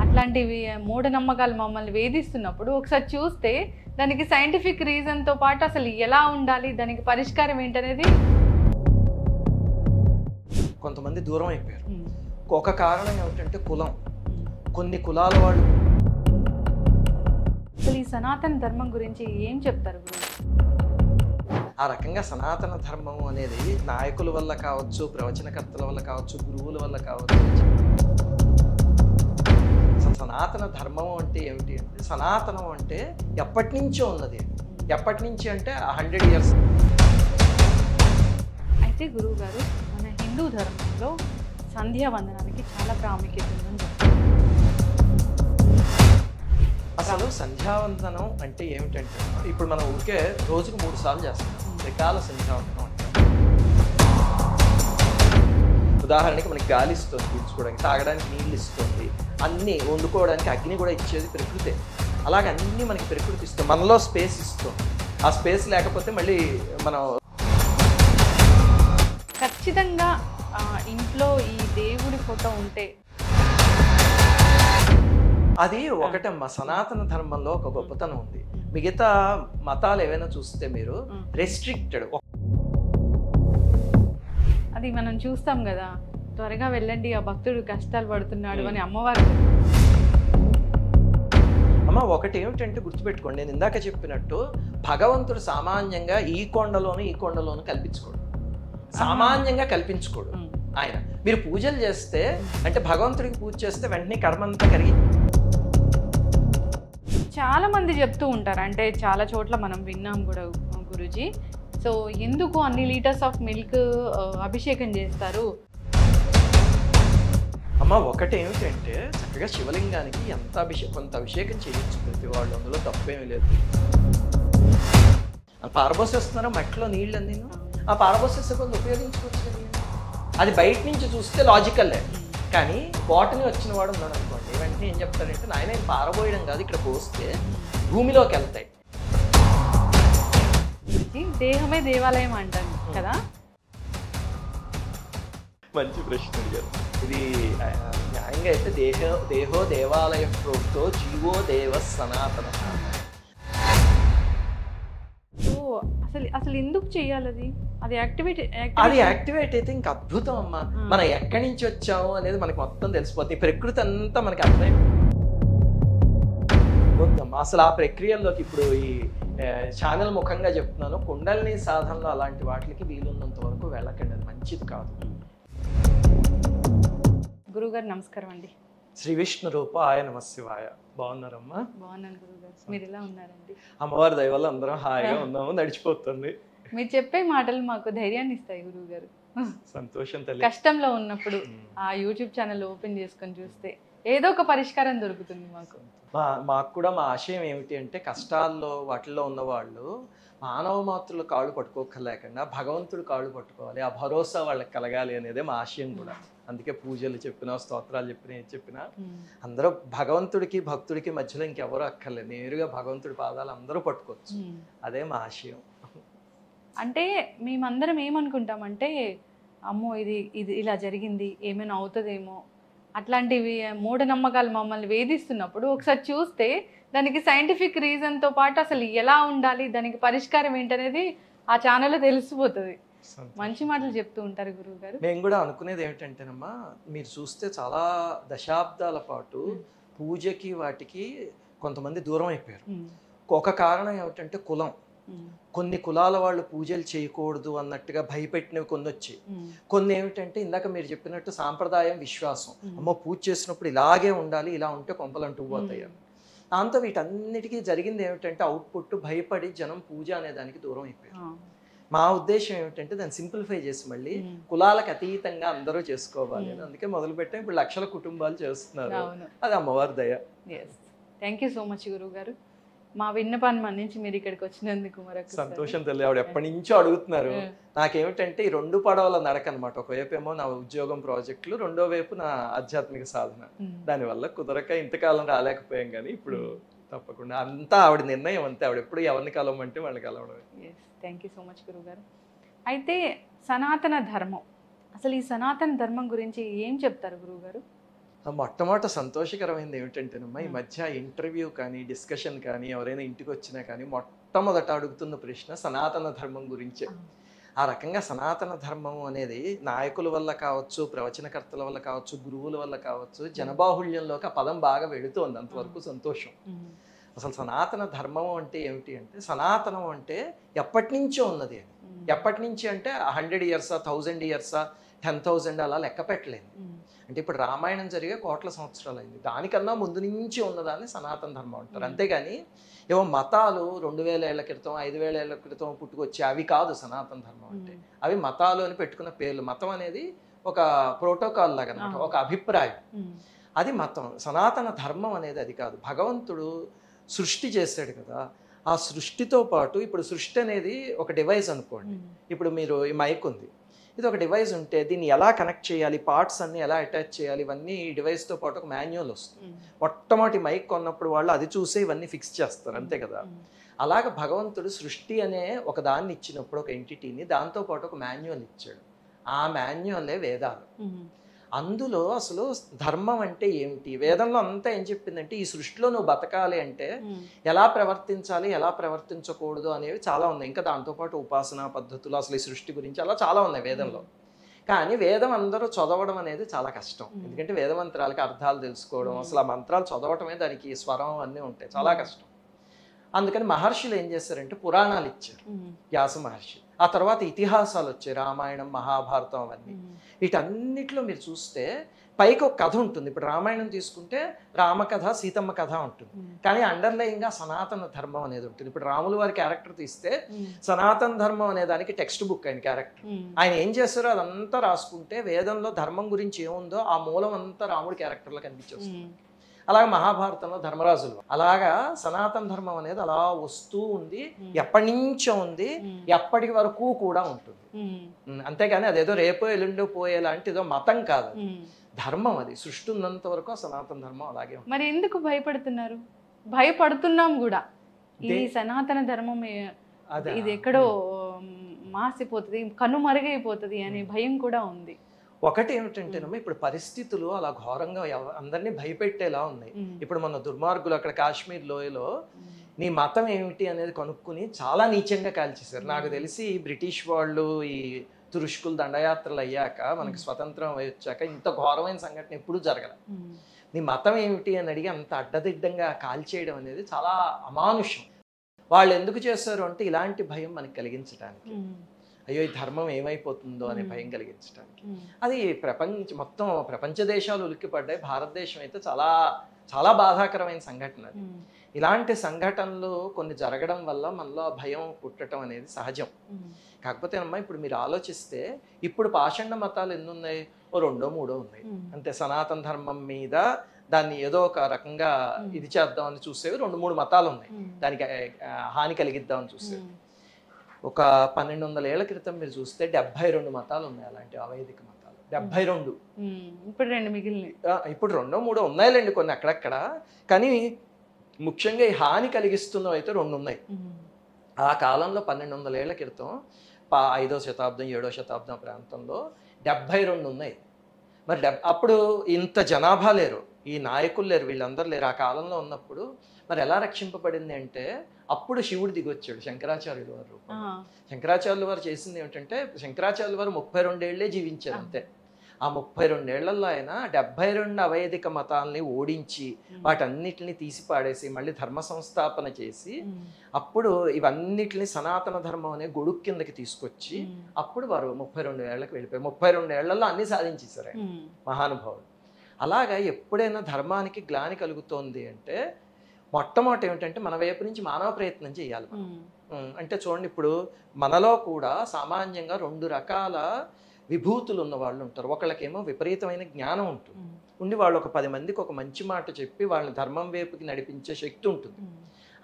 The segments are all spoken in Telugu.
అట్లాంటివి మూఢనమ్మకాలు మమ్మల్ని వేధిస్తున్నప్పుడు ఒకసారి చూస్తే దానికి సైంటిఫిక్ రీజన్తో పాటు అసలు ఎలా ఉండాలి, దానికి పరిష్కారం ఏంటనేది కొంతమంది దూరం అయిపోయారు. ఒక కారణం ఏమిటంటే కులం. కొన్ని కులాల వాళ్ళు. అసలు ఈ సనాతన ధర్మం గురించి ఏం చెప్తారు గురు? ఆ రకంగా సనాతన ధర్మం అనేది నాయకుల వల్ల కావచ్చు, ప్రవచనకర్తల వల్ల కావచ్చు, గురువుల వల్ల కావచ్చు. సనాతన ధర్మం అంటే ఏమిటి అంటే, సనాతనం అంటే ఎప్పటి నుంచో ఉన్నది. ఎప్పటి నుంచి అంటే 100 years. అయితే గురువు గారు, మన హిందూ ధర్మంలో సంధ్యావందనానికి చాలా ప్రాముఖ్యత ఉందని అసలు సంధ్యావందనం అంటే ఏమిటంటే, ఇప్పుడు మనం ఊరికే రోజుకు 3 సార్లు చేస్తాం. త్రికాల సంధ్యావందనం అంటే ఉదాహరణకి మనకి గాలి ఇస్తుంది, పీల్చుకోవడానికి, తాగడానికి నీళ్ళు ఇస్తుంది, అన్నీ వండుకోవడానికి అగ్ని కూడా ఇచ్చేది ప్రకృతే. అలాగే అన్నీ మనకి ప్రకృతి ఇస్తుంది, మనలో స్పేస్ ఇస్తుంది. ఆ స్పేస్ లేకపోతే మళ్ళీ మనం ఖచ్చితంగా ఇంట్లో ఈ దేవుడి ఫోటో ఉంటే అది ఒకటమ్మా. సనాతన ధర్మంలో ఒక గొప్పతనం ఉంది. మిగతా మతాలు ఏవైనా చూస్తే మీరు రెస్ట్రిక్టెడ్. అది మనం చూస్తాం కదా, త్వరగా వెళ్ళండి ఆ భక్తుడు కష్టాలు పడుతున్నాడు అని అమ్మవారు. అమ్మ ఒకటి ఏమిటంటే గుర్తుపెట్టుకోండి, నేను ఇందాక చెప్పినట్టు భగవంతుడు సామాన్యంగా ఈ కొండలోను కల్పించుకోడు. సామాన్యంగా కల్పించుకోడు ఆయన. మీరు పూజలు చేస్తే అంటే భగవంతుడికి పూజ చేస్తే వెంటనే కర్మంతా కరిగి. చాలా మంది చెప్తూ ఉంటారు, అంటే చాలా చోట్ల మనం విన్నాం కూడా గురూజీ. సో ఎందుకు అన్ని లీటర్స్ ఆఫ్ మిల్క్ అభిషేకం చేస్తారు? అమ్మ ఒకటి ఏమిటంటే చక్కగా శివలింగానికి కొంత అభిషేకం చేయొచ్చు ప్రతి వాళ్ళు, అందులో తప్పేమీ లేదు. పారబోసేస్తున్నారో మట్టిలో నీళ్ళు అన్నీ, ఆ పారబోసేసే కొంత ఉపయోగించుకోవచ్చు కదా. అది బయట నుంచి చూస్తే లాజికల్లే, కానీ బాటనీ వచ్చిన వాడు ఉన్నాడు అనుకోండి, వెంటనే ఏం చెప్తాడంటే, నాయన పారబోయడం కాదు, ఇక్కడ పోస్తే భూమిలోకి వెళ్తాయి. దేహమే దేవాలయం అంటాను కదా. మంచి ప్రశ్న అడిగారు. ఇది న్యాయంగా అయితే దేహో దేవాలయ ప్రోక్తో జీవో దేవ సనాతన. సో అసలు ఎందుకు చేయాలి అది? అది యాక్టివేట్ అయితే ఇంకా అద్భుతం అమ్మా. మనం ఎక్కడి నుంచి వచ్చాము అనేది మనకి మొత్తం తెలిసిపోతుంది. ప్రకృతి అంతా మనకి అర్థం వద్దమ్మా. అసలు ఆ ప్రక్రియల్లోకి ఇప్పుడు ఈ ఛానల్ ముఖంగా చెప్తున్నాను, కుండలిని సాధనలో అలాంటి వాటికి వీలున్నంత వరకు వెళ్ళకండి, అది మంచిది కాదు. గురుగారు నమస్కారం అండి. శ్రీ విష్ణు రూపాయ నమః శివాయ. బాగున్నారమ్మా? బాగున్నాను గురుగారు, మీరు ఎలా ఉన్నారండి? అమ్మవారి దయ వల్ల అందరం హాయిగా ఉన్నాము, నడిచిపోతుంది. మీరు చెప్పే మాటలు మాకు ధైర్యాన్ని ఇస్తాయి గురువు గారు. సంతోషం తల్లి. కష్టంలో ఉన్నప్పుడు ఆ యూట్యూబ్ ఛానల్ ఓపెన్ చేసుకొని చూస్తే ఏదో ఒక పరిష్కారం దొరుకుతుంది మాకు. మాకు కూడా మా ఆశయం ఏమిటి అంటే, కష్టాల్లో వాటిల్లో ఉన్నవాళ్ళు మానవ మాతృలు కాళ్ళు పట్టుకోకలేకుండా భగవంతుడు కాళ్ళు పట్టుకోవాలి, ఆ భరోసా వాళ్ళకి కలగాలి అనేదే మా ఆశయం కూడా. అందుకే పూజలు చెప్పినా, స్తోత్రాలు చెప్పినా, ఏది చెప్పినా అందరూ భగవంతుడికి భక్తుడికి మధ్యలో ఇంకెవరూ అక్కర్లేదు, నేరుగా భగవంతుడి పాదాలు అందరూ పట్టుకోవచ్చు. అదే మా ఆశయం. అంటే మేమందరం ఏమనుకుంటామంటే, అమ్మో ఇది ఇలా జరిగింది, ఏమైనా అవుతుందేమో, అట్లాంటివి మూఢనమ్మకాలు మమ్మల్ని వేధిస్తున్నప్పుడు ఒకసారి చూస్తే దానికి సైంటిఫిక్ రీజన్తో పాటు అసలు ఎలా ఉండాలి, దానికి పరిష్కారం ఏంటనేది ఆ ఛానల్లో తెలిసిపోతుంది. మంచి మాటలు చెప్తూ ఉంటారు గురువు గారు. మేము కూడా అనుకునేది ఏమిటంటేనమ్మా, మీరు చూస్తే చాలా దశాబ్దాల పాటు పూజకి వాటికి కొంతమంది దూరం అయిపోయారు. ఒక కారణం ఏమిటంటే కులం. కొన్ని కులాల వాళ్ళు పూజలు చేయకూడదు అన్నట్టుగా భయపెట్టినవి కొన్ని వచ్చాయి. కొన్ని ఏమిటంటే ఇందాక మీరు చెప్పినట్టు సాంప్రదాయం, విశ్వాసం, అమ్మో పూజ చేసినప్పుడు ఇలాగే ఉండాలి, ఇలా ఉంటే కొంపలంటూ పోతాయి. దాంతో వీటన్నిటికీ జరిగింది ఏమిటంటే అవుట్పుట్ భయపడి జనం పూజ అనే దానికి దూరం అయిపోయారు. మా ఉద్దేశం ఏమిటంటే దాన్ని సింప్లిఫై చేసి మళ్ళీ కులాలకు అతీతంగా అందరూ చేసుకోవాలి అని అందుకే మొదలు పెట్టాం. ఇప్పుడు లక్షల కుటుంబాలు చేస్తున్నారు, అది అమ్మవారి దయ. థ్యాంక్ యూ సో మచ్ గురువు గారు. మా విన్నపాన్ని మన్నించి మీరు ఇక్కడికి వచ్చినందుకు మరొకసారి సంతోషం తల్లి. ఆవిడ ఎప్పటి నుంచో అడుగుతున్నారు. నాకేమిటంటే ఈ 2 పడవల నడక అనమాట. ఒకవైపు ఏమో నా ఉద్యోగం ప్రాజెక్టులు, రెండో వైపు నా ఆధ్యాత్మిక సాధన. దానివల్ల కుదరక ఇంతకాలం రాలేకపోయాం, కానీ ఇప్పుడు తప్పకుండా అంతా ఆవిడ నిర్ణయం అంతే. ఆవిడ ఎప్పుడు ఎవరిని కలవమంటే వాళ్ళని కలవడం. థ్యాంక్ యూ సో మచ్ గురుగారు. అయితే సనాతన ధర్మం, అసలు ఈ సనాతన ధర్మం గురించి ఏం చెప్తారు గురువుగారు? మొట్టమొదట సంతోషకరమైనది ఏమిటంటేనమ్మా, ఈ మధ్య ఇంటర్వ్యూ కానీ డిస్కషన్ కానీ ఎవరైనా ఇంటికి వచ్చినా కానీ మొట్టమొదట అడుగుతున్న ప్రశ్న సనాతన ధర్మం గురించే. ఆ రకంగా సనాతన ధర్మం అనేది నాయకుల వల్ల కావచ్చు, ప్రవచనకర్తల వల్ల కావచ్చు, గురువుల వల్ల కావచ్చు, జనబాహుళ్యంలోకి ఆ పదం బాగా వెళుతోంది. అంతవరకు సంతోషం. అసలు సనాతన ధర్మం అంటే ఏమిటి అంటే, సనాతనం అంటే ఎప్పటి నుంచో ఉన్నది అని. ఎప్పటి నుంచి అంటే 100 ఇయర్సా, 1000 ఇయర్సా, 10,000 అలా లెక్క పెట్టలేదు. అంటే ఇప్పుడు రామాయణం జరిగే కోట్ల సంవత్సరాలు అయింది, దానికన్నా ముందు నుంచి ఉన్నదాన్ని సనాతన ధర్మం అంటారు. అంతేగాని ఏవో మతాలు 2000 ఏళ్ల క్రితం, 5000 ఏళ్ల క్రితం పుట్టుకొచ్చి అవి కాదు సనాతన ధర్మం అంటే. అవి మతాలు అని పెట్టుకున్న పేర్లు. మతం అనేది ఒక ప్రోటోకాల్ లాగా అనమాట, ఒక అభిప్రాయం. అది మతం. సనాతన ధర్మం అనేది అది కాదు. భగవంతుడు సృష్టి చేశాడు కదా, ఆ సృష్టితో పాటు ఇప్పుడు సృష్టి అనేది ఒక డివైస్ అనుకోండి. ఇప్పుడు మీరు ఈ మైక్ ఉంది, ఇది ఒక డివైస్ ఉంటే దీన్ని ఎలా కనెక్ట్ చేయాలి, పార్ట్స్ అన్ని ఎలా అటాచ్ చేయాలి, ఇవన్నీ ఈ డివైస్తో పాటు ఒక మాన్యువల్ వస్తుంది. మొట్టమొదటి మైక్ కొన్నప్పుడు వాళ్ళు అది చూసే ఇవన్నీ ఫిక్స్ చేస్తారు, అంతే కదా. అలాగ భగవంతుడు సృష్టి అనే ఒక దాన్ని ఇచ్చినప్పుడు, ఒక ఎంటిటీని, దాంతోపాటు ఒక మాన్యువల్ ఇచ్చాడు. ఆ మాన్యువలే వేదాలు. అందులో అసలు ధర్మం అంటే ఏమిటి, వేదంలో అంతా ఏం చెప్పిందంటే, ఈ సృష్టిలో నువ్వు బతకాలి అంటే ఎలా ప్రవర్తించాలి, ఎలా ప్రవర్తించకూడదు అనేవి చాలా ఉన్నాయి. ఇంకా దాంతోపాటు ఉపాసనా పద్ధతులు, అసలు ఈ సృష్టి గురించి అలా చాలా ఉన్నాయి వేదంలో. కానీ వేదం అందరూ చదవడం అనేది చాలా కష్టం. ఎందుకంటే వేద మంత్రాలకి అర్థాలు తెలుసుకోవడం, అసలు ఆ మంత్రాలు చదవటమే, దానికి స్వరం అన్నీ ఉంటాయి, చాలా కష్టం. అందుకని మహర్షులు ఏం చేశారంటే పురాణాలు ఇచ్చారు, వ్యాస మహర్షి. ఆ తర్వాత ఇతిహాసాలు వచ్చాయి, రామాయణం, మహాభారతం, అవన్నీ. వీటన్నిటిలో మీరు చూస్తే పైకి ఒక కథ ఉంటుంది. ఇప్పుడు రామాయణం తీసుకుంటే రామకథ, సీతమ్మ కథ ఉంటుంది, కానీ అండర్లయింగ్గా సనాతన ధర్మం అనేది ఉంటుంది. ఇప్పుడు రాములు వారి క్యారెక్టర్ తీస్తే సనాతన ధర్మం అనే దానికి టెక్స్ట్ బుక్ ఆయన క్యారెక్టర్. ఆయన ఏం చేస్తారో అదంతా రాసుకుంటే వేదంలో ధర్మం గురించి ఏముందో ఆ మూలం అంతా రాముడి క్యారెక్టర్లో కనిపించేస్తుంది. అలాగే మహాభారతంలో ధర్మరాజులు. అలాగా సనాతన ధర్మం అనేది అలా వస్తూ ఉంది, ఎప్పటి నుంచో ఉంది, ఎప్పటి వరకు కూడా ఉంటుంది. అంతేగాని అదేదో రేపో ఎల్లుండో పోయేలాంటి ఏదో మతం కాదు, ధర్మం. అది సృష్టి ఉన్నంత వరకు సనాతన ధర్మం అలాగే ఉంటుంది. మరి ఎందుకు భయపడుతున్నారు? భయపడుతున్నాం కూడా. ఈ సనాతన ధర్మం ఇది ఎక్కడో మాసిపోతుంది, కనుమరుగైపోతుంది అనే భయం కూడా ఉంది. ఒకటి ఏమిటంటేనమ్మా, ఇప్పుడు పరిస్థితులు అలా ఘోరంగా అందరినీ భయపెట్టేలా ఉన్నాయి. ఇప్పుడు మన దుర్మార్గులు అక్కడ కాశ్మీర్ లోయలో నీ మతం ఏమిటి అనేది కనుక్కుని చాలా నీచంగా కాల్చేశారు. నాకు తెలిసి బ్రిటిష్ వాళ్ళు ఈ తురుష్కులు దండయాత్రలు అయ్యాక, మనకి స్వతంత్రం వచ్చాక ఇంత ఘోరమైన సంఘటన ఎప్పుడూ జరగల. నీ మతం ఏమిటి అని అడిగి అంత అడ్డదిడ్డంగా కాల్చేయడం అనేది చాలా అమానుషం. వాళ్ళు ఎందుకు చేస్తారు అంటే ఇలాంటి భయం మనకి కలిగించడానికి, అయ్యో ఈ ధర్మం ఏమైపోతుందో అనే భయం కలిగించడానికి. అది మొత్తం ప్రపంచ దేశాలు ఉలిక్కిపడ్డాయి. భారతదేశం అయితే చాలా చాలా బాధాకరమైన సంఘటన అది. ఇలాంటి సంఘటనలు కొన్ని జరగడం వల్ల మనలో భయం పుట్టడం అనేది సహజం. కాకపోతే అమ్మా, ఇప్పుడు మీరు ఆలోచిస్తే ఇప్పుడు పాషండ మతాలు ఎన్ని ఉన్నాయి? ఓ 2, 3 ఉన్నాయి అంతే. సనాతన ధర్మం మీద దాన్ని ఏదో ఒక రకంగా ఇది చేద్దామని చూసేవి 2, 3 మతాలు ఉన్నాయి, దానికి హాని కలిగిద్దామని చూసేవి. ఒక 1200 ఏళ్ల క్రితం మీరు చూస్తే 72 మతాలు ఉన్నాయి, అలాంటి అవైదిక మతాలు 72. ఇప్పుడు 2 మిగిలినాయి. ఇప్పుడు 2, 3 ఉన్నాయిలేండి కొన్ని అక్కడక్కడ, కానీ ముఖ్యంగా ఈ హాని కలిగిస్తున్నవి అయితే 2 ఉన్నాయి. ఆ కాలంలో 1200 ఏళ్ల క్రితం 5వ శతాబ్దం 7వ శతాబ్దం ప్రాంతంలో 72 ఉన్నాయి. మరి అప్పుడు ఇంత జనాభా లేరు, ఈ నాయకులు లేరు, వీళ్ళందరూ లేరు. ఆ కాలంలో ఉన్నప్పుడు మరి ఎలా రక్షింపబడింది అంటే, అప్పుడు శివుడు దిగొచ్చాడు శంకరాచార్యుల వారు. శంకరాచార్యుల వారు చేసింది ఏమిటంటే, శంకరాచార్యుల వారు 32 ఏళ్లే జీవించారు అంతే. ఆ 32 ఏళ్లలో ఆయన 72 అవైదిక మతాలని ఓడించి వాటన్నిటిని తీసి పాడేసి మళ్ళీ ధర్మ సంస్థాపన చేసి, అప్పుడు ఇవన్నిటిని సనాతన ధర్మం అనే గొడుగు కిందకి తీసుకొచ్చి అప్పుడు వారు 32 ఏళ్లకు వెళ్ళిపోయారు. 32 ఏళ్లలో అన్ని సాధించేశారు ఆయన మహానుభావులు. అలాగా ఎప్పుడైనా ధర్మానికి గ్లాని కలుగుతోంది అంటే మొట్టమొదటి ఏమిటంటే మన వైపు నుంచి మానవ ప్రయత్నం చేయాలి. అంటే చూడండి, ఇప్పుడు మనలో కూడా సామాన్యంగా 2 రకాల విభూతులు ఉన్న వాళ్ళు ఉంటారు. ఒకళ్ళకేమో విపరీతమైన జ్ఞానం ఉంటుంది, ఉండి వాళ్ళు ఒక 10 మందికి ఒక మంచి మాట చెప్పి వాళ్ళని ధర్మం వైపుకి నడిపించే శక్తి ఉంటుంది.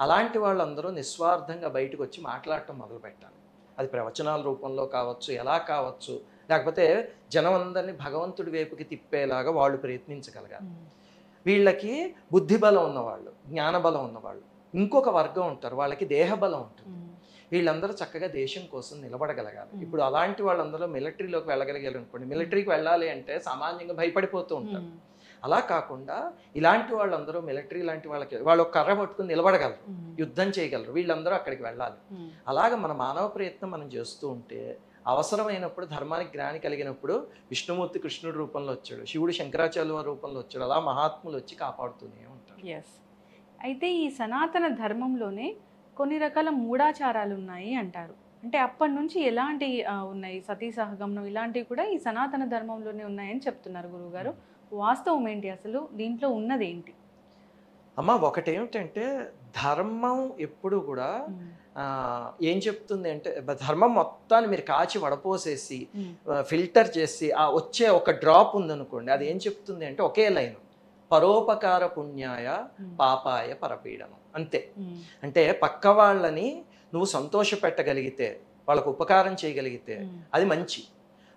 అలాంటి వాళ్ళందరూ నిస్వార్థంగా బయటకు వచ్చి మాట్లాడటం మొదలు పెట్టాలి. అది ప్రవచనాల రూపంలో కావచ్చు, ఎలా కావచ్చు, లేకపోతే జనం అందరినీ భగవంతుడి వైపుకి తిప్పేలాగా వాళ్ళు ప్రయత్నించగలగాలి. వీళ్ళకి బుద్ధి బలం ఉన్నవాళ్ళు, జ్ఞానబలం ఉన్నవాళ్ళు, ఇంకొక వర్గం ఉంటారు, వాళ్ళకి దేహబలం ఉంటుంది. వీళ్ళందరూ చక్కగా దేశం కోసం నిలబడగలగాలి. ఇప్పుడు అలాంటి వాళ్ళందరూ మిలిటరీలోకి వెళ్ళగలిగారు అనుకోండి, మిలిటరీకి వెళ్ళాలి అంటే సామాన్యంగా భయపడిపోతూ ఉంటారు. అలా కాకుండా ఇలాంటి వాళ్ళందరూ మిలిటరీ లాంటి వాళ్ళు ఒక కర్ర పట్టుకుని నిలబడగలరు, యుద్ధం చేయగలరు, వీళ్ళందరూ అక్కడికి వెళ్ళాలి. అలాగ మన మానవ ప్రయత్నం మనం చేస్తూ ఉంటే అవసరమైనప్పుడు ధర్మానికి జ్ఞాని కలిగినప్పుడు విష్ణుమూర్తి కృష్ణుడి రూపంలో వచ్చాడు, శివుడు శంకరాచార్య రూపంలో వచ్చాడు, అలా మహాత్ములు వచ్చి కాపాడుతూనే ఉంటారు. అయితే ఈ సనాతన ధర్మంలోనే కొన్ని రకాల మూఢాచారాలు ఉన్నాయి అంటారు. అంటే అప్పటి నుంచి ఎలాంటి ఉన్నాయి, సతీ సహగమనం ఇలాంటివి కూడా ఈ సనాతన ధర్మంలోనే ఉన్నాయని చెప్తున్నారు గురువుగారు. వాస్తవం ఏంటి, అసలు దీంట్లో ఉన్నది ఏంటి? అమ్మ, ఒకటేమిటంటే ధర్మం ఎప్పుడు కూడా ఏం చెప్తుంది అంటే, ధర్మం మొత్తాన్ని మీరు కాచి వడపోసేసి ఫిల్టర్ చేసి ఆ వచ్చే ఒక డ్రాప్ ఉందనుకోండి, అది ఏం చెప్తుంది అంటే ఒకే లైన్, పరోపకార పుణ్యాయ పాపాయ పరపీడనం, అంతే. అంటే పక్క వాళ్ళని నువ్వు సంతోష పెట్టగలిగితే, వాళ్ళకు ఉపకారం చేయగలిగితే అది మంచి,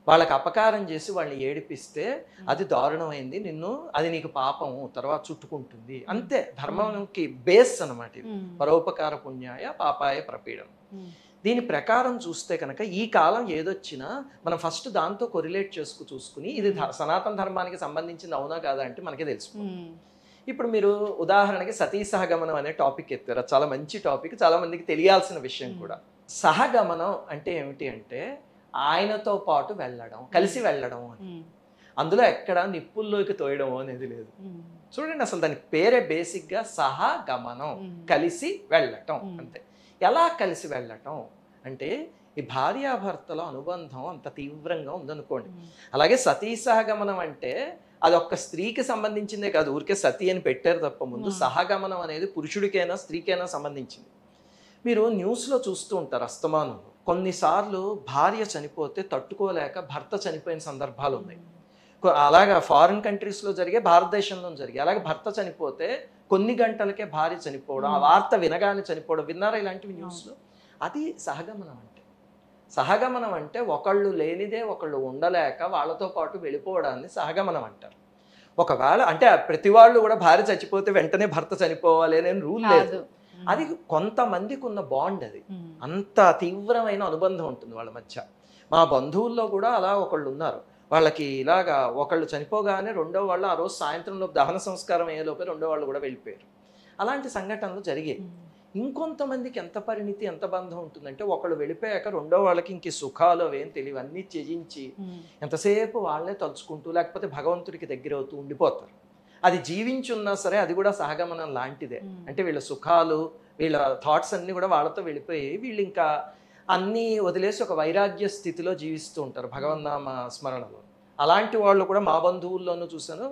వాళ్ళకి అపకారం చేసి వాళ్ళని ఏడిపిస్తే అది దారుణమైంది, అది నీకు పాపము తర్వాత చుట్టుకుంటుంది, అంతే. ధర్మంకి బేస్ అన్నమాట ఇది, పరోపకార పుణ్యాయ పాపాయ పరపీడనం. దీని ప్రకారం చూస్తే కనుక ఈ కాలం ఏదొచ్చినా మనం ఫస్ట్ దాంతో కొరిలేట్ చూసుకుని ఇది సనాతన ధర్మానికి సంబంధించింది అవునా కాదా అంటే మనకే తెలుసు. ఇప్పుడు మీరు ఉదాహరణకి సతీ సహగమనం అనే టాపిక్ ఎత్తారు, చాలా మంచి టాపిక్, చాలా మందికి తెలియాల్సిన విషయం కూడా. సహగమనం అంటే ఏమిటి అంటే ఆయనతో పాటు వెళ్ళడం, కలిసి వెళ్ళడం అని. అందులో ఎక్కడ నిప్పుల్లోకి తోయడం అనేది లేదు. చూడండి, అసలు దాని పేరే బేసిక్గా సహగమనం, కలిసి వెళ్ళటం, అంతే. ఎలా కలిసి వెళ్ళటం అంటే ఈ భార్యాభర్తల అనుబంధం అంత తీవ్రంగా ఉందనుకోండి. అలాగే సతీ సహగమనం అంటే అది ఒక్క స్త్రీకి సంబంధించిందే కాదు, ఊరికే సతీ అని పెట్టారు తప్ప ముందు సహగమనం అనేది పురుషుడికైనా స్త్రీకైనా సంబంధించింది. మీరు న్యూస్లో చూస్తూ ఉంటారు అస్తమానం, కొన్నిసార్లు భార్య చనిపోతే తట్టుకోలేక భర్త చనిపోయిన సందర్భాలు ఉన్నాయి. అలాగా ఫారిన్ కంట్రీస్లో జరిగే, భారతదేశంలో జరిగే. అలాగే భర్త చనిపోతే కొన్ని గంటలకే భార్య చనిపోవడం, ఆ వార్త వినగానే చనిపోవడం, విన్నారా ఇలాంటివి న్యూస్లో? అది సహగమనం అంటే. సహగమనం అంటే ఒకళ్ళు లేనిదే ఒకళ్ళు ఉండలేక వాళ్ళతో పాటు వెళ్ళిపోవడాన్ని సహగమనం అంటారు. ఒకవేళ అంటే ప్రతి వాళ్ళు కూడా భార్య చచ్చిపోతే వెంటనే భర్త చనిపోవాలి అనే రూల్ లేదు. అది కొంతమందికి ఉన్న బాండ్, అది అంత తీవ్రమైన అనుబంధం ఉంటుంది వాళ్ళ మధ్య. మా బంధువుల్లో కూడా అలా ఒకళ్ళు ఉన్నారు, వాళ్ళకి ఇలాగా ఒకళ్ళు చనిపోగానే రెండో వాళ్ళు ఆ రోజు సాయంత్రంలో దహన సంస్కారం అయ్యేలోపే రెండో వాళ్ళు కూడా వెళ్ళిపోయారు. అలాంటి సంఘటనలు జరిగాయి. ఇంకొంతమందికి ఎంత పరిణితి, ఎంత బంధం ఉంటుందంటే ఒకళ్ళు వెళ్ళిపోయాక రెండో వాళ్ళకి ఇంక సుఖాలు అవేం తెలియవు, అన్నీ త్యజించి ఎంతసేపు వాళ్ళనే తలుచుకుంటూ లేకపోతే భగవంతుడికి దగ్గర అవుతూ ఉండిపోతారు. అది జీవించున్నా సరే అది కూడా సహగమనం లాంటిదే. అంటే వీళ్ళ సుఖాలు, వీళ్ళ థాట్స్ అన్నీ కూడా వాళ్ళతో వెళ్ళిపోయి వీళ్ళు ఇంకా అన్నీ వదిలేసి ఒక వైరాగ్య స్థితిలో జీవిస్తూ ఉంటారు భగవన్నామ స్మరణలో. అలాంటి వాళ్ళు కూడా మా బంధువుల్లోనూ చూశాను,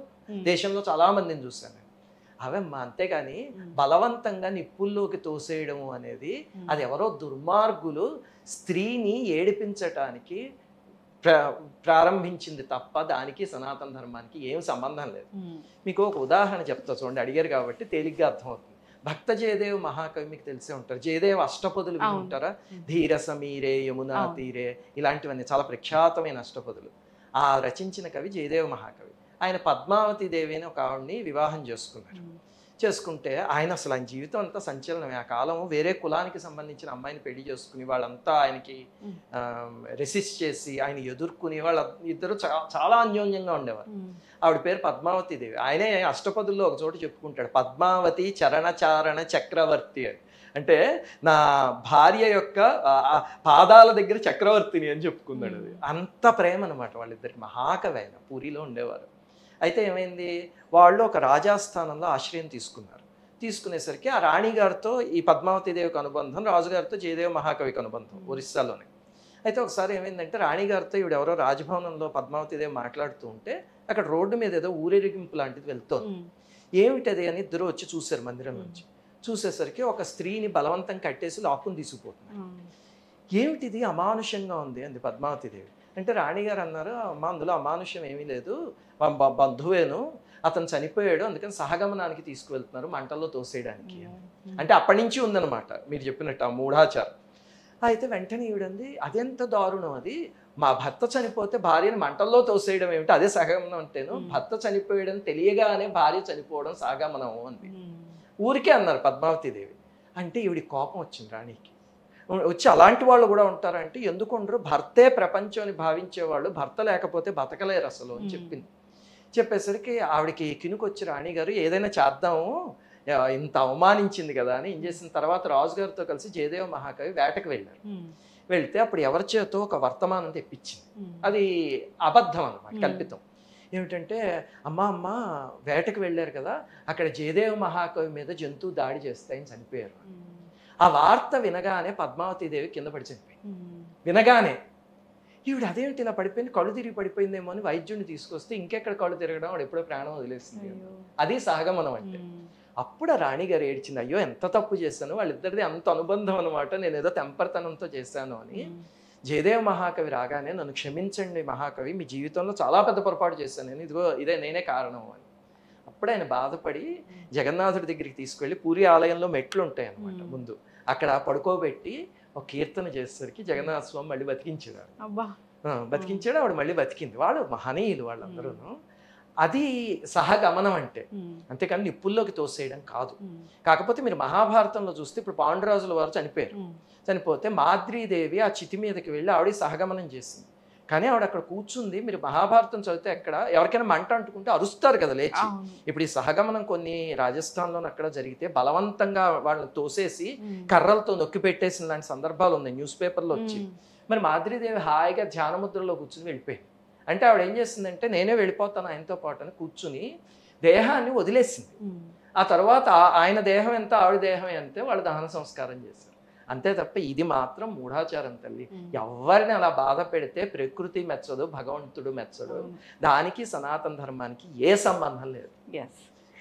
దేశంలో చాలా మందిని చూశాను. అవమ్మా, అంతేగాని బలవంతంగా నిప్పుల్లోకి తోసేయడము అనేది అది ఎవరో దుర్మార్గులు స్త్రీని ఏడిపించటానికి ప్రారంభించింది తప్ప దానికి సనాతన ధర్మానికి ఏం సంబంధం లేదు. మీకు ఒక ఉదాహరణ చెప్తా చూడండి, అడిగారు కాబట్టి తేలిగ్గా అర్థమవుతుంది. భక్త జయదేవ్ మహాకవి మీకు తెలిసే ఉంటారు. జయదేవ్ అష్టపదులు వింటారా? ధీర సమీరే యమునా తీరే, ఇలాంటివన్నీ చాలా ప్రఖ్యాతమైన అష్టపదులు. ఆ రచించిన కవి జయదేవ్ మహాకవి. ఆయన పద్మావతి దేవి అని ఒక ఆవిడ్ని వివాహం చేసుకున్నారు. చేసుకుంటే ఆయన అసలు ఆయన జీవితం అంతా సంచలనమే. ఆ కాలం వేరే కులానికి సంబంధించిన అమ్మాయిని పెళ్లి చేసుకుని వాళ్ళంతా ఆయనకి రెసిస్ట్ చేసి ఆయన ఎదుర్కొని వాళ్ళ ఇద్దరు చాలా అన్యోన్యంగా ఉండేవారు. ఆవిడ పేరు పద్మావతి దేవి. ఆయనే అష్టపదుల్లో ఒక చోట చెప్పుకుంటాడు, పద్మావతి చరణచారణ చక్రవర్తి అని. అంటే నా భార్య యొక్క పాదాల దగ్గర చక్రవర్తిని అని చెప్పుకున్నాడు. అది అంత ప్రేమ అనమాట వాళ్ళిద్దరికి. మహాకవి ఆయన, పూరిలో ఉండేవారు. అయితే ఏమైంది, వాళ్ళు ఒక రాజాస్థానంలో ఆశ్రయం తీసుకున్నారు. తీసుకునేసరికి ఆ రాణిగారితో ఈ పద్మావతి దేవికి అనుబంధం, రాజుగారితో జయదేవ మహాకవికి అనుబంధం ఒరిస్సాలోనే. అయితే ఒకసారి ఏమైందంటే రాణిగారితో ఈవిడెవరో రాజభవనంలో పద్మావతి దేవి మాట్లాడుతూ ఉంటే అక్కడ రోడ్డు మీద ఏదో ఊరేగింపు లాంటిది వెళ్తోంది. ఏమిటది అని ఇద్దరు వచ్చి చూశారు మందిరం నుంచి. చూసేసరికి ఒక స్త్రీని బలవంతం కట్టేసి లాక్కుని తీసుకుపోతున్నారు. ఏమిటిది, అమానుషంగా ఉంది అంది పద్మావతి దేవి. అంటే రాణిగారు అన్నారు, అమ్మ అందులో అమానుష్యం ఏమీ లేదు, బంధువేను, అతను చనిపోయాడు, అందుకని సహగమనానికి తీసుకువెళ్తున్నారు మంటల్లో తోసేయడానికి అని. అంటే అప్పటి నుంచి ఉందన్నమాట మీరు చెప్పినట్టు ఆ మూఢాచారం. అయితే వెంటనే ఈవిడంది, అదెంత దారుణం, అది మా భర్త చనిపోతే భార్యని మంటల్లో తోసేయడం ఏమిటి, అదే సహగమనం అంటేను, భర్త చనిపోయాడని తెలియగానే భార్య చనిపోవడం సహగమనం అంది. ఊరికే అన్నారు పద్మావతీదేవి. అంటే ఈవిడి కోపం వచ్చింది రాణికి. వచ్చి అలాంటి వాళ్ళు కూడా ఉంటారంటే ఎందుకు ఉండరు, భర్తే ప్రపంచం అని భావించేవాళ్ళు భర్త లేకపోతే బతకలేరు అసలు అని చెప్పింది. చెప్పేసరికి ఆవిడకి కినుకొచ్చి రాణిగారు ఏదైనా చేద్దాము, ఇంత అవమానించింది కదా అని ఏం చేసిన తర్వాత రాజుగారితో కలిసి జయదేవ మహాకవి వేటకు వెళ్ళారు. వెళ్తే అప్పుడు ఎవరి చేతో ఒక వర్తమానం తెప్పించింది. అది అబద్ధం అన్నమాట, కల్పితం. ఏమిటంటే అమ్మ వేటకు వెళ్ళారు కదా, అక్కడ జయదేవ మహాకవి మీద జంతువు దాడి చేస్తాయని చనిపోయారు. ఆ వార్త వినగానే పద్మావతీదేవి కింద పడి చనిపోయింది. వినగానే ఈవిడ అదేమిటి ఇలా పడిపోయింది, కళ్ళు తిరిగి పడిపోయిందేమో అని వైద్యుడిని తీసుకొస్తే ఇంకెక్కడ కళ్ళు తిరగడం, వాడు ఎప్పుడో ప్రాణం వదిలేసింది. అది సహగమనం అంటే. అప్పుడు ఆ రాణిగారు ఏడ్చింది, అయ్యో ఎంత తప్పు చేశాను, వాళ్ళిద్దరిది అంత అనుబంధం అనమాట, నేను ఏదో తెంపరతనంతో చేశాను అని. జయదేవ మహాకవి రాగానే నన్ను క్షమించండి మహాకవి, మీ జీవితంలో చాలా పెద్ద పొరపాటు చేశాను నేను, ఇదిగో ఇదే నేనే కారణం అని. అప్పుడు ఆయన బాధపడి జగన్నాథుడి దగ్గరికి తీసుకెళ్ళి పూరి ఆలయంలో మెట్లు ఉంటాయి అన్నమాట ముందు, అక్కడ పడుకోబెట్టి ఒక కీర్తన చేసేసరికి జగన్నాథ స్వామి మళ్ళీ బతికించాడు. బతికించాడు, ఆవిడ మళ్ళీ బతికింది. వాళ్ళు మహనీయులు వాళ్ళందరూ. అది సహగమనం అంటే, అంతేకాని నిప్పుల్లోకి తోసేయడం కాదు. కాకపోతే మీరు మహాభారతంలో చూస్తే ఇప్పుడు పాండురాజుల వారు చనిపోయారు. చనిపోతే మాద్రీదేవి ఆ చితి మీదకి వెళ్ళి ఆవిడ సహగమనం చేసింది. కానీ ఆవిడ అక్కడ కూర్చుంది. మీరు మహాభారతం చదివితే ఎక్కడ ఎవరికైనా మంట అంటుకుంటే అరుస్తారు కదా లేచి. ఇప్పుడు ఈ సహగమనం కొన్ని రాజస్థాన్లో అక్కడ జరిగితే బలవంతంగా వాళ్ళని తోసేసి కర్రలతో నొక్కి పెట్టేసిన లాంటి సందర్భాలు ఉన్నాయి న్యూస్ పేపర్లో వచ్చి. మరి మాద్రీదేవి హాయిగా ధ్యానముద్రలో కూర్చుని వెళ్ళిపోయింది. అంటే ఆవిడ ఏం చేసిందంటే నేనే వెళ్ళిపోతాను ఆయనతో పాటు అని కూర్చుని దేహాన్ని వదిలేసింది. ఆ తర్వాత ఆయన దేహం ఎంత ఆవిడ దేహం ఎంతే వాళ్ళు దహన సంస్కారం చేశారు. అంతే తప్ప ఇది మాత్రం మూఢాచారం తల్లి. ఎవరిని అలా బాధ పెడితే ప్రకృతి మెచ్చదు, భగవంతుడు మెచ్చడు. దానికి సనాతన ధర్మానికి ఏ సంబంధం లేదు.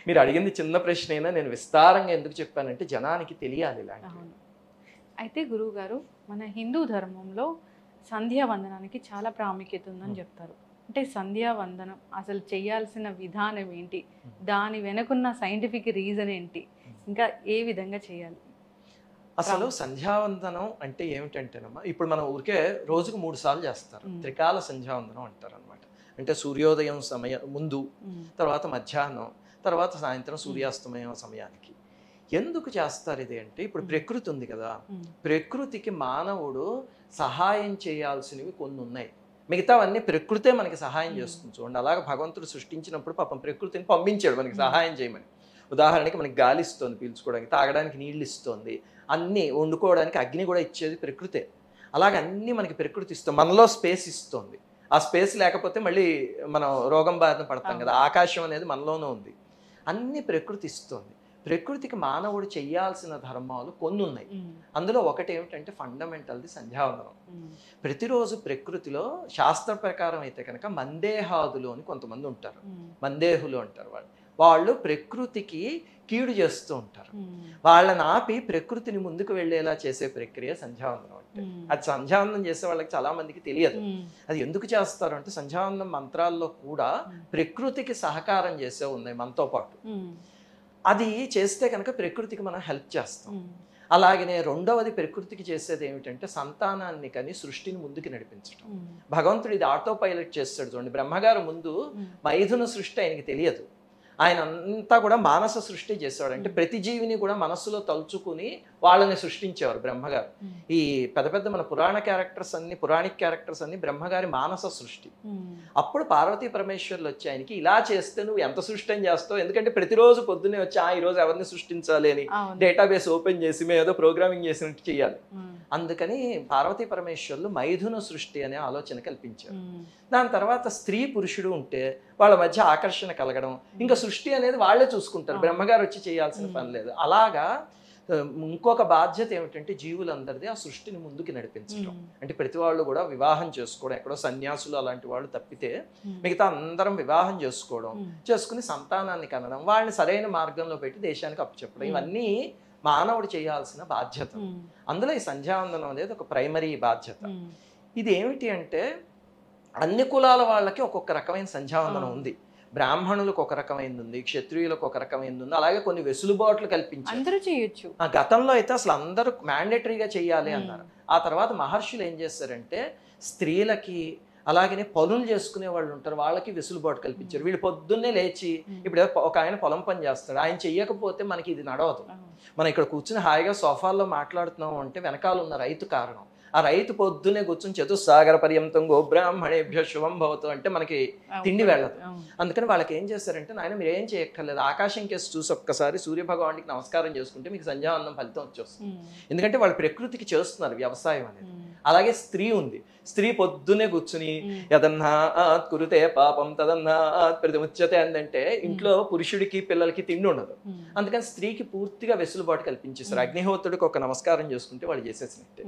మీరు అడిగింది చిన్న ప్రశ్న అయినా నేను విస్తారంగా ఎందుకు చెప్పానంటే జనానికి తెలియాలి ఇలాంటి. అయితే గురువు గారు, మన హిందూ ధర్మంలో సంధ్యావందనానికి చాలా ప్రాముఖ్యత ఉందని చెప్తారు. అంటే సంధ్యావందనం అసలు చేయాల్సిన విధానం ఏంటి, దాని వెనుకున్న సైంటిఫిక్ రీజన్ ఏంటి, ఇంకా ఏ విధంగా చేయాలి? అసలు సంధ్యావందనం అంటే ఏమిటంటేనమ్మా, ఇప్పుడు మనం ఊరికే రోజుకు 3 సార్లు చేస్తారు. త్రికాల సంధ్యావందనం అంటారు అనమాట. అంటే సూర్యోదయం సమయం ముందు, తర్వాత మధ్యాహ్నం, తర్వాత సాయంత్రం సూర్యాస్తమయం సమయానికి. ఎందుకు చేస్తారు ఇది అంటే, ఇప్పుడు ప్రకృతి ఉంది కదా, ప్రకృతికి మానవుడు సహాయం చేయాల్సినవి కొన్ని ఉన్నాయి. మిగతావన్నీ ప్రకృతే మనకి సహాయం చేస్తుంది. చూడండి, అలాగే భగవంతుడు సృష్టించినప్పుడు పాపం ప్రకృతిని పంపించాడు మనకి సహాయం చేయమని. ఉదాహరణకి మనకి గాలి ఇస్తుంది పీల్చుకోవడానికి, తాగడానికి నీళ్ళు ఇస్తుంది, అన్నీ వండుకోవడానికి అగ్ని కూడా ఇచ్చేది ప్రకృతే. అలాగే అన్నీ మనకి ప్రకృతి ఇస్తుంది. మనలో స్పేస్ ఇస్తుంది. ఆ స్పేస్ లేకపోతే మళ్ళీ మనం రోగం బారిన పడతాం కదా. ఆకాశం అనేది మనలోనే ఉంది. అన్నీ ప్రకృతి ఇస్తుంది. ప్రకృతికి మానవుడు చేయాల్సిన ధర్మాలు కొన్ని ఉన్నాయి. అందులో ఒకటి ఏమిటంటే ఫండమెంటల్ది సంధ్యావందనం. ప్రతిరోజు ప్రకృతిలో శాస్త్ర ప్రకారం అయితే కనుక మందేహాదులు అని కొంతమంది ఉంటారు, మందేహులు అంటారు. వాళ్ళు ప్రకృతికి కీడు చేస్తూ ఉంటారు. వాళ్ళని ఆపి ప్రకృతిని ముందుకు వెళ్ళేలా చేసే ప్రక్రియ సంధ్యావందనం అంటే. అది సంధ్యావందనం చేసే వాళ్ళకి చాలా మందికి తెలియదు. అది ఎందుకు చేస్తారు అంటే, సంధ్యావందనం మంత్రాల్లో కూడా ప్రకృతికి సహకారం చేసే ఉన్నాయి మనతో పాటు. అది చేస్తే కనుక ప్రకృతికి మనం హెల్ప్ చేస్తాం. అలాగనే రెండవది ప్రకృతికి చేసేది ఏమిటంటే సంతానాన్ని కానీ సృష్టిని ముందుకు నడిపించడం. భగవంతుడు ఇది ఆటో పైలట్ చేస్తాడు. చూడండి, బ్రహ్మగారు ముందు మైథున సృష్టి ఆయనకి తెలియదు. ఆయన అంతా కూడా మానస సృష్టి చేసేవాడు. అంటే ప్రతి జీవిని కూడా మనస్సులో తలుచుకుని వాళ్ళని సృష్టించేవారు బ్రహ్మగారు. ఈ పెద్ద పెద్ద మన పురాణిక్ క్యారెక్టర్స్ అన్ని బ్రహ్మగారి మానస సృష్టి. అప్పుడు పార్వతీ పరమేశ్వర్లు వచ్చి ఆయనకి ఇలా చేస్తే నువ్వు ఎంత సృష్టి చేస్తావు, ఎందుకంటే ప్రతిరోజు పొద్దున్నే వచ్చి ఈరోజు ఎవరిని సృష్టించాలి అని డేటాబేస్ ఓపెన్ చేసి మేము ఏదో ప్రోగ్రామింగ్ చేసినట్టు చేయాలి. అందుకని పార్వతీ పరమేశ్వర్లు మైథున సృష్టి అనే ఆలోచన కల్పించారు. దాని తర్వాత స్త్రీ పురుషుడు ఉంటే వాళ్ళ మధ్య ఆకర్షణ కలగడం, ఇంకా సృష్టి అనేది వాళ్ళే చూసుకుంటారు, బ్రహ్మగారు వచ్చి చేయాల్సిన పని లేదు. అలాగా ఇంకొక బాధ్యత ఏమిటంటే జీవులందరిది ఆ సృష్టిని ముందుకు నడిపించడం. అంటే ప్రతి వాళ్ళు కూడా వివాహం చేసుకోవడం, ఎక్కడో సన్యాసులు అలాంటి వాళ్ళు తప్పితే మిగతా అందరం వివాహం చేసుకుని సంతానాన్ని కనడం, వాళ్ళని సరైన మార్గంలో పెట్టి దేశానికి అప్పచెప్పడం, ఇవన్నీ మానవుడు చేయాల్సిన బాధ్యత. అందులో ఈ సంధ్యావందనం అనేది ఒక ప్రైమరీ బాధ్యత. ఇది ఏమిటి అంటే అన్ని కులాల వాళ్ళకి ఒక్కొక్క రకమైన సంధ్యావందనం ఉంది. బ్రాహ్మణులకు ఒక రకమైనది ఉంది, క్షత్రియులకు ఒక రకమైనది ఉంది, అలాగే కొన్ని వెసులుబాట్లు కల్పించారు. అందరూ చేయొచ్చు. ఆ గతంలో అయితే అసలు అందరూ మ్యాండేటరీగా చేయాలి అన్నారు. ఆ తర్వాత మహర్షులు ఏం చేస్తారంటే స్త్రీలకి అలాగనే పనులు చేసుకునే వాళ్ళు ఉంటారు, వాళ్ళకి వెసులుబాటు కల్పించారు. వీళ్ళు పొద్దున్నే లేచి ఇప్పుడు ఒక ఆయన పొలం పని చేస్తాడు, ఆయన చెయ్యకపోతే మనకి ఇది నడవదు. మనం ఇక్కడ కూర్చుని హాయిగా సోఫాల్లో మాట్లాడుతున్నాం అంటే వెనకాల ఉన్న రైతు కారణం. ఆ రైతు పొద్దునే కూర్చొని చతుస్సాగర పర్యంతం గోబ్రాహ్మణేభ్య శుభం భవతు అంటే మనకి తిండి వెళ్ళదు. అందుకని వాళ్ళకి ఏం చేస్తారంటే నాయన మీరు ఏం చేయక్కర్లేదు, ఆకాశం కేసు చూసి ఒక్కసారి సూర్యభగవానికి నమస్కారం చేసుకుంటే మీకు సంధ్యావందనం ఫలితం వచ్చేస్తుంది. ఎందుకంటే వాళ్ళు ప్రకృతికి చేస్తున్నారు వ్యవసాయం అనేది. అలాగే స్త్రీ ఉంది, స్త్రీ పొద్దునే కూర్చుని యదన్నా కురుతే పాపం తదన్నా ప్రతిముచ్యతే అందంటే ఇంట్లో పురుషుడికి పిల్లలకి తిండి ఉండదు. అందుకని స్త్రీకి పూర్తిగా వెసులుబాటు కల్పించేస్తారు. అగ్నిహోత్రుడికి ఒక నమస్కారం చేసుకుంటే వాళ్ళు చేసేసినట్టే.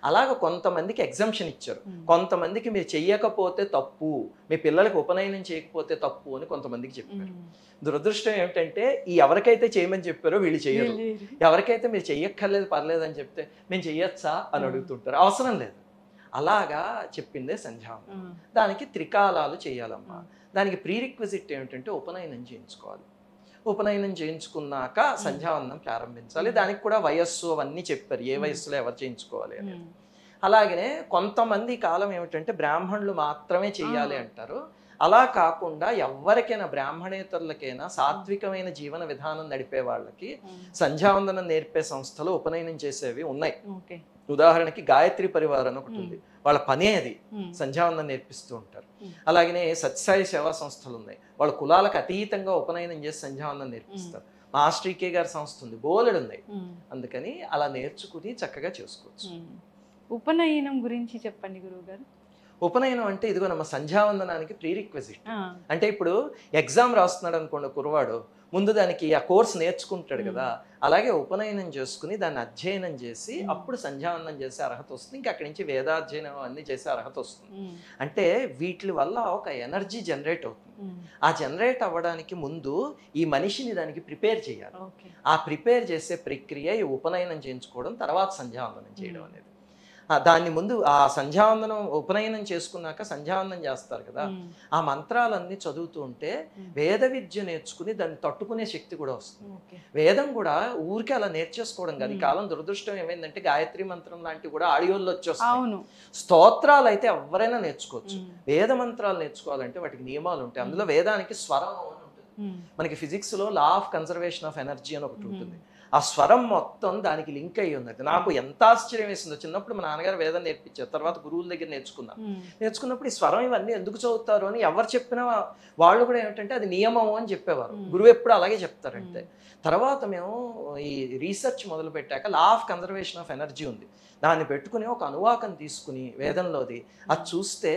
అలాగ కొంతమందికి ఎగ్జంప్షన్ ఇచ్చారు, కొంతమందికి మీరు చెయ్యకపోతే తప్పు, మీ పిల్లలకి ఉపనయనం చేయకపోతే తప్పు అని కొంతమందికి చెప్పారు. దురదృష్టం ఏమిటంటే ఈ ఎవరికైతే చేయమని చెప్పారో వీళ్ళు చేయరు, ఎవరికైతే మీరు చెయ్యక్కర్లేదు పర్లేదు అని చెప్తే మేము చెయ్యొచ్చా అని అడుగుతుంటారు. అవసరం లేదు. అలాగా చెప్పిందే సంధ్యావందనం. దానికి త్రికాలాలు చేయాలమ్మా. దానికి ప్రీరిక్విజిట్ ఏమిటంటే ఉపనయనం చేయించుకోవాలి. ఉపనయనం చేయించుకున్నాక సంధ్యావందనం ప్రారంభించాలి. దానికి కూడా వయస్సు అవన్నీ చెప్పారు, ఏ వయస్సులో ఎవరు చేయించుకోవాలి అనేది. అలాగనే కొంతమంది కాలం ఏమిటంటే బ్రాహ్మణులు మాత్రమే చేయాలి అంటారు. అలా కాకుండా ఎవరికైనా బ్రాహ్మణేతరులకైనా సాత్వికమైన జీవన విధానం నడిపే వాళ్ళకి సంధ్యావందనం నేర్పే సంస్థలు ఉపనయనం చేసేవి ఉన్నాయి. ఉదాహరణకి గాయత్రి పరివారం అని ఒకటి ఉంది, వాళ్ళ పనే అది సంధ్యావందనం నేర్పిస్తూ ఉంటారు. అలాగనే సత్యసాయి సేవా సంస్థలు ఉన్నాయి, వాళ్ళ కులాలకు అతీతంగా ఉపనయనం చేసి సంధ్యావందనం నేర్పిస్తారు. మాస్టర్ కే గారి సంస్థ ఉంది, బోలెడు ఉన్నాయి. అందుకని అలా నేర్చుకుని చక్కగా చేసుకోవచ్చు. ఉపనయనం గురించి చెప్పండి గురువు గారు. ఉపనయనం అంటే ఇదిగో నమ్మ సంధ్యావందనానికి ప్రీరిక్విజిట్. అంటే ఇప్పుడు ఎగ్జామ్ రాస్తున్నాడు అనుకోండి కుర్రవాడు, ముందు దానికి ఆ కోర్స్ నేర్చుకుంటాడు కదా, అలాగే ఉపనయనం చేసుకుని దాన్ని అధ్యయనం చేసి అప్పుడు సంధ్యావందనం చేసే అర్హత వస్తుంది. ఇంకా అక్కడి నుంచి వేదాధ్యయనం అన్ని చేసే అర్హత వస్తుంది. అంటే వీటి వల్ల ఒక ఎనర్జీ జనరేట్ అవుతుంది. ఆ జనరేట్ అవ్వడానికి ముందు ఈ మనిషిని దానికి ప్రిపేర్ చేయాలి. ఆ ప్రిపేర్ చేసే ప్రక్రియ ఈ ఉపనయనం చేయించుకోవడం, తర్వాత సంధ్యావందనం చేయడం అనేది. దాన్ని ముందు ఆ సంధ్యావందనం ఉపనయనం చేసుకున్నాక సంధ్యావందనం చేస్తారు కదా, ఆ మంత్రాలన్నీ చదువుతూ ఉంటే వేద విద్య నేర్చుకుని దాన్ని తట్టుకునే శక్తి కూడా వస్తుంది. వేదం కూడా ఊరికే అలా నేర్చేసుకోవడం కాదు. ఈ కాలం దురదృష్టం ఏమైందంటే గాయత్రి మంత్రం లాంటివి కూడా ఆడియోల్లో వచ్చేస్తాయి. స్తోత్రాలు అయితే ఎవరైనా నేర్చుకోవచ్చు. వేద మంత్రాలు నేర్చుకోవాలంటే వాటికి నియమాలు ఉంటాయి. అందులో వేదానికి స్వరం అని ఉంటుంది. మనకి ఫిజిక్స్ లో law of conservation of energy అని ఒకటి ఉంటుంది. ఆ స్వరం మొత్తం దానికి లింక్ అయ్యి ఉన్నది. నాకు ఎంత ఆశ్చర్యం వేసిందో, చిన్నప్పుడు మా నాన్నగారు వేదం నేర్పించారు, తర్వాత గురువుల దగ్గర నేర్చుకున్నప్పుడు ఈ స్వరం ఇవన్నీ ఎందుకు చదువుతారు అని ఎవరు చెప్పినా వాళ్ళు కూడా ఏమిటంటే అది నియమం అని చెప్పేవారు. గురువు ఎప్పుడు అలాగే చెప్తారంటే. తర్వాత మేము ఈ రీసెర్చ్ మొదలు పెట్టాక law of conservation of energy ఉంది, దాన్ని పెట్టుకుని ఒక అనువాకం తీసుకుని వేదంలోది అది చూస్తే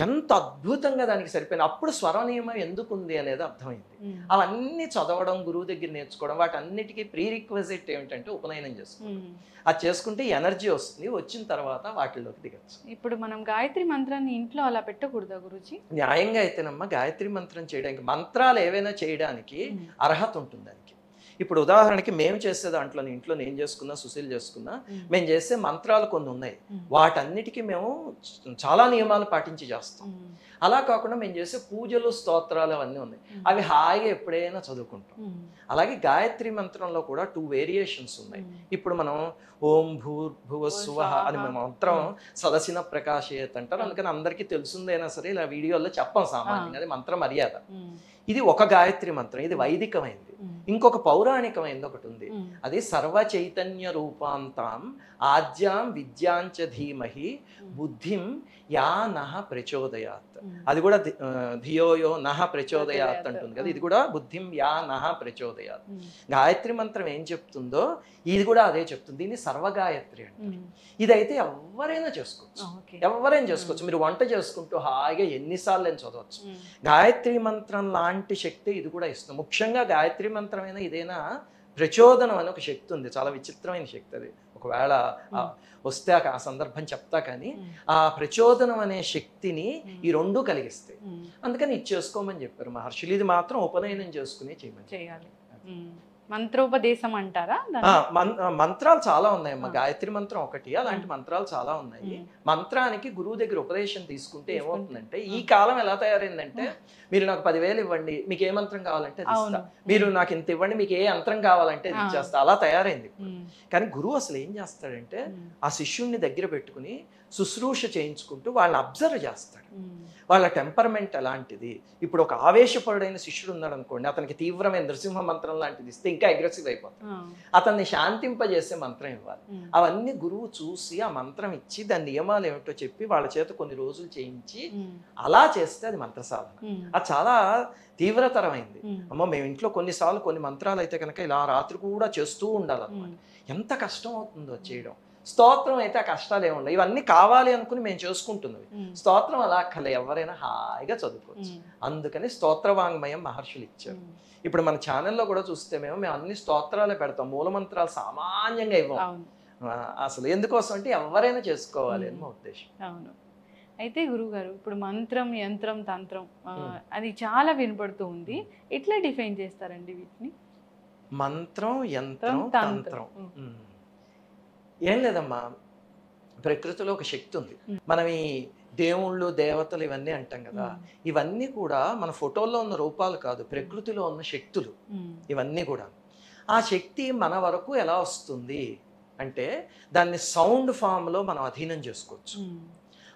ఎంత అద్భుతంగా దానికి సరిపోయింది. అప్పుడు స్వర నియమం ఎందుకు ఉంది అనేది అర్థమైంది. అవన్నీ చదవడం, గురువు దగ్గర నేర్చుకోవడం, వాటన్నిటికీ ప్రీరిక్విజిట్ ఏమిటంటే ఉపనయనం చేసుకోవడం. అది చేసుకుంటే ఎనర్జీ వస్తుంది, వచ్చిన తర్వాత వాటిల్లోకి దిగచ్చు. ఇప్పుడు మనం గాయత్రి మంత్రాన్ని ఇంట్లో అలా పెట్టకూడదా గురుజీ? న్యాయంగా అయితేనమ్మా గాయత్రి మంత్రం చేయడానికి, మంత్రాలు ఏవైనా చేయడానికి అర్హత ఉంటుంది దానికి. ఇప్పుడు ఉదాహరణకి మేము చేసే దాంట్లో ఇంట్లో నేను చేసుకున్నా, సుశీల్ చేసుకున్నా, మేము చేసే మంత్రాలు కొన్ని ఉన్నాయి, వాటన్నిటికీ మేము చాలా నియమాలు పాటించి చేస్తాం. అలా కాకుండా మేము చేసే పూజలు, స్తోత్రాలు అవన్నీ ఉన్నాయి, అవి హాయిగా ఎప్పుడైనా చదువుకుంటాం. అలాగే గాయత్రి మంత్రంలో కూడా 2 వేరియేషన్స్ ఉన్నాయి. ఇప్పుడు మనం ఓం భూర్భువస్సువః అని మంత్రం సదసిన ప్రకాశయత్ అంటారు. అందుకని అందరికీ తెలుసుందైనా సరే ఇలా వీడియోలో చెప్పం సామాన్యంగా, అది మంత్ర మర్యాద. ఇది ఒక గాయత్రి మంత్రం, ఇది వైదికమైంది. ఇంకొక పౌరాణికమైంది ఒకటి ఉంది, అది సర్వ చైతన్య రూపాంతాం ఆద్యాం విద్యాంచ ధీమహి బుద్ధిం యా నః ప్రచోదయాత్. అది కూడా ధియోయో నః ప్రచోదయాత్ అంటుంది కదా, ఇది కూడా బుద్ధిం యా నః ప్రచోదయాత్. గాయత్రి మంత్రం ఏం చెప్తుందో ఇది కూడా అదే చెప్తుంది. దీన్ని సర్వగాయత్రి అంటారు. ఇదైతే ఎవరైనా చేసుకోవచ్చు, ఎవరైనా చేసుకోవచ్చు. మీరు వంట చేసుకుంటూ హాయిగా ఎన్నిసార్లు అని చదవచ్చు. గాయత్రి మంత్రం లాంటి శక్తి ఇది కూడా ఇస్తుంది. ముఖ్యంగా గాయత్రి మంత్రమైన ఇదైనా ప్రచోదనం అని ఒక శక్తి ఉంది, చాలా విచిత్రమైన శక్తి. అది ఒకవేళ వస్తే ఆ సందర్భం చెప్తా, కానీ ఆ ప్రచోదనం అనే శక్తిని ఈ రెండు కలిగిస్తాయి. అందుకని ఇది చేసుకోమని చెప్పారు మహర్షులు. ఇది మాత్రం ఉపనయనం చేసుకుని చేయాలి. మంత్రోపదేశం అంటారా మంత్రాలు చాలా ఉన్నాయమ్మా. గాయత్రి మంత్రం ఒకటి, అలాంటి మంత్రాలు చాలా ఉన్నాయి. మంత్రానికి గురువు దగ్గర ఉపదేశం తీసుకుంటే ఏమవుతుందంటే, ఈ కాలం ఎలా తయారైందంటే, మీరు నాకు 10,000 ఇవ్వండి, మీకు ఏ మంత్రం కావాలంటే అది ఇస్తా, మీరు నాకు ఇంత ఇవ్వండి, మీకు ఏ యంత్రం కావాలంటే అది ఇచ్చేస్తా, అలా తయారైంది. కానీ గురువు అసలు ఏం చేస్తాడంటే, ఆ శిష్యుణ్ణి దగ్గర పెట్టుకుని శుశ్రూష చేయించుకుంటూ వాళ్ళని అబ్జర్వ్ చేస్తాడు. వాళ్ళ టెంపర్మెంట్ ఎలాంటిది. ఇప్పుడు ఒక ఆవేశపరుడైన శిష్యుడు ఉన్నాడు అనుకోండి, అతనికి తీవ్రమైన నృసింహ మంత్రం లాంటిది ఇస్తే ఇంకా అగ్రెసివ్ అయిపోతాడు. అతన్ని శాంతింపజేసే మంత్రం ఇవ్వాలి. అవన్నీ గురువు చూసి ఆ మంత్రం ఇచ్చి దాని నియమాలు ఏమిటో చెప్పి వాళ్ళ చేత కొన్ని రోజులు చేయించి అలా చేస్తే అది మంత్ర సాధన. అది చాలా తీవ్రతరమైంది. అమ్మ మేము ఇంట్లో కొన్నిసార్లు కొన్ని మంత్రాలు అయితే కనుక ఇలా రాత్రి కూడా చేస్తూ ఉండాలన్నమాట. ఎంత కష్టం అవుతుందో చేయడం. స్తోత్రం అయితే ఆ కష్టాలు ఏముండవు, ఇవన్నీ కావాలి అనుకుని మేము చేసుకుంటున్నవి. స్తోత్రం అలా కల ఎవరైనా హాయిగా చదువుకోవచ్చు. అందుకని స్తోత్రవాంగ్మయం మహర్షులు ఇచ్చారు. ఇప్పుడు మన ఛానల్లో కూడా చూస్తే మేము అన్ని స్తోత్రాలే పెడతాం, మూలమంత్రాలు సామాన్యంగా ఇవ్వం. అసలు ఎందుకోసం అంటే ఎవరైనా చేసుకోవాలి అని మా ఉద్దేశం. అవును. అయితే గురువుగారు, ఇప్పుడు మంత్రం, యంత్రం, తంత్రం అది చాలా వినపడుతూ ఉంది. ఎట్లా డిఫైన్ చేస్తారండి వీటిని? మంత్రం, యంత్రం, తంత్రం ఏం లేదమ్మా, ప్రకృతిలో ఒక శక్తి ఉంది. మనం ఈ దేవుళ్ళు, దేవతలు ఇవన్నీ అంటాం కదా, ఇవన్నీ కూడా మన ఫోటోల్లో ఉన్న రూపాలు కాదు, ప్రకృతిలో ఉన్న శక్తులు ఇవన్నీ కూడా. ఆ శక్తి మన వరకు ఎలా వస్తుంది అంటే, దాన్ని సౌండ్ ఫామ్లో మనం అధీనం చేసుకోవచ్చు.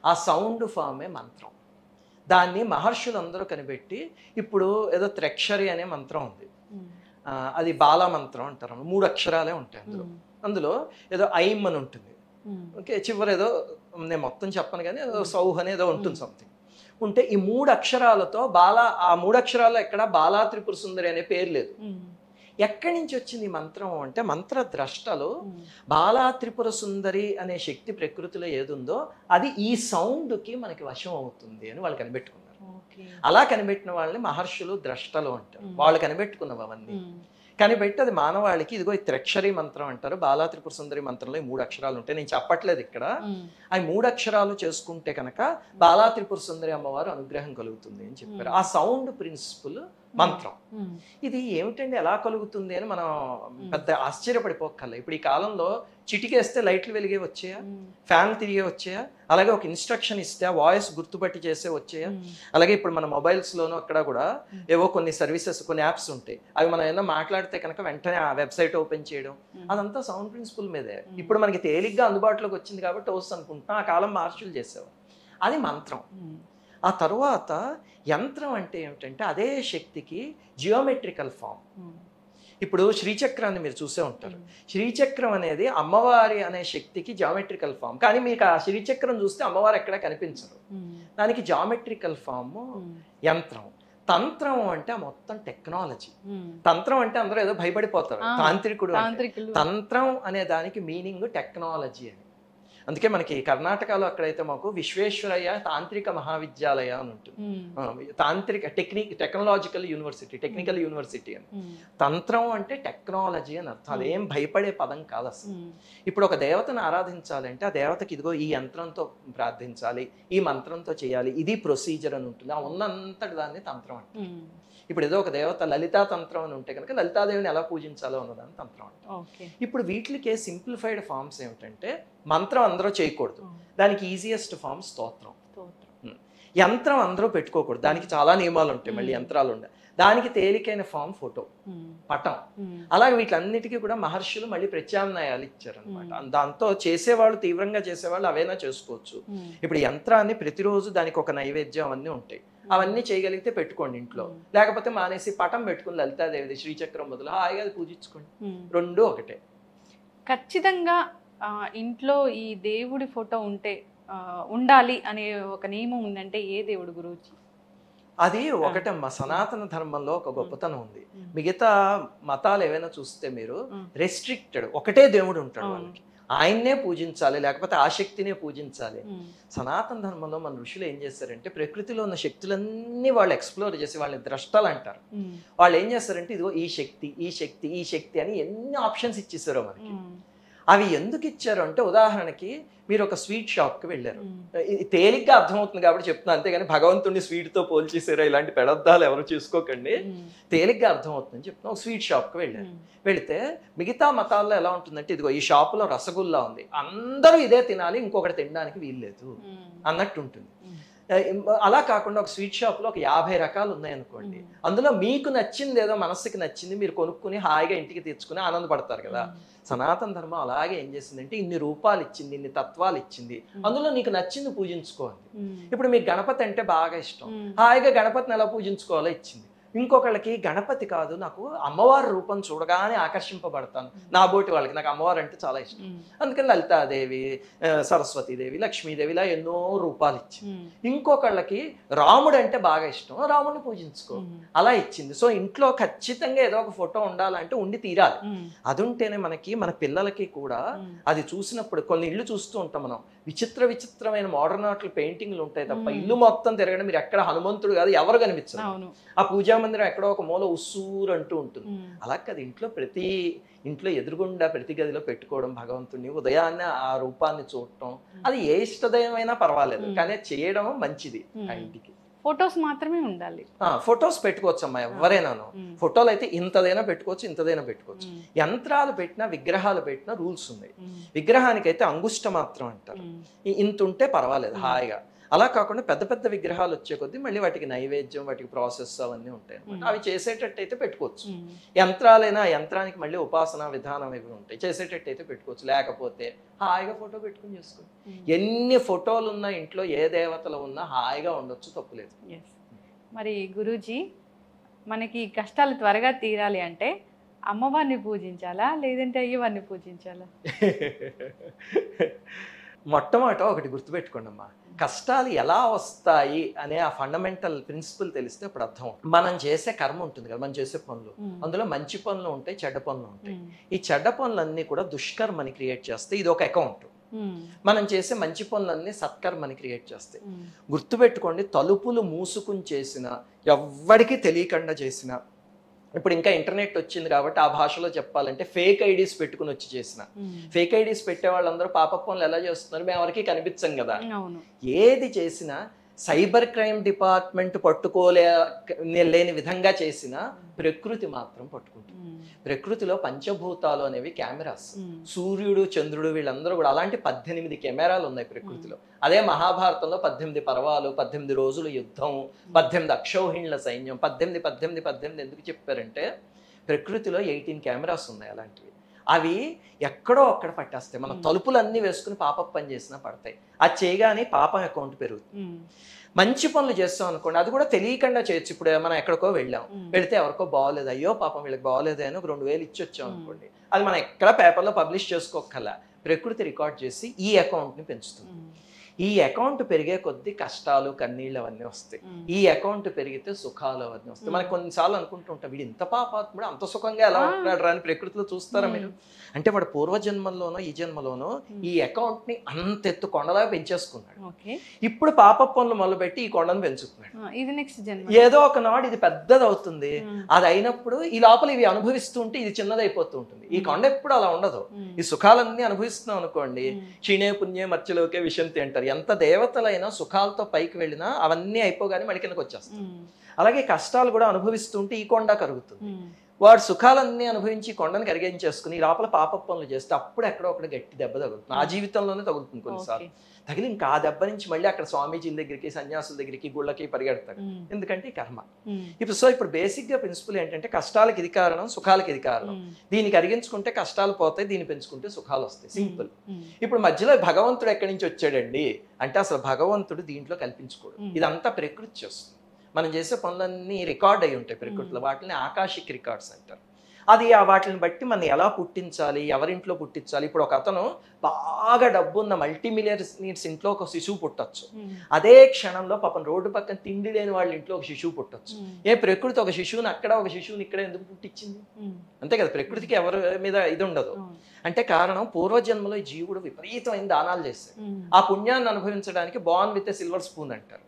ఆ సౌండ్ ఫామే మంత్రం. దాన్ని మహర్షులందరూ కనిపెట్టి, ఇప్పుడు ఏదో త్రక్షరి అనే మంత్రం ఉంది, అది బాలా మంత్రం అంటారు. 3 అక్షరాలే ఉంటాయి అందులో ఏదో ఐమ్ అని ఉంటుంది. ఓకే, చివరి ఏదో నేను మొత్తం చెప్పను కానీ ఏదో సౌహ్ అనేది ఏదో ఉంటుంది సంథింగ్ ఉంటే, ఈ 3 అక్షరాలతో ఆ 3 అక్షరాల్లో ఎక్కడ బాలా త్రిపుర సుందరి అనే పేరు లేదు. ఎక్కడి నుంచి వచ్చింది ఈ మంత్రం అంటే, మంత్ర ద్రష్టలో బాలా త్రిపుర సుందరి అనే శక్తి ప్రకృతిలో ఏదుందో అది ఈ సౌండ్కి మనకి వశం అవుతుంది అని వాళ్ళు కనిపెట్టుకున్నారు. అలా కనిపెట్టిన వాళ్ళని మహర్షులు ద్రష్టలు అంటారు. వాళ్ళు కనిపెట్టుకున్నవి అవన్నీ. కనిపెట్టి అది మానవాళికి ఇదిగో ఈ త్రక్షరి మంత్రం అంటారు. బాలా త్రిపుర సుందరి మంత్రంలో ఈ 3 అక్షరాలు ఉంటాయి. నేను చెప్పట్లేదు ఇక్కడ. ఆ 3 అక్షరాలు చేసుకుంటే కనుక బాలా త్రిపుర సుందరి అమ్మవారు అనుగ్రహం కలుగుతుంది అని చెప్పారు. ఆ సౌండ్ ప్రిన్సిపల్ మంత్రం. ఇది ఏమిటండి ఎలా కలుగుతుంది అని మనం పెద్ద ఆశ్చర్యపడిపోక్కర్లే. ఇప్పుడు ఈ కాలంలో చిటికేస్తే లైట్లు వెలిగే వచ్చాయా, ఫ్యాన్ తిరిగే వచ్చాయా, అలాగే ఒక ఇన్స్ట్రక్షన్ ఇస్తే వాయిస్ గుర్తుపట్టి చేసే వచ్చాయా, అలాగే ఇప్పుడు మన మొబైల్స్లోనూ అక్కడ కూడా ఏవో కొన్ని సర్వీసెస్, కొన్ని యాప్స్ ఉంటాయి, అవి మనం ఏదైనా మాట్లాడితే కనుక వెంటనే ఆ వెబ్సైట్ ఓపెన్ చేయడం, అదంతా సౌండ్ ప్రిన్సిపల్ మీదే. ఇప్పుడు మనకి తేలిగ్గా అందుబాటులోకి వచ్చింది కాబట్టి ఓస్ అనుకుంటున్నాం. ఆ కాలం మహర్షులు చేసేవారు. అది మంత్రం. ఆ తరువాత యంత్రం అంటే ఏమిటంటే, అదే శక్తికి జియోమెట్రికల్ ఫామ్. ఇప్పుడు శ్రీచక్రాన్ని మీరు చూసే ఉంటారు. శ్రీచక్రం అనేది అమ్మవారి అనే శక్తికి జామెట్రికల్ ఫామ్. కానీ మీకు ఆ శ్రీచక్రం చూస్తే అమ్మవారు ఎక్కడ కనిపించరు. దానికి జామెట్రికల్ ఫామ్ యంత్రం. తంత్రం అంటే మొత్తం టెక్నాలజీ. తంత్రం అంటే అందరూ ఏదో భయపడిపోతారు, తాంత్రికుడు. తంత్రం అనే దానికి మీనింగ్ టెక్నాలజీ అని. అందుకే మనకి కర్ణాటకలో అక్కడైతే మాకు విశ్వేశ్వరయ్య తాంత్రిక మహావిద్యాలయ అని ఉంటుంది. తాంత్రిక టెక్నాలజికల్ యూనివర్సిటీ, టెక్నికల్ యూనివర్సిటీ అని. తంత్రం అంటే టెక్నాలజీ అని అర్థం. అదేం భయపడే పదం కాదు అసలు. ఇప్పుడు ఒక దేవతను ఆరాధించాలంటే ఆ దేవతకి ఇదిగో ఈ యంత్రంతో ప్రార్థించాలి, ఈ మంత్రంతో చేయాలి, ఇది ప్రొసీజర్ అని ఉంటుంది. ఆ ఉన్నంతటి దాన్ని తంత్రం అంటే. ఇప్పుడు ఏదో ఒక దేవత లలితా తంత్రం అని ఉంటే కనుక లలితాదేవిని ఎలా పూజించాలో ఉన్నదాన్ని తంత్రం అంటే. ఇప్పుడు వీటికే సింప్లిఫైడ్ ఫామ్స్ ఏమిటంటే, మంత్రం అందరూ చేయకూడదు, దానికి ఈజియెస్ట్ ఫామ్ స్తోత్రం. యంత్రం అందరూ పెట్టుకోకూడదు, దానికి చాలా నియమాలు ఉంటాయి, మళ్ళీ యంత్రాలు ఉంటాయి. దానికి తేలికైన ఫామ్ ఫోటో, పటం. అలాగే వీటన్నిటికీ కూడా మహర్షులు మళ్ళీ ప్రత్యామ్నాయాలు ఇచ్చారనమాట. దాంతో చేసేవాళ్ళు, తీవ్రంగా చేసేవాళ్ళు అవైనా చేసుకోవచ్చు. ఇప్పుడు యంత్రాన్ని ప్రతిరోజు దానికి ఒక నైవేద్యం అవన్నీ ఉంటాయి, అవన్నీ చేయగలిగితే పెట్టుకోండి ఇంట్లో. లేకపోతే మానేసి పటం పెట్టుకుని లలితాదేవిది శ్రీచక్రం బదులు హాయిగా అది పూజించుకోండి. రెండు ఒకటే. ఖచ్చితంగా ఇంట్లో ఈ దేవుడి ఫోటో ఉండాలి అనే ఒక నియమం ఉందంటే ఏ దేవుడు గురువుజీ? అది ఒకటమ్మా, సనాతన ధర్మంలో ఒక గొప్పతనం ఉంది. మిగతా మతాలు ఏవైనా చూస్తే మీరు రెస్ట్రిక్టెడ్, ఒకటే దేవుడు ఉంటాడు వాళ్ళకి, ఆయన్నే పూజించాలి, లేకపోతే ఆ శక్తినే పూజించాలి. సనాతన ధర్మంలో మన ఋషులు ఏం చేస్తారంటే, ప్రకృతిలో ఉన్న శక్తులన్నీ వాళ్ళు ఎక్స్ప్లోర్ చేసి, వాళ్ళని ద్రష్టలు అంటారు. వాళ్ళు ఏం చేస్తారంటే, ఇదిగో ఈ శక్తి, ఈ శక్తి, ఈ శక్తి అని ఎన్ని ఆప్షన్స్ ఇచ్చేసారో మనకి. అవి ఎందుకు ఇచ్చారు అంటే, ఉదాహరణకి మీరు ఒక స్వీట్ షాప్కి వెళ్ళారు. ఇది తేలిగ్గా అర్థమవుతుంది కాబట్టి చెప్తున్నాను, అంతేగాని భగవంతుడిని స్వీట్తో పోల్చేసారా ఇలాంటి పెడద్దాలు ఎవరు చేసుకోకండి. తేలిగ్గా అర్థమవుతుందని చెప్తున్నాం. ఒక స్వీట్ షాప్కి వెళ్ళారు. వెళితే మిగతా మతాల్లో ఎలా ఉంటుందంటే, ఇదిగో ఈ షాపులో రసగుల్లా ఉంది, అందరూ ఇదే తినాలి, ఇంకొకటి తినడానికి వీల్లేదు అన్నట్టు ఉంటుంది. అలా కాకుండా ఒక స్వీట్ షాప్లో ఒక 50 రకాలు ఉన్నాయనుకోండి, అందులో మీకు నచ్చింది ఏదో మనస్సుకి నచ్చింది మీరు కొనుక్కుని హాయిగా ఇంటికి తెచ్చుకుని ఆనందపడతారు కదా. సనాతన ధర్మం అలాగే ఏం చేసిందంటే, ఇన్ని రూపాలు ఇచ్చింది, ఇన్ని తత్వాలు ఇచ్చింది, అందులో నీకు నచ్చింది పూజించుకోవాలి. ఇప్పుడు మీకు గణపతి అంటే బాగా ఇష్టం, హాయిగా గణపతిని ఎలా పూజించుకోవాలో ఇచ్చింది. ఇంకొకళ్ళకి గణపతి కాదు, నాకు అమ్మవారి రూపం చూడగానే ఆకర్షింపబడతాను, నా బోటి వాళ్ళకి నాకు అమ్మవారు అంటే చాలా ఇష్టం, అందుకని లలితాదేవి, సరస్వతీదేవి, లక్ష్మీదేవి ఇలా ఎన్నో రూపాలు ఇచ్చింది. ఇంకొకళ్ళకి రాముడు అంటే బాగా ఇష్టం, రాముడిని పూజించుకో అలా ఇచ్చింది. సో ఇంట్లో ఖచ్చితంగా ఏదో ఒక ఫోటో ఉండాలంటే ఉండి తీరాలి. అది ఉంటేనే మనకి మన పిల్లలకి కూడా అది చూసినప్పుడు, కొన్ని ఇళ్ళు చూస్తూ ఉంటాం మనం, విచిత్రమైన మోడర్న్ ఆర్ట్ పెయింటింగ్లు ఉంటాయి తప్ప ఇల్లు మొత్తం తిరగడం మీరు ఎక్కడ హనుమంతుడు కాదు ఎవరు కనిపించరు. ఆ పూజా మందిరం ఎక్కడో ఒక మూల ఉస్సూరు అంటూ ఉంటుంది. అలా కదా ఇంట్లో ఎదురుగుండా ప్రతి గదిలో పెట్టుకోవడం భగవంతుడిని, ఉదయాన్నే ఆ రూపాన్ని చూడటం, అది ఏ ఇష్టదైవమైనా పర్వాలేదు, కానీ చేయడం మంచిది. ఆ ఇంటికి ఫొటోస్ మాత్రమే ఉండాలి. ఫొటోస్ పెట్టుకోవచ్చు అమ్మా ఎవరైనాను. ఫోటోలు అయితే ఇంతదైనా పెట్టుకోవచ్చు. యంత్రాలు పెట్టినా విగ్రహాలు పెట్టినా రూల్స్ ఉన్నాయి. విగ్రహానికైతే అంగుష్ట మాత్రం అంటారు, ఇంత ఉంటే పర్వాలేదు హాయిగా. అలా కాకుండా పెద్ద పెద్ద విగ్రహాలు వచ్చే కొద్దీ మళ్ళీ వాటికి నైవేద్యం, వాటికి ప్రాసెస్ అవన్నీ ఉంటాయి అనమాట. అవి చేసేటట్టు అయితే పెట్టుకోవచ్చు. యంత్రాలైనా యంత్రానికి మళ్ళీ ఉపాసన విధానం ఇవి ఉంటాయి, చేసేటట్టు అయితే పెట్టుకోవచ్చు. లేకపోతే హాయిగా ఫోటో పెట్టుకుని చేసుకోండి. ఎన్ని ఫోటోలు ఉన్నా ఇంట్లో ఏ దేవతలు ఉన్నా హాయిగా ఉండొచ్చు, తప్పులేదు. మరి గురూజీ, మనకి కష్టాలు త్వరగా తీరాలి అంటే అమ్మవారిని పూజించాలా లేదంటే అయ్యవారిని పూజించాలా? మొట్టమొదట ఒకటి గుర్తుపెట్టుకోండి అమ్మా, కష్టాలు ఎలా వస్తాయి అనే ఆ ఫండమెంటల్ ప్రిన్సిపల్ తెలిస్తే ఇప్పుడు అర్థం. మనం చేసే కర్మ ఉంటుంది కదా, మనం చేసే పనులు, అందులో మంచి పనులు ఉంటాయి, చెడ్డ పనులు ఉంటాయి. ఈ చెడ్డ పనులన్నీ కూడా దుష్కర్మని క్రియేట్ చేస్తాయి. ఇది ఒక అకౌంట్. మనం చేసే మంచి పనులన్నీ సత్కర్మని క్రియేట్ చేస్తాయి. గుర్తుపెట్టుకోండి, తలుపులు మూసుకుని చేసిన, ఎవ్వడికి తెలియకుండా చేసిన, ఇప్పుడు ఇంకా ఇంటర్నెట్ వచ్చింది కాబట్టి ఆ భాషలో చెప్పాలంటే ఫేక్ ఐడీస్ పెట్టుకుని వచ్చి చేసిన, ఫేక్ ఐడీస్ పెట్టే వాళ్ళందరూ పాప పనులు ఎలా చేస్తున్నారు మేము ఎవరికి కదా. ఏది చేసినా సైబర్ క్రైమ్ డిపార్ట్మెంట్ పట్టుకోలేని విధంగా చేసిన ప్రకృతి మాత్రం పట్టుకుంటుంది. ప్రకృతిలో పంచభూతాలు అనేవి కెమెరాస్. సూర్యుడు, చంద్రుడు వీళ్ళందరూ కూడా అలాంటి 18 కెమెరాలు ఉన్నాయి ప్రకృతిలో. అదే మహాభారతంలో 18 పర్వాలు, 18 రోజులు యుద్ధం, 18 అక్షౌహిణుల సైన్యం, 18 ఎందుకు చెప్పారంటే ప్రకృతిలో 18 కెమెరాస్ ఉన్నాయి అలాంటివి. అవి ఎక్కడో అక్కడ పట్టేస్తాయి. మనం తలుపులన్నీ వేసుకుని పాప పని చేసినా పడతాయి. అది చేయగానే పాపం అకౌంట్ పెరుగుతుంది. మంచి పనులు చేస్తాం అనుకోండి, అది కూడా తెలియకుండా చేయొచ్చు. ఇప్పుడు మనం ఎక్కడికో వెళ్తే ఎవరికో బాగోలేదు, అయ్యో పాపం వీళ్ళకి బాగోలేదు అని ఒక 2000 ఇచ్చి వచ్చాం అనుకోండి, అది మనం ఎక్కడ పేపర్లో పబ్లిష్ చేసుకోకల్లా ప్రకృతి రికార్డ్ చేసి ఈ అకౌంట్ని పెంచుతుంది. ఈ అకౌంట్ పెరిగే కొద్దీ కష్టాలు, కన్నీళ్ళు అవన్నీ వస్తాయి. ఈ అకౌంట్ పెరిగితే సుఖాలు అవన్నీ వస్తాయి. మనకు కొన్నిసార్లు అనుకుంటూ ఉంటాం, వీడు ఇంత పాపాత్ముడు అంత సుఖంగా ఎలా ఉంటున్నాడు రా అని ప్రకృతిలో చూస్తారా మీరు? అంటే వాడు పూర్వజన్మల్లోనో ఈ జన్మలోనో ఈ అకౌంట్ని అంత ఎత్తు కొండలా పెంచేసుకున్నాడు. ఇప్పుడు పాప పనులు మొదలుపెట్టి ఈ కొండను పెంచుతున్నాడు. ఏదో ఒక నాడు ఇది పెద్దది అవుతుంది. అది అయినప్పుడు ఈ లోపల ఇవి అనుభవిస్తూ ఉంటే ఇది చిన్నదైపోతూ ఉంటుంది. ఈ కొండ ఎప్పుడు అలా ఉండదు. ఈ సుఖాలన్నీ అనుభవిస్తున్నాం అనుకోండి, క్షీణే పుణ్యే మత్స్యలోకే విషంతి అంటారు. ఎంత దేవతలైనా సుఖాలతో పైకి వెళ్ళినా అవన్నీ అయిపోగానే మళ్ళీ కిందకి వచ్చేస్తాయి. అలాగే కష్టాలు కూడా అనుభవిస్తుంటే ఈ కొండ కరుగుతుంది. వాడు సుఖాలన్నీ అనుభవించి కొండను కరిగించేసుకుని లోపల పాప పనులు చేస్తే అప్పుడు ఎక్కడో ఒకటి గట్టి దెబ్బ తగులుతుంది. ఆ జీవితంలోనే తగులుతుంది కొన్నిసార్లు. తగిలి ఇంకా ఆ దెబ్బ నుంచి మళ్ళీ అక్కడ స్వామీజీల దగ్గరికి, సన్యాసుల దగ్గరికి, గుళ్ళకి పరిగెడతాడు. ఎందుకంటే ఈ కర్మ. ఇప్పుడు బేసిక్ గా ప్రిన్సిపల్ ఏంటంటే కష్టాలకి ఇది కారణం, సుఖాలకి ఇది కారణం. దీన్ని కరిగించుకుంటే కష్టాలు పోతాయి, దీన్ని పెంచుకుంటే సుఖాలు వస్తాయి. సింపుల్. ఇప్పుడు మధ్యలో భగవంతుడు ఎక్కడి నుంచి వచ్చాడండి అంటే అసలు భగవంతుడు దీంట్లో కల్పించుకోడు. ఇదంతా ప్రకృతి చేస్తుంది. మనం చేసే పనులన్నీ రికార్డ్ అయి ఉంటాయి ప్రకృతిలో. వాటిని ఆకాశిక్ రికార్డ్స్ అంటారు. అది వాటిని బట్టి మనం ఎలా పుట్టించాలి, ఎవరింట్లో పుట్టించాలి. ఇప్పుడు ఒక అతను బాగా డబ్బున్న మల్టీమిలియనీర్స్ ఇంట్లో ఒక శిశువు పుట్టచ్చు. అదే క్షణంలో పాపం రోడ్డు పక్కన తిండి లేని వాళ్ళ ఇంట్లో ఒక శిశువు పుట్టచ్చు. ప్రకృతి ఒక శిశువుని అక్కడ, ఒక శిశువుని ఇక్కడ ఎందుకు పుట్టించింది? అంతే కదా, ప్రకృతికి ఎవరి మీద ఇది ఉండదు. అంటే కారణం పూర్వజన్మలో ఈ జీవుడు విపరీతమైన దానాలు చేశాడు. ఆ పుణ్యాన్ని అనుభవించడానికి born with a silver spoon అంటారు.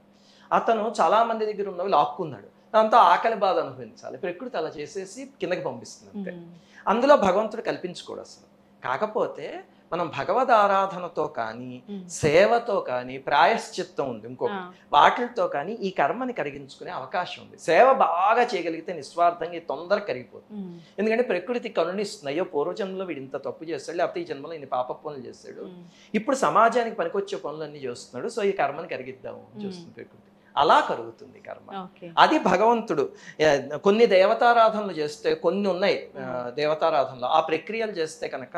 అతను చాలా మంది దగ్గర ఉన్నవి లాక్కున్నాడు. దాంతో ఆకలి బాధ అనుభవించాలి. ప్రకృతి అలా చేసేసి కిందకి పంపిస్తుంది అంతే. అందులో భగవంతుడు కల్పించుకోడు అసలు. కాకపోతే మనం భగవద్ ఆరాధనతో కానీ సేవతో కానీ ప్రాయశ్చిత్తం ఉంది ఇంకొకటి, వాటితో కానీ ఈ కర్మని కరిగించుకునే అవకాశం ఉంది. సేవ బాగా చేయగలిగితే నిస్వార్థంగా తొందరగా కరిగిపోతుంది. ఎందుకంటే ప్రకృతి కరుణిస్తుంది, అయ్యో పూర్వజన్మలో వీడు ఇంత తప్పు చేస్తాడు, లేకపోతే ఈ జన్మలో ఇన్ని పాప పనులు చేస్తాడు, ఇప్పుడు సమాజానికి పనికొచ్చే పనులన్నీ చేస్తున్నాడు, సో ఈ కర్మని కరిగిద్దాము చూస్తుంది ప్రకృతి. అలా కరుగుతుంది కర్మ. అది భగవంతుడు కొన్ని దేవతారాధనలు చేస్తే, కొన్ని ఉన్నాయి దేవతారాధనలు, ఆ ప్రక్రియలు చేస్తే కనుక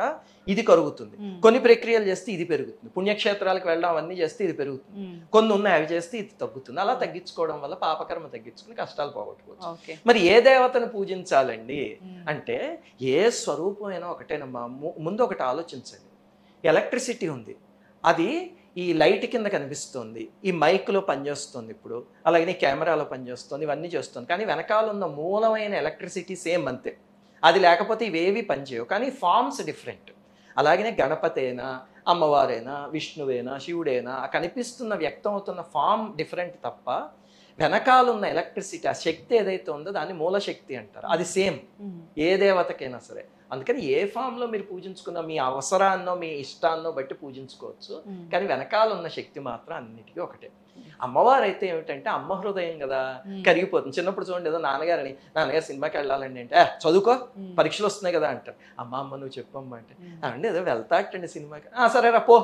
ఇది కరుగుతుంది. కొన్ని ప్రక్రియలు చేస్తే ఇది పెరుగుతుంది. పుణ్యక్షేత్రాలకు వెళ్ళడం అవన్నీ చేస్తే ఇది పెరుగుతుంది. కొన్ని ఉన్నాయి అవి చేస్తే ఇది తగ్గుతుంది. అలా తగ్గించుకోవడం వల్ల పాపకర్మ తగ్గించుకుని కష్టాలు పోగొట్టుకోవచ్చు. మరి ఏ దేవతను పూజించాలండి అంటే ఏ స్వరూపమైనా ఒకటేనమ్మా. ముందు ఒకటి ఆలోచించండి, ఎలక్ట్రిసిటీ ఉంది, అది ఈ లైట్ కింద కనిపిస్తుంది, ఈ మైక్లో పనిచేస్తుంది, ఇప్పుడు అలాగే కెమెరాలో పనిచేస్తుంది, ఇవన్నీ చేస్తుంది. కానీ వెనకాల ఉన్న మూలమైన ఎలక్ట్రిసిటీ సేమ్ అంతే. అది లేకపోతే ఇవేవి పనిచేయవు, కానీ ఫార్మ్స్ డిఫరెంట్. అలాగనే గణపతి అయినా, అమ్మవారైనా, విష్ణువేనా, శివుడైనా, ఆ కనిపిస్తున్న వ్యక్తం అవుతున్న ఫామ్ డిఫరెంట్ తప్ప వెనకాల ఉన్న ఎలక్ట్రిసిటీ, ఆ శక్తి ఏదైతే ఉందో దాన్ని మూలశక్తి అంటారు. అది సేమ్ ఏ దేవతకైనా సరే. అందుకని ఏ ఫామ్లో మీరు పూజించుకున్న మీ అవసరాన్నో మీ ఇష్టాన్నో బట్టి పూజించుకోవచ్చు, కానీ వెనకాల ఉన్న శక్తి మాత్రం అన్నిటికీ ఒకటే. అమ్మవారు అయితే ఏమిటంటే అమ్మ హృదయం కదా, కరిగిపోతుంది. చిన్నప్పుడు చూడండి, ఏదో నాన్నగారు సినిమాకి వెళ్ళాలండి అంటే చదువుకో పరీక్షలు వస్తున్నాయి కదా అంటారు. అమ్మ నువ్వు చెప్పమ్మా అంటే, అండి ఏదో వెళ్తాటండి సినిమాకి, సరే రా పో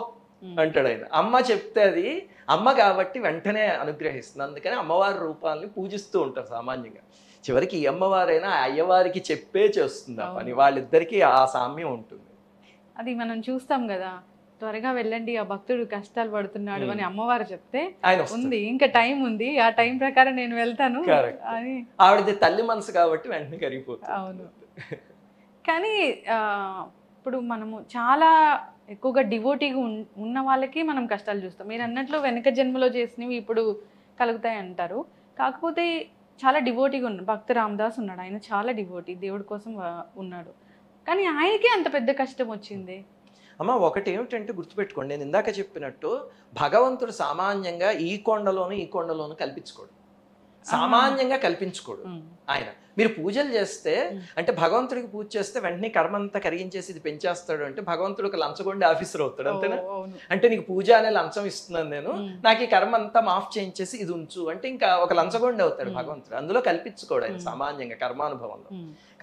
అంటాడు ఆయన. అమ్మ చెప్తే అది అమ్మ కాబట్టి వెంటనే అనుగ్రహిస్తుంది. అందుకని అమ్మవారి రూపాలని పూజిస్తూ ఉంటారు సామాన్యంగా. చివరికి ఈ అమ్మవారైనా ఆ అయ్యవారికి చెప్పే చేస్తుంది ఆ పని. వాళ్ళిద్దరికీ ఆ సామ్యం ఉంటుంది. అది మనం చూస్తాం కదా, త్వరగా వెళ్ళండి ఆ భక్తుడు కష్టాలు పడుతున్నాడు అని అమ్మవారు చెప్తే ఉంది, ఇంకా టైం ఉంది, ఆ టైం ప్రకారం నేను వెళ్తాను అని. ఆవిడది తల్లి మనసు కాబట్టి వెంటనే కరిగిపోతుంది. అవును. కానీ ఇప్పుడు మనము చాలా ఎక్కువగా డివోటీగా ఉన్న వాళ్ళకి మనం కష్టాలు చూస్తాం. మీరు అన్నట్లు వెనక జన్మలో చేసినవి ఇప్పుడు కలుగుతాయి అంటారు. కాకపోతే చాలా డివోటీగా ఉన్నాడు భక్త రామదాస్ ఉన్నాడు, ఆయన చాలా డివోటీ, దేవుడి కోసం ఉన్నాడు, కానీ ఆయనకే అంత పెద్ద కష్టం వచ్చింది. అమ్మ ఒకటి ఏమిటంటే గుర్తుపెట్టుకోండి, నేను ఇందాక చెప్పినట్టు భగవంతుడు సామాన్యంగా ఈ కొండలోను కల్పించుకోడు, సామాన్యంగా కల్పించుకోడు ఆయన. మీరు పూజలు చేస్తే అంటే భగవంతుడికి పూజ చేస్తే వెంటనే కర్మంతా కరిగించేసి ఇది పెంచేస్తాడు అంటే భగవంతుడు ఒక లంచగొండి ఆఫీసర్ అవుతాడు అంతేనా? అంటే నీకు పూజ అనే లంచం ఇస్తున్నాను నేను, నాకు ఈ కర్మ అంతా మాఫ్ చేయించేసి ఇది ఉంచు అంటే ఇంకా ఒక లంచగొండి అవుతాడు భగవంతుడు. అందులో కల్పించుకోడు ఆయన సామాన్యంగా కర్మానుభవంలో.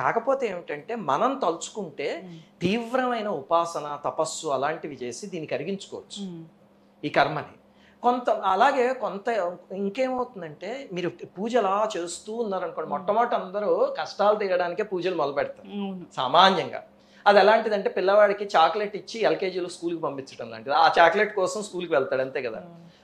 కాకపోతే ఏమిటంటే మనం తలుచుకుంటే తీవ్రమైన ఉపాసన తపస్సు అలాంటివి చేసి దీన్ని కరిగించుకోవచ్చు ఈ కర్మని. అలాగే ఇంకేమవుతుందంటే మీరు పూజ అలా చేస్తూ ఉన్నారనుకోండి, మొట్టమొదటి అందరూ కష్టాలు తీయడానికే పూజలు మొదలు పెడతారు సామాన్యంగా. అది ఎలాంటిదంటే పిల్లవాడికి చాక్లెట్ ఇచ్చి ఎల్కేజీలో స్కూల్కి పంపించడం లాంటిది. ఆ చాక్లెట్ కోసం స్కూల్కి వెళ్తాడు అంతే కదా.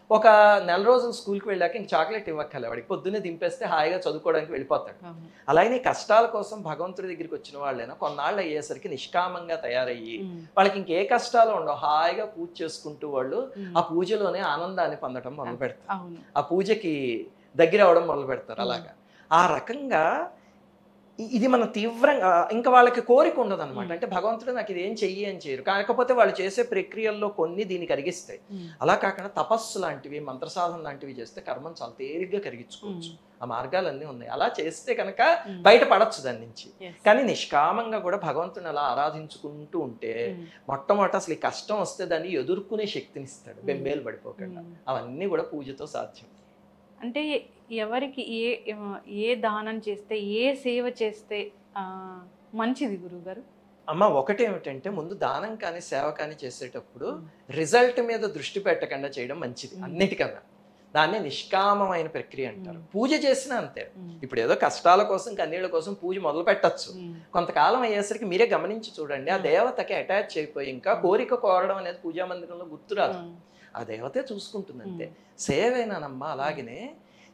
ఒక నెల రోజులు స్కూల్కి వెళ్ళాక ఇంక చాక్లెట్ ఇవ్వక్కలే, వాడికి పొద్దున్నే దింపేస్తే హాయిగా చదువుకోవడానికి వెళ్ళిపోతాడు. అలాగే కష్టాల కోసం భగవంతుడి దగ్గరికి వచ్చిన వాళ్ళైనా కొన్నాళ్ళు అయ్యేసరికి నిష్కామంగా తయారయ్యి వాళ్ళకి ఇంకే కష్టాలు ఉండవు, హాయిగా పూజ చేసుకుంటూ వాళ్ళు ఆ పూజలోనే ఆనందాన్ని పొందడం మొదలు పెడతారు, ఆ పూజకి దగ్గర అవడం మొదలు పెడతారు. అలాగా ఆ రకంగా ఇది మన తీవ్రంగా ఇంకా వాళ్ళకి కోరిక ఉండదు అనమాట. అంటే భగవంతుడు నాకు ఇది ఏం చెయ్యి అని చేయరు, కాకపోతే వాళ్ళు చేసే ప్రక్రియల్లో కొన్ని దీన్ని కరిగిస్తాయి. అలా కాకుండా తపస్సు లాంటివి మంత్రసాధన లాంటివి చేస్తే కర్మను చాలా తేలిగ్గా కరిగించుకోవచ్చు. ఆ మార్గాలన్నీ ఉన్నాయి. అలా చేస్తే కనుక బయటపడచ్చు దాని నుంచి. కానీ నిష్కామంగా కూడా భగవంతుని అలా ఆరాధించుకుంటూ ఉంటే మొట్టమొదట అసలు ఈ కష్టం వస్తే దాన్ని ఎదుర్కొనే శక్తినిస్తాడు, బెంబేలు పడిపోకుండా. అవన్నీ కూడా పూజతో సాధ్యం. అంటే ఎవరికి ఏ దానం చేస్తే ఏ సేవ చేస్తే మంచిది గురువుగారు? అమ్మ ఒకటేమిటంటే ముందు దానం కానీ సేవ కానీ చేసేటప్పుడు రిజల్ట్ మీద దృష్టి పెట్టకుండా చేయడం మంచిది అన్నిటికన్నా. దాన్నే నిష్కామమైన ప్రక్రియ అంటారు. పూజ చేసినా అంతే. ఇప్పుడు ఏదో కష్టాల కోసం కన్నీళ్ళ కోసం పూజ మొదలు పెట్టచ్చు, కొంతకాలం అయ్యేసరికి మీరే గమనించి చూడండి, ఆ దేవతకి అటాచ్ అయిపోయి ఇంకా కోరిక కోరడం అనేది పూజా మందిరంలో గుర్తురాదు, ఆ దేవతే చూసుకుంటుంది అంతే. సేవేనానమ్మా అలాగనే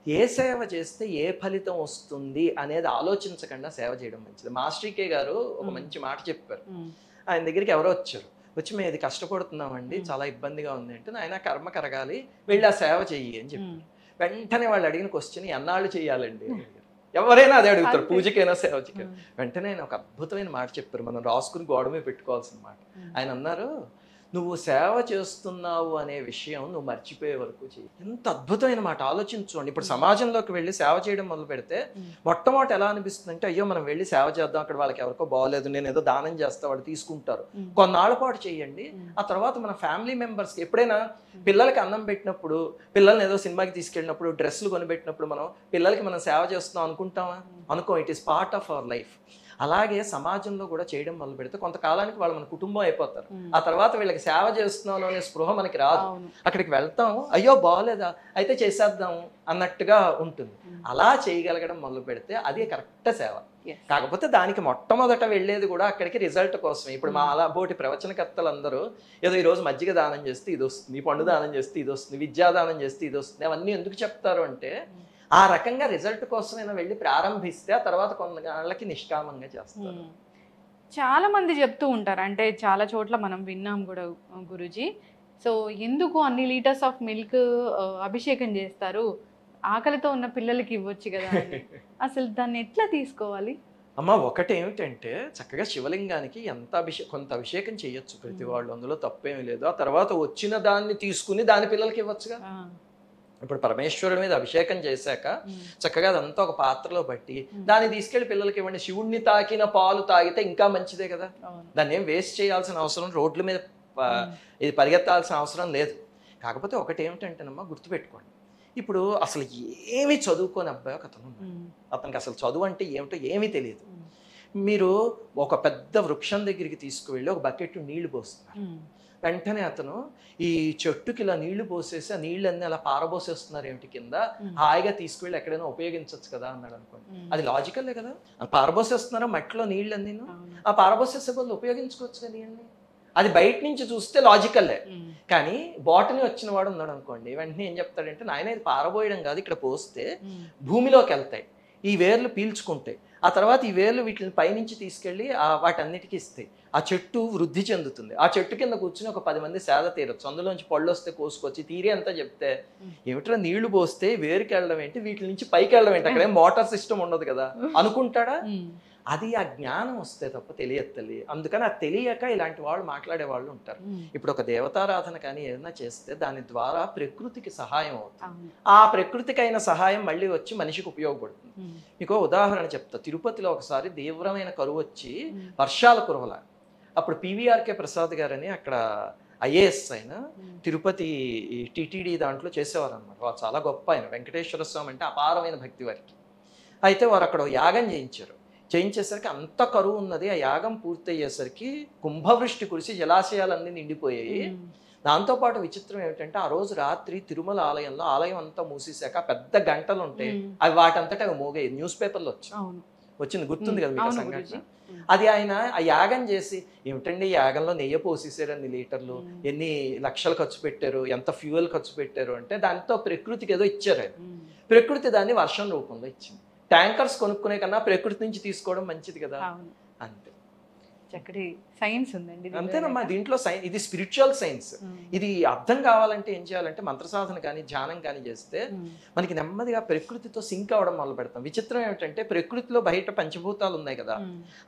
ఏ సేవ చేస్తే ఏ ఫలితం వస్తుంది అనేది ఆలోచించకుండా సేవ చేయడం మంచిది. మాస్టర్కే గారు ఒక మంచి మాట చెప్పారు. ఆయన దగ్గరికి ఎవరో వచ్చారు, వచ్చి మేము ఇది కష్టపడుతున్నామండి, చాలా ఇబ్బందిగా ఉంది అంటే, ఆయన కర్మ కరగాలి వెళ్ళి ఆ సేవ చెయ్యి అని చెప్పారు. వెంటనే వాళ్ళు అడిగిన క్వశ్చన్ ఎన్నాళ్ళు చెయ్యాలండి, ఎవరైనా అదే అడుగుతారు, పూజకైనా సేవకైనా. వెంటనే ఆయన ఒక అద్భుతమైన మాట చెప్పారు, మనం రాసుకుని గోడ మీద పెట్టుకోవాల్సిన మాట. ఆయన అన్నారు, నువ్వు సేవ చేస్తున్నావు అనే విషయం నువ్వు మర్చిపోయే వరకు చెయ్యి. ఎంత అద్భుతమైన మాట ఆలోచించుకోండి. ఇప్పుడు సమాజంలోకి వెళ్ళి సేవ చేయడం మొదలు పెడితే మొట్టమొదటి ఎలా అనిపిస్తుంది అంటే, అయ్యో మనం వెళ్ళి సేవ చేద్దాం, అక్కడ వాళ్ళకి ఎవరికో బాగోలేదు, నేను ఏదో దానం చేస్తా, వాళ్ళు తీసుకుంటారు. కొన్నాళ్ళ పాటు చేయండి. ఆ తర్వాత మన ఫ్యామిలీ మెంబర్స్కి ఎప్పుడైనా పిల్లలకి అన్నం పెట్టినప్పుడు, పిల్లల్ని ఏదో సినిమాకి తీసుకెళ్ళినప్పుడు, డ్రెస్సులు కొనిపెట్టినప్పుడు మనం పిల్లలకి మనం సేవ చేస్తున్నాం అనుకుంటామా? అనుకో. It is part of our life. అలాగే సమాజంలో కూడా చేయడం మొదలు పెడితే కొంతకాలానికి వాళ్ళు మన కుటుంబం అయిపోతారు. ఆ తర్వాత వీళ్ళకి సేవ చేస్తున్నాను అనే స్పృహ మనకి రాదు. అక్కడికి వెళ్తాం, అయ్యో బాగోలేదా అయితే చేసేద్దాము అన్నట్టుగా ఉంటుంది. అలా చేయగలగడం మొదలు పెడితే అది కరెక్ట్ సేవ. కాకపోతే దానికి మొట్టమొదట వెళ్ళేది కూడా అక్కడికి రిజల్ట్ కోసమే. ఇప్పుడు మా అలా బోటి ప్రవచనకర్తలు అందరూ ఏదో ఈరోజు మజ్జిగ దానం చేస్తే ఇది వస్తుంది, పండు దానం చేస్తే ఇది వస్తుంది, విద్యాదానం చేస్తే ఇది వస్తుంది, అవన్నీ ఎందుకు చెప్తారు అంటే ఆ రకంగా రిజల్ట్ కోసమైనా వెళ్ళి ప్రారంభిస్తే ఆ తర్వాత కొంతకాళ్ళకి నిష్కామంగా చేస్తారు. చాలా మంది చెప్తూ ఉంటారు, అంటే చాలా చోట్ల మనం విన్నాం కూడా గురూజీ. సో ఎందుకు అన్ని లీటర్స్ ఆఫ్ మిల్క్ అభిషేకం చేస్తారు, ఆకలితో ఉన్న పిల్లలకి ఇవ్వచ్చు కదా అని. అసలు దాన్ని ఎట్లా తీసుకోవాలి? అమ్మ, ఒకటి ఏమిటంటే చక్కగా శివలింగానికి కొంత అభిషేకం చేయొచ్చు ప్రతి వాళ్ళు, అందులో తప్పేమీ లేదు. ఆ తర్వాత వచ్చిన దాన్ని తీసుకుని దాని పిల్లలకి ఇవ్వచ్చుగా. ఇప్పుడు పరమేశ్వరుడి మీద అభిషేకం చేశాక చక్కగా అదంతా ఒక పాత్రలో పట్టి దాన్ని తీసుకెళ్లి పిల్లలకి ఇవ్వండి. శివుణ్ణి తాకిన పాలు తాగితే ఇంకా మంచిదే కదా. దాన్ని ఏం వేస్ట్ చేయాల్సిన అవసరం, రోడ్ల మీద ఇది పరిగెత్తాల్సిన అవసరం లేదు. కాకపోతే ఒకటి ఏమిటంటేనమ్మా, గుర్తుపెట్టుకోండి, ఇప్పుడు అసలు ఏమి చదువుకోని అబ్బాయి ఒక అతను ఉన్నాడు. అతనికి అసలు చదువు అంటే ఏమిటో ఏమీ తెలియదు. మీరు ఒక పెద్ద వృక్షం దగ్గరికి తీసుకువెళ్ళి ఒక బకెట్ నీళ్లు పోస్తున్నారు. వెంటనే అతను ఈ చెట్టుకి ఇలా నీళ్లు పోసేసి ఆ నీళ్ళన్నీ అలా పారబోసేస్తున్నారు ఏమిటి కింద, హాయిగా తీసుకువెళ్ళి ఎక్కడైనా ఉపయోగించవచ్చు కదా అన్నాడు అనుకోండి. అది లాజికల్లే కదా. పారబోసేస్తున్నారా మట్టిలో నీళ్ళన్నీ, ఆ పారబోసేసే బదులు ఉపయోగించుకోవచ్చు కదా నీళ్ళని. అది బయట నుంచి చూస్తే లాజికల్లే. కానీ బాటనీ వచ్చిన వాడు ఉన్నాడు అనుకోండి, వెంటనే ఏం చెప్తాడంటే, నాయన ఇది పారబోయడం కాదు, ఇక్కడ పోస్తే భూమిలోకి వెళ్తాయి, ఈ వేర్లు పీల్చుకుంటాయి, ఆ తర్వాత ఈ వేర్లు వీటిని పైనుంచి తీసుకెళ్ళి వాటన్నిటికీ ఇస్తాయి, ఆ చెట్టు వృద్ధి చెందుతుంది, ఆ చెట్టు కింద కూర్చుని ఒక 10 మంది సేద తీరొచ్చు, అందులోంచి పళ్ళు వస్తే కోసుకొచ్చి తీరే అంతా చెప్తే, ఏమిట్రా నీళ్లు పోస్తే వేరుకి వెళ్ళడం ఏంటి, వీటి నుంచి పైకి వెళ్ళడం ఏంటి, అక్కడేం మోటార్ సిస్టమ్ ఉండదు కదా అనుకుంటాడా. అది ఆ జ్ఞానం వస్తే తప్ప తెలియదు తల్లి. అందుకని అది తెలియక ఇలాంటి వాళ్ళు మాట్లాడే వాళ్ళు ఉంటారు. ఇప్పుడు ఒక దేవతారాధన కానీ ఏదైనా చేస్తే దాని ద్వారా ప్రకృతికి సహాయం అవుతుంది. ఆ ప్రకృతికైన సహాయం మళ్ళీ వచ్చి మనిషికి ఉపయోగపడుతుంది. మీకు ఉదాహరణ చెప్తా. తిరుపతిలో ఒకసారి తీవ్రమైన కరువు వచ్చి వర్షాలు కురవల. అప్పుడు పివిఆర్కే ప్రసాద్ గారని అక్కడ ఐఏఎస్ ఆయన తిరుపతి టిటిడి దాంట్లో చేసేవారు అనమాట. వారు చాలా గొప్ప ఆయన. వెంకటేశ్వర స్వామి అంటే అపారమైన భక్తి వారికి. అయితే వారు అక్కడ యాగం చేయించేసరికి అంత కరువు ఉన్నది. ఆ యాగం పూర్తయ్యేసరికి కుంభవృష్టి కురిసి జలాశయాలన్నీ నిండిపోయాయి. దాంతోపాటు విచిత్రం ఏమిటంటే, ఆ రోజు రాత్రి తిరుమల ఆలయంలో ఆలయం అంతా మూసేశాక పెద్ద గంటలు ఉంటాయి, అవి వాటంతటా అవి మోగాయి. న్యూస్ పేపర్లో వచ్చింది, గుర్తుంది కదా మీకు సంఘటన. అది ఆయన ఆ యాగం చేసి, ఏమిటండి యాగంలో నెయ్యి పోసేసారు, అన్ని లీటర్లు, ఎన్ని లక్షలు ఖర్చు పెట్టారు, ఎంత ఫ్యూయల్ ఖర్చు పెట్టారు అంటే, దాంతో ప్రకృతికి ఏదో ఇచ్చారు ఆయన. ప్రకృతి దాన్ని వర్షం రూపంలో ఇచ్చింది. ట్యాంకర్స్ కొనుక్కునే కన్నా ప్రకృతి నుంచి తీసుకోవడం మంచిది కదా. అంతే. చక్కటి సైన్స్ ఉందండి. అంతేనమ్మా, దీంట్లో ఇది స్పిరిచువల్ సైన్స్. ఇది అర్థం కావాలంటే ఏం చేయాలంటే, మంత్ర సాధన కానీ ధ్యానం కానీ చేస్తే మనకి నెమ్మదిగా ప్రకృతితో సింక్ అవ్వడం మొదలు పెడతాం. విచిత్రం ఏమిటంటే, ప్రకృతిలో బయట పంచభూతాలు ఉన్నాయి కదా,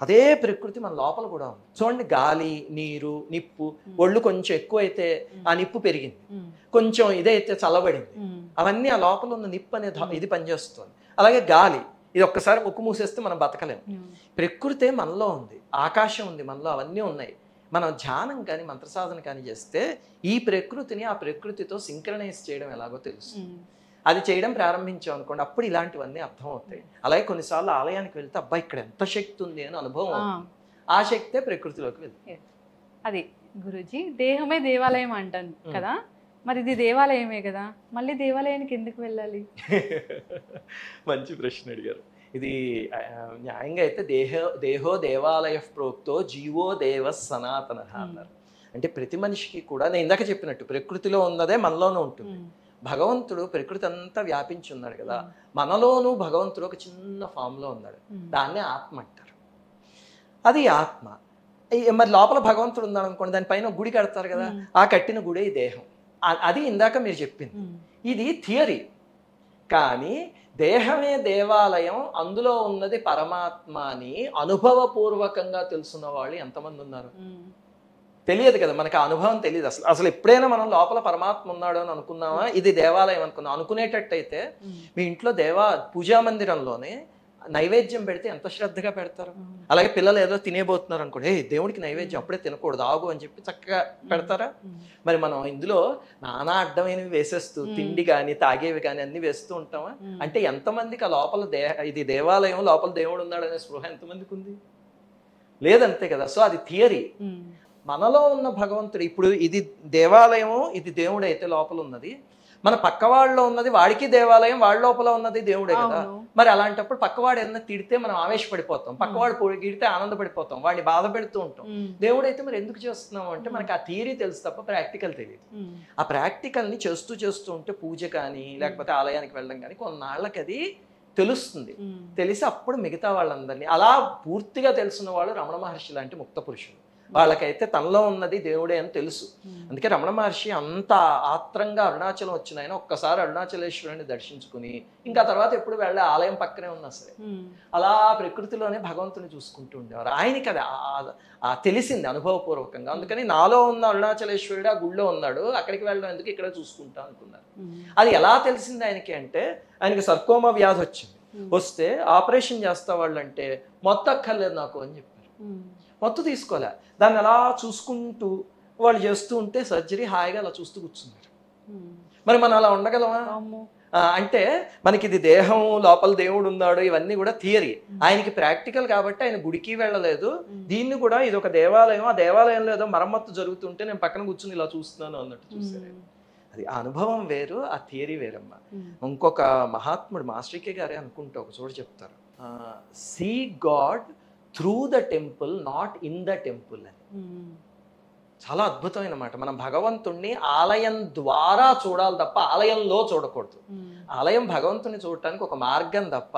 అదే ప్రకృతి మన లోపల కూడా ఉంది. చూడండి, గాలి, నీరు, నిప్పు. ఒళ్ళు కొంచెం ఎక్కువైతే ఆ నిప్పు పెరిగింది, కొంచెం ఇదైతే చల్లబడింది. అవన్నీ ఆ లోపల ఉన్న నిప్పు అనే ఇది పనిచేస్తుంది. అలాగే గాలి, ఇది ఒక్కసారి ముక్కు మూసేస్తే మనం బతకలేము. ప్రకృతే మనలో ఉంది, ఆకాశం ఉంది మనలో, అవన్నీ ఉన్నాయి. మనం ధ్యానం కానీ మంత్ర సాధన కానీ చేస్తే ఈ ప్రకృతిని ఆ ప్రకృతితో సింక్రనైజ్ చేయడం ఎలాగో తెలుసు. అది చేయడం ప్రారంభించాం అనుకోండి, అప్పుడు ఇలాంటివన్నీ అర్థం అవుతాయి. అలాగే కొన్నిసార్లు ఆలయానికి వెళ్తే, అబ్బా ఇక్కడ ఎంత శక్తి ఉంది అని అనుభవం అవుతుంది. ఆ శక్తే ప్రకృతిలోకి వెళ్తుంది. అది గురూజీ, దేహమే దేవాలయం అంటాను కదా, మరి ఇది దేవాలయమే కదా, మళ్ళీ దేవాలయానికి ఎందుకు వెళ్ళాలి? మంచి ప్రశ్న అడిగారు. ఇది న్యాయంగా అయితే దేహో దేవాలయ ప్రోక్తో జీవో దేవ సనాతన అన్నారు. అంటే ప్రతి మనిషికి కూడా, నేను ఇందాక చెప్పినట్టు, ప్రకృతిలో ఉన్నదే మనలోనూ ఉంటుంది. భగవంతుడు ప్రకృతి అంతా వ్యాపించి ఉన్నాడు కదా, మనలోనూ భగవంతుడు ఒక చిన్న ఫామ్లో ఉన్నాడు. దాన్నే ఆత్మ అంటారు. అది ఆత్మ. మరి లోపల భగవంతుడు ఉన్నాడు అనుకోండి, దానిపైన గుడి కడతారు కదా, ఆ కట్టిన గుడే ఈ దేహం. అది ఇందాక మీరు చెప్పింది. ఇది థియరీ. కానీ దేహమే దేవాలయం, అందులో ఉన్నది పరమాత్మ అని అనుభవపూర్వకంగా తెలుసున్న వాళ్ళు ఎంతమంది ఉన్నారు? తెలియదు కదా, మనకి ఆ అనుభవం తెలియదు. అసలు అసలు ఎప్పుడైనా మనం లోపల పరమాత్మ ఉన్నాడు అని అనుకున్నామా, ఇది దేవాలయం అనుకున్నాం. అనుకునేటట్టయితే మీ ఇంట్లో పూజా మందిరంలోనే నైవేద్యం పెడితే ఎంత శ్రద్ధగా పెడతారు. అలాగే పిల్లలు ఏదో తినేబోతున్నారు అనుకోండి, దేవుడికి నైవేద్యం అప్పుడే తినకూడదు, ఆగు అని చెప్పి చక్కగా పెడతారా. మరి మనం ఇందులో నానా అడ్డమైనవి వేసేస్తూ తిండి కానీ తాగేవి కానీ అన్ని వేస్తూ ఉంటామా. అంటే ఎంతమందికి ఆ లోపల ఇది దేవాలయం, లోపల దేవుడు ఉన్నాడు అనే స్పృహ ఎంతమందికి ఉంది? లేదంతే కదా. సో అది థియరీ. మనలో ఉన్న భగవంతుడు, ఇప్పుడు ఇది దేవాలయము, ఇది దేవుడు అయితే లోపల ఉన్నది, మన పక్కవాడిలో ఉన్నది వాడికి దేవాలయం, వాడి లోపల ఉన్నది దేవుడే కదా. మరి అలాంటప్పుడు పక్కవాడు ఏదైనా తిడితే మనం ఆవేశపడిపోతాం, పక్కవాడు గిడితే ఆనందపడిపోతాం, వాడిని బాధ పెడుతూ ఉంటాం. దేవుడైతే మరి ఎందుకు చేస్తున్నాం అంటే మనకి ఆ థియరీ తెలుసు తప్ప ప్రాక్టికల్ తెలియదు. ఆ ప్రాక్టికల్ని చేస్తూ ఉంటే పూజ కానీ లేకపోతే ఆలయానికి వెళ్ళడం కానీ కొన్నాళ్ళకి అది తెలుస్తుంది. తెలిసి అప్పుడు మిగతా వాళ్ళందరినీ, అలా పూర్తిగా తెలుసున్న వాళ్ళు రమణ మహర్షి లాంటి ముక్త పురుషులు. వాళ్ళకైతే తనలో ఉన్నది దేవుడే అని తెలుసు. అందుకే రమణ మహర్షి అంత ఆత్రంగా అరుణాచలం వచ్చిన ఆయన ఒక్కసారి అరుణాచలేశ్వరుని దర్శించుకుని ఇంకా తర్వాత ఎప్పుడు వెళ్ళే ఆలయం పక్కనే ఉన్నా సరే అలా ప్రకృతిలోనే భగవంతుని చూసుకుంటూ ఉండేవారు. ఆయనకి అది తెలిసింది అనుభవపూర్వకంగా. అందుకని నాలో ఉన్న అరుణాచలేశ్వరుడు ఆ గుళ్ళో ఉన్నాడు, అక్కడికి వెళ్ళడం ఎందుకు, ఇక్కడ చూసుకుంటా అనుకున్నారు. అది ఎలా తెలిసింది ఆయనకి అంటే, ఆయనకి సర్కోమా వ్యాధి వచ్చింది. వస్తే ఆపరేషన్ చేస్తా వాళ్ళంటే మొత్తం అక్కర్లేదు నాకు అని చెప్పారు. మొత్తం తీసుకోలే, దాన్ని అలా చూసుకుంటూ వాళ్ళు చేస్తూ ఉంటే సర్జరీ హాయిగా అలా చూస్తూ కూర్చున్నారు. మరి మనం అలా ఉండగలమా? అంటే మనకి ఇది దేహం, లోపల దేవుడు ఉన్నాడు, ఇవన్నీ కూడా థియరీ. ఆయనకి ప్రాక్టికల్ కాబట్టి ఆయన గుడికి వెళ్ళలేదు. దీన్ని కూడా ఇది ఒక దేవాలయం, ఆ దేవాలయంలో ఏదో మరమ్మత్తు జరుగుతుంటే నేను పక్కన కూర్చుని ఇలా చూస్తున్నాను అన్నట్టు చూసారు. అది ఆ అనుభవం వేరు, ఆ థియరీ వేరమ్మా. ఇంకొక మహాత్ముడు మాస్టర్కే గారే అనుకుంటా ఒక చోట చెప్తారు, see God through the temple, not in the temple అని. చాలా అద్భుతమైన మాట. మనం భగవంతుణ్ణి ఆలయం ద్వారా చూడాలి తప్ప ఆలయంలో చూడకూడదు. ఆలయం భగవంతుని చూడటానికి ఒక మార్గం తప్ప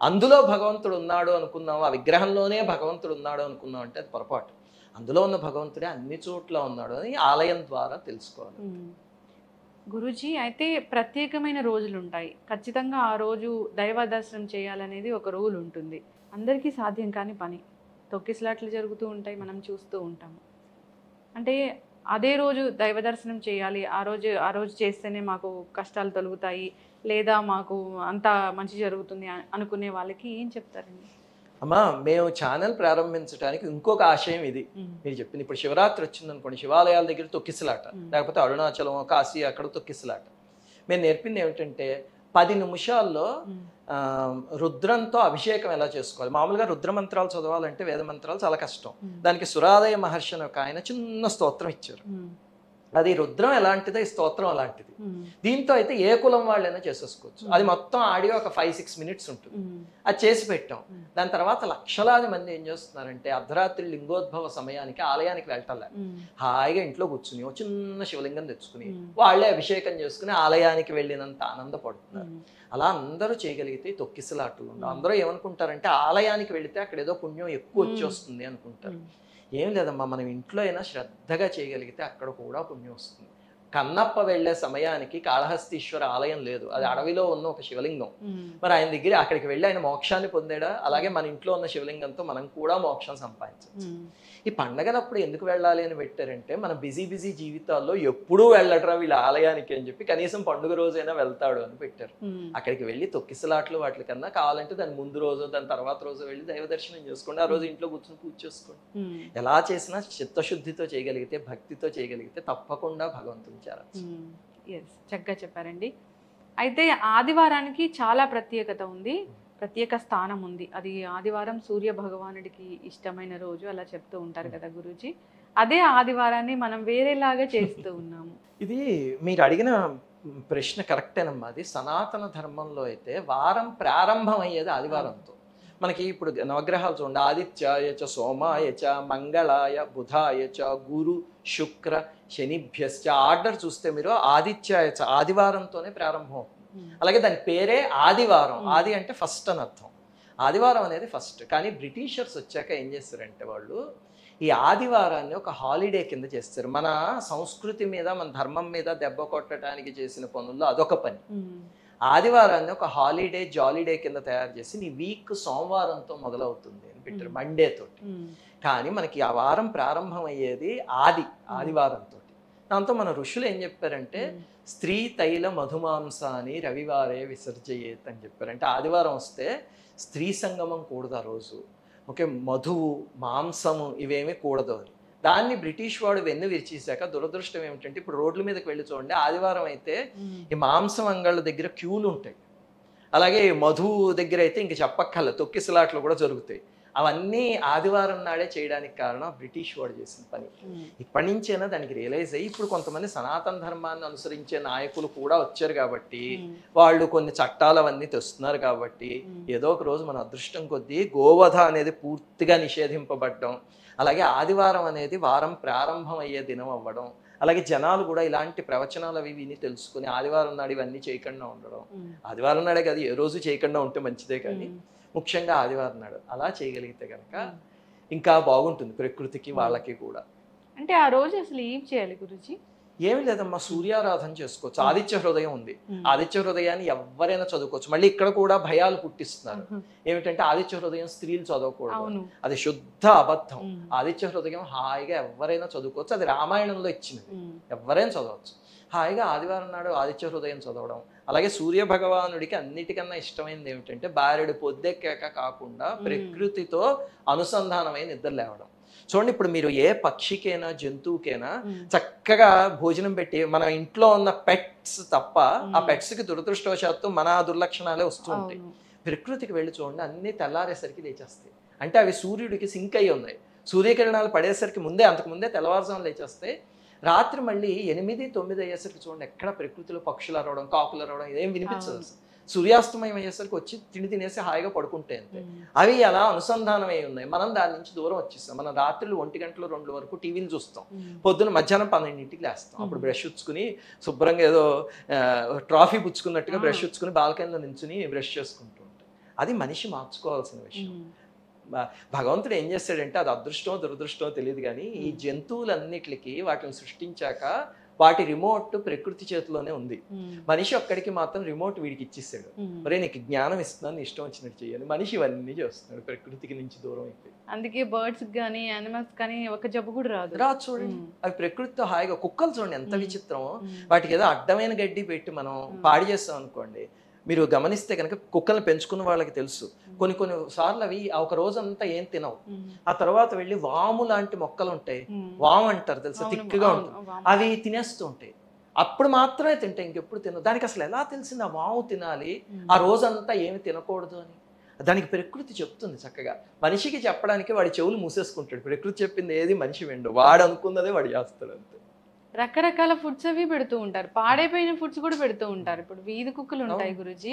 అందులో భగవంతుడు ఉన్నాడు అనుకున్నాం, ఆ విగ్రహంలోనే భగవంతుడు ఉన్నాడు అనుకున్నాం అంటే అది పొరపాటు. అందులో ఉన్న భగవంతుడే అన్ని చోట్ల ఉన్నాడు అని ఆలయం ద్వారా తెలుసుకోవాలి. గురూజీ, అయితే ప్రత్యేకమైన రోజులు ఉంటాయి, ఖచ్చితంగా ఆ రోజు దైవ దర్శనం చేయాలనేది ఒక రూల్ ఉంటుంది. అందరికీ సాధ్యం కాని పని, తొక్కిసలాట్లు జరుగుతూ ఉంటాయి, మనం చూస్తూ ఉంటాము. అంటే అదే రోజు దైవ దర్శనం చేయాలి, ఆ రోజు చేస్తేనే మాకు కష్టాలు తొలుగుతాయి, లేదా మాకు అంతా మంచి జరుగుతుంది అనుకునే వాళ్ళకి ఏం చెప్తారండి? అమ్మా, మేము ఛానల్ ప్రారంభించడానికి ఇంకొక ఆశయం ఇది. మీరు చెప్పింది, ఇప్పుడు శివరాత్రి వచ్చింది అనుకోండి, శివాలయాల దగ్గర తొక్కిసలాట, లేకపోతే అరుణాచలం, కాశీ అక్కడ తొక్కిసలాట. మేము నేర్పింది ఏమిటంటే 10 నిమిషాల్లో రుద్రంతో అభిషేకం ఎలా చేసుకోవాలి. మామూలుగా రుద్ర మంత్రాలు చదవాలంటే వేద మంత్రాలు చాలా కష్టం. దానికి సురాదయ మహర్షి అని ఒక ఆయన చిన్న స్తోత్రం ఇచ్చారు. అది రుద్రం ఎలాంటిదో ఈ స్తోత్రం అలాంటిది. దీంతో అయితే ఏ కులం వాళ్ళైనా చేసేసుకోవచ్చు. అది మొత్తం ఆడియో ఒక 5-6 మినిట్స్ ఉంటుంది. అది చేసి పెట్టాం. దాని తర్వాత లక్షలాది మంది ఏం చేస్తున్నారంటే అర్ధరాత్రి లింగోద్భవ సమయానికి ఆలయానికి వెళ్ళటంలే, హాయిగా ఇంట్లో కూర్చుని ఒక చిన్న శివలింగం తెచ్చుకుని వాళ్ళే అభిషేకం చేసుకుని ఆలయానికి వెళ్ళినంత ఆనందపడుతున్నారు. అలా అందరూ చేయగలిగితే తొక్కిసలాట్లు ఉండవు. అందరూ ఏమనుకుంటారంటే ఆలయానికి వెళితే అక్కడ ఏదో పుణ్యం ఎక్కువ వచ్చేస్తుంది అనుకుంటారు. ఏం లేదమ్మా, మనం ఇంట్లో అయినా శ్రద్ధగా చేయగలిగితే అక్కడ కూడా పుణ్యం వస్తుంది. కన్నప్ప వెళ్ళే సమయానికి కాళహస్తీశ్వర ఆలయం లేదు, అది అడవిలో ఉన్న ఒక శివలింగం. మరి ఆయన దగ్గర అక్కడికి వెళ్ళి ఆయన మోక్షాన్ని పొందాడా? అలాగే మన ఇంట్లో ఉన్న శివలింగంతో మనం కూడా మోక్షం సంపాదించవచ్చు. ఈ పండగలప్పుడు ఎందుకు వెళ్ళాలి అని పెట్టారంటే, మన బిజీ జీవితాల్లో ఎప్పుడూ వెళ్ళటరా వీళ్ళ ఆలయానికి అని చెప్పి కనీసం పండుగ రోజైనా వెళ్తాడు అని పెట్టారు. అక్కడికి వెళ్ళి తొక్కిసలాట్లు వాటి కన్నా కావాలంటే దాని ముందు రోజు దాని తర్వాత రోజు వెళ్ళి దైవ దర్శనం చేసుకోండి, ఆ రోజు ఇంట్లో కూర్చొని పూజ చేసుకోండి. ఎలా చేసినా చిత్తశుద్ధితో చేయగలిగితే, భక్తితో చేయగలిగితే తప్పకుండా భగవంతుని చేరచ్చు. చక్కగా చెప్పారండి. అయితే ఆదివారానికి చాలా ప్రత్యేకత ఉంది, ప్రత్యేక స్థానం ఉంది. అది ఆదివారం సూర్య భగవానుడికి ఇష్టమైన రోజు అలా చెప్తూ ఉంటారు కదా గురూజీ. అదే ఆదివారాన్ని మనం వేరేలాగా చేస్తూ ఉన్నాము. ఇది మీరు అడిగిన ప్రశ్న కరెక్టేనమ్మా. అది సనాతన ధర్మంలో అయితే వారం ప్రారంభం అయ్యేది ఆదివారంతో. మనకి ఇప్పుడు నవగ్రహాలు చూడండి, ఆదిత్యాయ చ సోమాయ చ మంగళాయ బుధాయ చ గురు శుక్ర శనిభ్యశ్చ. ఆర్డర్ చూస్తే మీరు ఆదిత్యాయ చ ఆదివారంతోనే ప్రారంభం అవుతుంది. అలాగే దాని పేరే ఆదివారం. ఆది అంటే ఫస్ట్ అని అర్థం. ఆదివారం అనేది ఫస్ట్. కానీ బ్రిటిషర్స్ వచ్చాక ఏం చేస్తారంటే వాళ్ళు ఈ ఆదివారాన్ని ఒక హాలిడే కింద చేస్తారు. మన సంస్కృతి మీద, మన ధర్మం మీద దెబ్బ కొట్టడానికి చేసిన పనుల్లో అదొక పని. ఆదివారాన్ని ఒక హాలిడే, జాలీడే కింద తయారు చేసి నీ వీక్ సోమవారంతో మొదలవుతుంది. అని పెట్టారు, మండే తోటి. కానీ మనకి ఆ వారం ప్రారంభం అయ్యేది ఆదివారంతో. దాంతో మన ఋషులు ఏం చెప్పారంటే స్త్రీ తైల మధుమాంసాన్ని రవివారే విసర్జయేత్ అని చెప్పారు. అంటే ఆదివారం వస్తే స్త్రీ సంగమం కూడదు ఆ రోజు, ఓకే, మధువు మాంసము ఇవేమీ కూడదు అని. దాన్ని బ్రిటిష్ వాడు వెన్ను విరిచేశాక దురదృష్టం ఏమిటంటే ఇప్పుడు రోడ్ల మీదకి వెళ్ళి చూడండి, ఆదివారం అయితే ఈ మాంసం అంగళ్ళ దగ్గర క్యూలు ఉంటాయి, అలాగే మధువు దగ్గర అయితే ఇంక చెప్పక్కర్లేదు, తొక్కిసలాట్లు కూడా జరుగుతాయి. అవన్నీ ఆదివారం నాడే చేయడానికి కారణం బ్రిటిష్ వాడు చేసిన పని. ఇప్పటి నుంచైనా దానికి రియలైజ్ అయ్యి ఇప్పుడు కొంతమంది సనాతన ధర్మాన్ని అనుసరించే నాయకులు కూడా వచ్చారు కాబట్టి వాళ్ళు కొన్ని చట్టాలు అవన్నీ తెస్తున్నారు కాబట్టి ఏదో ఒక రోజు మన అదృష్టం కొద్దీ గోవధ అనేది పూర్తిగా నిషేధింపబడడం, అలాగే ఆదివారం అనేది వారం ప్రారంభం అయ్యే దినం అవ్వడం, అలాగే జనాలు కూడా ఇలాంటి ప్రవచనాలు అవి విని తెలుసుకుని ఆదివారం నాడు ఇవన్నీ చేయకుండా ఉండడం. ఆదివారం నాడే కాదు, ఏ రోజు చేయకుండా ఉంటే మంచిదే, కానీ ముఖ్యంగా ఆదివారం నాడు అలా చేయగలిగితే కనుక ఇంకా బాగుంటుంది ప్రకృతికి వాళ్ళకి కూడా. అంటే ఆ రోజు అసలు ఏం చేయాలి గురుజీ? ఏమి లేదమ్మా, సూర్యారాధన చేసుకోవచ్చు. ఆదిత్య హృదయం ఉంది, ఆదిత్య హృదయాన్ని ఎవరైనా చదువుకోవచ్చు. మళ్ళీ ఇక్కడ కూడా భయాలు పుట్టిస్తున్నారు, ఏమిటంటే ఆదిత్య హృదయం స్త్రీలు చదవకూడదు, అది శుద్ధ అబద్ధం. ఆదిత్య హృదయం హాయిగా ఎవరైనా చదువుకోవచ్చు, అది రామాయణంలో ఇచ్చినది, ఎవరైనా చదవచ్చు. హాయిగా ఆదివారం నాడు ఆదిత్య హృదయం చదవడం. అలాగే సూర్య భగవానుడికి అన్నిటికన్నా ఇష్టమైనది ఏమిటంటే బారెడు పొద్దెక్కాక కాకుండా ప్రకృతితో అనుసంధానమై నిద్ర లేవడం. చూడండి, ఇప్పుడు మీరు ఏ పక్షికైనా జంతువుకైనా చక్కగా భోజనం పెట్టి మన ఇంట్లో ఉన్న పెట్స్ తప్ప ఆ పెట్స్కి దురదృష్టవశాత్తు మన దుర్లక్షణాలే వస్తూ ఉంటాయి. ప్రకృతికి వెళ్ళి చూడండి, అన్ని తెల్లారేసరికి లేచేస్తాయి. అంటే అవి సూర్యుడికి సింక్ అయ్యి ఉన్నాయి. సూర్యకిరణాలు పడేసరికి ముందే, అంతకుముందే తెల్లవారుజామున లేచేస్తాయి. రాత్రి మళ్ళీ 8, 9 అయ్యేసరికి చూడండి ఎక్కడ ప్రకృతిలో పక్షులు అరవడం, కాకులు అరవడం ఇదేం వినిపించదు అసలు. సూర్యాస్తమయం అయ్యేసరికి వచ్చి తినేసి హాయిగా పడుకుంటే అంతే. అవి అలా అనుసంధానమై ఉన్నాయి. మనం దాని నుంచి దూరం వచ్చేస్తాం. మనం రాత్రులు 1 గంటలు 2 వరకు టీవీలు చూస్తాం, పొద్దున మధ్యాహ్నం 12ంటికి లేస్తాం. అప్పుడు బ్రష్ ఉచ్చుకుని శుభ్రంగా ఏదో ట్రాఫీ పుచ్చుకున్నట్టుగా బ్రష్ ఉచ్చుకుని బాల్కనీలో నించుని బ్రష్ చేసుకుంటూ ఉంటాం. అది మనిషి మార్చుకోవాల్సిన విషయం. భగవంతుడు ఏం చేస్తాడంటే అది అదృష్టమో దురదృష్టమో తెలియదు, కానీ ఈ జంతువులన్నిటికీ వాటిని సృష్టించాక వాటి రిమోట్ ప్రకృతి చేతిలోనే ఉంది. మనిషి ఒక్కడికి మాత్రం రిమోట్ వీడికి ఇచ్చేసాడు, మరే నీకు జ్ఞానం ఇస్తున్నాను, ఇష్టం వచ్చినట్టు చేయాలి. మనిషి ఇవన్నీ చేస్తున్నాడు ప్రకృతికి నుంచి దూరం అయిపోయి. అందుకే బర్డ్స్ కానీ యానిమల్స్ కానీ ఒక జబ్బు కూడా రాదు. చూడండి, అవి ప్రకృతితో హాయిగా. కుక్కలు చూడండి ఎంత విచిత్రమో, వాటికి ఏదో అడ్డమైన గడ్డి పెట్టి మనం పాడి చేస్తాం అనుకోండి, మీరు గమనిస్తే కనుక కుక్కలను పెంచుకున్న వాళ్ళకి తెలుసు, కొన్ని సార్లు అవి ఒక రోజంతా ఏం తినవు. ఆ తర్వాత వెళ్ళి వాము లాంటి మొక్కలు ఉంటాయి, వాము అంటారు తెలుసా, తిక్కుగా ఉంటుంది, అవి తినేస్తూ ఉంటాయి. అప్పుడు మాత్రమే తింటాయి, ఇంకెప్పుడు తినవు. దానికి అసలు ఎలా తెలిసింది ఆ వాము తినాలి, ఆ రోజంతా ఏమి తినకూడదు అని? దానికి ప్రకృతి చెప్తుంది చక్కగా. మనిషికి చెప్పడానికి వాడి చెవులు మూసేసుకుంటాడు. ప్రకృతి చెప్పింది ఏది మనిషి విండు, వాడు అనుకున్నదే వాడు చేస్తాడు అంతే. రకరకాల ఫుడ్స్ అవి పెడుతూ ఉంటారు, పాడైపోయిన ఫుడ్స్ కూడా పెడుతూ ఉంటారు. ఇప్పుడు వీధి కుక్కలు ఉంటాయి గురుజీ,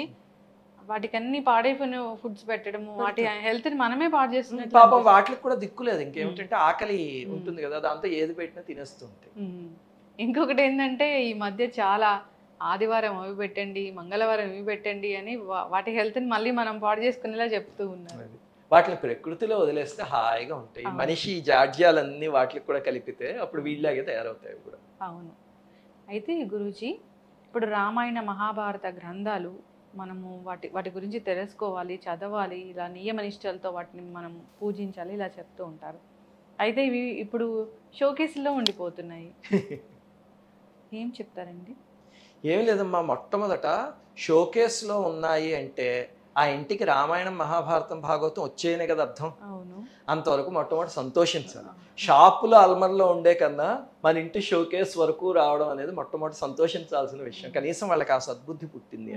వాటికి అన్ని పాడైపోయిన ఫుడ్స్ పెట్టడము, వాటి హెల్త్ ని మనమే పాడు చేస్తున్నాం. పాపం వాటికి కూడా దిక్కులేదు, ఇంకేమిటంటే ఆకలి ఉంటుంది కదా, దాంతో ఏది పెట్టినా తినేస్తుంటాయి. ఇంకొకటి ఏంటంటే ఈ మధ్య చాలా ఆదివారం అవి పెట్టండి, మంగళవారం ఇవి పెట్టండి అని వాటి హెల్త్ ని మళ్ళీ మనం పాడు చేసుకునేలా చెప్తూ ఉన్నారు. వాటిని ప్రకృతిలో వదిలేస్తే హాయిగా ఉంటాయి. మనిషి జాడ్యాలన్నీ వాటికి కూడా కలిపితే అప్పుడు వీళ్ళలాగే తయారవుతాయి కూడా. అవును. అయితే గురూజీ, ఇప్పుడు రామాయణ మహాభారత గ్రంథాలు మనము వాటి గురించి తెలుసుకోవాలి, చదవాలి, ఇలా నియమనిష్టలతో వాటిని మనం పూజించాలి ఇలా చెప్తూ ఉంటారు. అయితే ఇవి ఇప్పుడు షోకేసులో ఉండిపోతున్నాయి, ఏం చెప్తారండి? ఏం లేదమ్మా, మొట్టమొదట షోకేస్లో ఉన్నాయి అంటే ఆ ఇంటికి రామాయణం మహాభారతం భాగవతం వచ్చేయనే కదా అర్థం. అంతవరకు మొట్టమొదటి సంతోషించాలి. షాపులో అల్మర్లో ఉండే కన్నా మన ఇంటి షోకేస్ వరకు రావడం అనేది మొట్టమొదటి సంతోషించాల్సిన విషయం. కనీసం వాళ్ళకి ఆ సద్బుద్ధి పుట్టింది.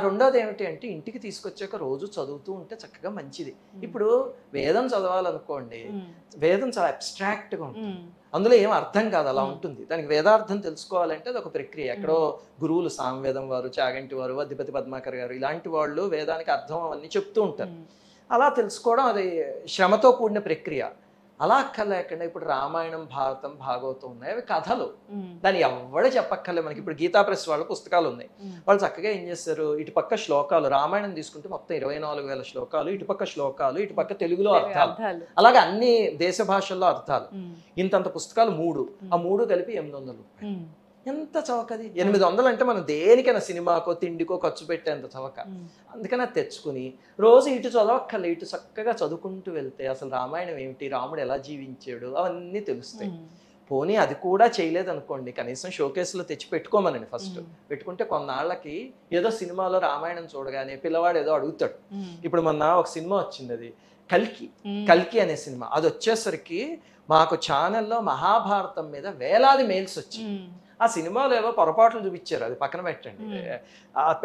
రెండోది ఏమిటి అంటే ఇంటికి తీసుకొచ్చాక రోజు చదువుతూ ఉంటే చక్కగా మంచిది. ఇప్పుడు వేదం చదవాలనుకోండి, వేదం చాలా అబ్స్ట్రాక్ట్గా ఉంటుంది, అందులో ఏం అర్థం కాదు, అలా ఉంటుంది. దానికి వేదార్థం తెలుసుకోవాలంటే అది ఒక ప్రక్రియ. ఎక్కడో గురువులు సామవేదం వారు, చాగంటి వారు, అధిపతి పద్మాకర్ గారు ఇలాంటి వాళ్ళు వేదానికి అర్థం అవన్నీ చెప్తూ ఉంటారు. అలా తెలుసుకోవడం అది శ్రమతో కూడిన ప్రక్రియ. అలా అక్కర్లేకుండా ఇప్పుడు రామాయణం భారతం భాగవతం ఉన్నాయి, అవి కథలు, దాన్ని ఎవడే చెప్పక్కర్లే. మనకి ఇప్పుడు గీతా ప్రెస్ వాళ్ళ పుస్తకాలు ఉన్నాయి, వాళ్ళు చక్కగా ఏం చేస్తారు, ఇటుపక్క శ్లోకాలు, రామాయణం తీసుకుంటే మొత్తం 24,000 శ్లోకాలు, ఇటుపక్క శ్లోకాలు, ఇటుపక్క తెలుగులో అర్థాలు, అలాగే అన్ని దేశ భాషల్లో అర్థాలు. ఇంతంత పుస్తకాలు 3, ఆ 3 కలిపి 800 రూపాయలు. ఎంత చవకది. 800 అంటే మనం దేనికైనా సినిమాకో తిండికో ఖర్చు పెట్టేంత చవక. అందుకని అది తెచ్చుకుని రోజు ఇటు చదవక్కర్లే, ఇటు చక్కగా చదువుకుంటూ వెళ్తే అసలు రామాయణం ఏమిటి, రాముడు ఎలా జీవించాడు అవన్నీ తెలుస్తాయి. పోనీ అది కూడా చేయలేదు అనుకోండి, కనీసం షోకేస్లో తెచ్చి పెట్టుకోమనండి ఫస్ట్. పెట్టుకుంటే కొన్నాళ్ళకి ఏదో సినిమాలో రామాయణం చూడగానే పిల్లవాడు ఏదో అడుగుతాడు. ఇప్పుడు మొన్న ఒక సినిమా వచ్చింది, అది కల్కి అనే సినిమా. అది వచ్చేసరికి మాకు ఛానల్లో మహాభారతం మీద వేలాది మెయిల్స్ వచ్చాయి. ఆ సినిమాలో ఏవో పొరపాట్లు చూపించారు, అది పక్కన పెట్టండి.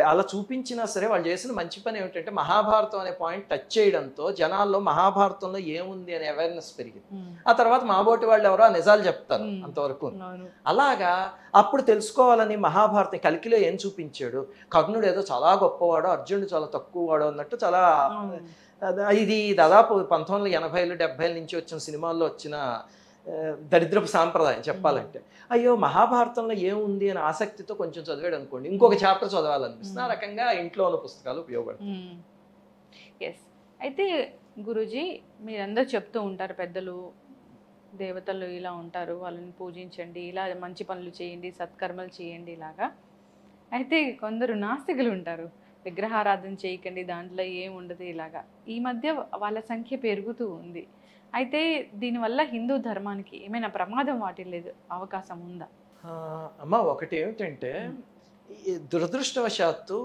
అలా చూపించినా సరే వాళ్ళు చేసిన మంచి పని ఏమిటంటే మహాభారతం అనే పాయింట్ టచ్ చేయడంతో జనాల్లో మహాభారతంలో ఏముంది అనే అవేర్నెస్ పెరిగింది. ఆ తర్వాత మాబోటి వాళ్ళు ఎవరో ఆ నిజాలు చెప్తారు అంతవరకు. అలాగా అప్పుడు తెలుసుకోవాలని మహాభారతం కల్కిలో ఏం చూపించాడు, కర్ణుడు ఏదో చాలా గొప్పవాడు, అర్జునుడు చాలా తక్కువవాడు అన్నట్టు చాలా. ఇది దాదాపు 1980లు 70ల నుంచి వచ్చిన సినిమాల్లో వచ్చిన దరిద్రపు సాంప్రదాయం చెప్పాలంటే. అయ్యో మహాభారతంలో ఏముంది అని ఆసక్తితో కొంచెం చదివాడు అనుకోండి, ఇంకొక చాప్టర్ చదవాలనిపిస్తుంది. ఆ రకంగా ఇంట్లో ఉన్న పుస్తకాలు ఉపయోగపడతాయి. ఎస్. అయితే గురూజీ, మీరందరూ చెప్తూ ఉంటారు, పెద్దలు దేవతలు ఇలా ఉంటారు, వాళ్ళని పూజించండి, ఇలా మంచి పనులు చేయండి, సత్కర్మలు చేయండి ఇలాగా. అయితే కొందరు నాస్తికులు ఉంటారు, విగ్రహారాధన చేయకండి, దాంట్లో ఏముండదు ఇలాగా. ఈ మధ్య వాళ్ళ సంఖ్య పెరుగుతూ ఉంది. అయితే దీనివల్ల హిందూ ధర్మానికి ఏమైనా ప్రమాదం వాటిల్లేదు అవకాశం ఉందా? అమ్మ, ఒకటి ఏమిటంటే దురదృష్టవశాత్తు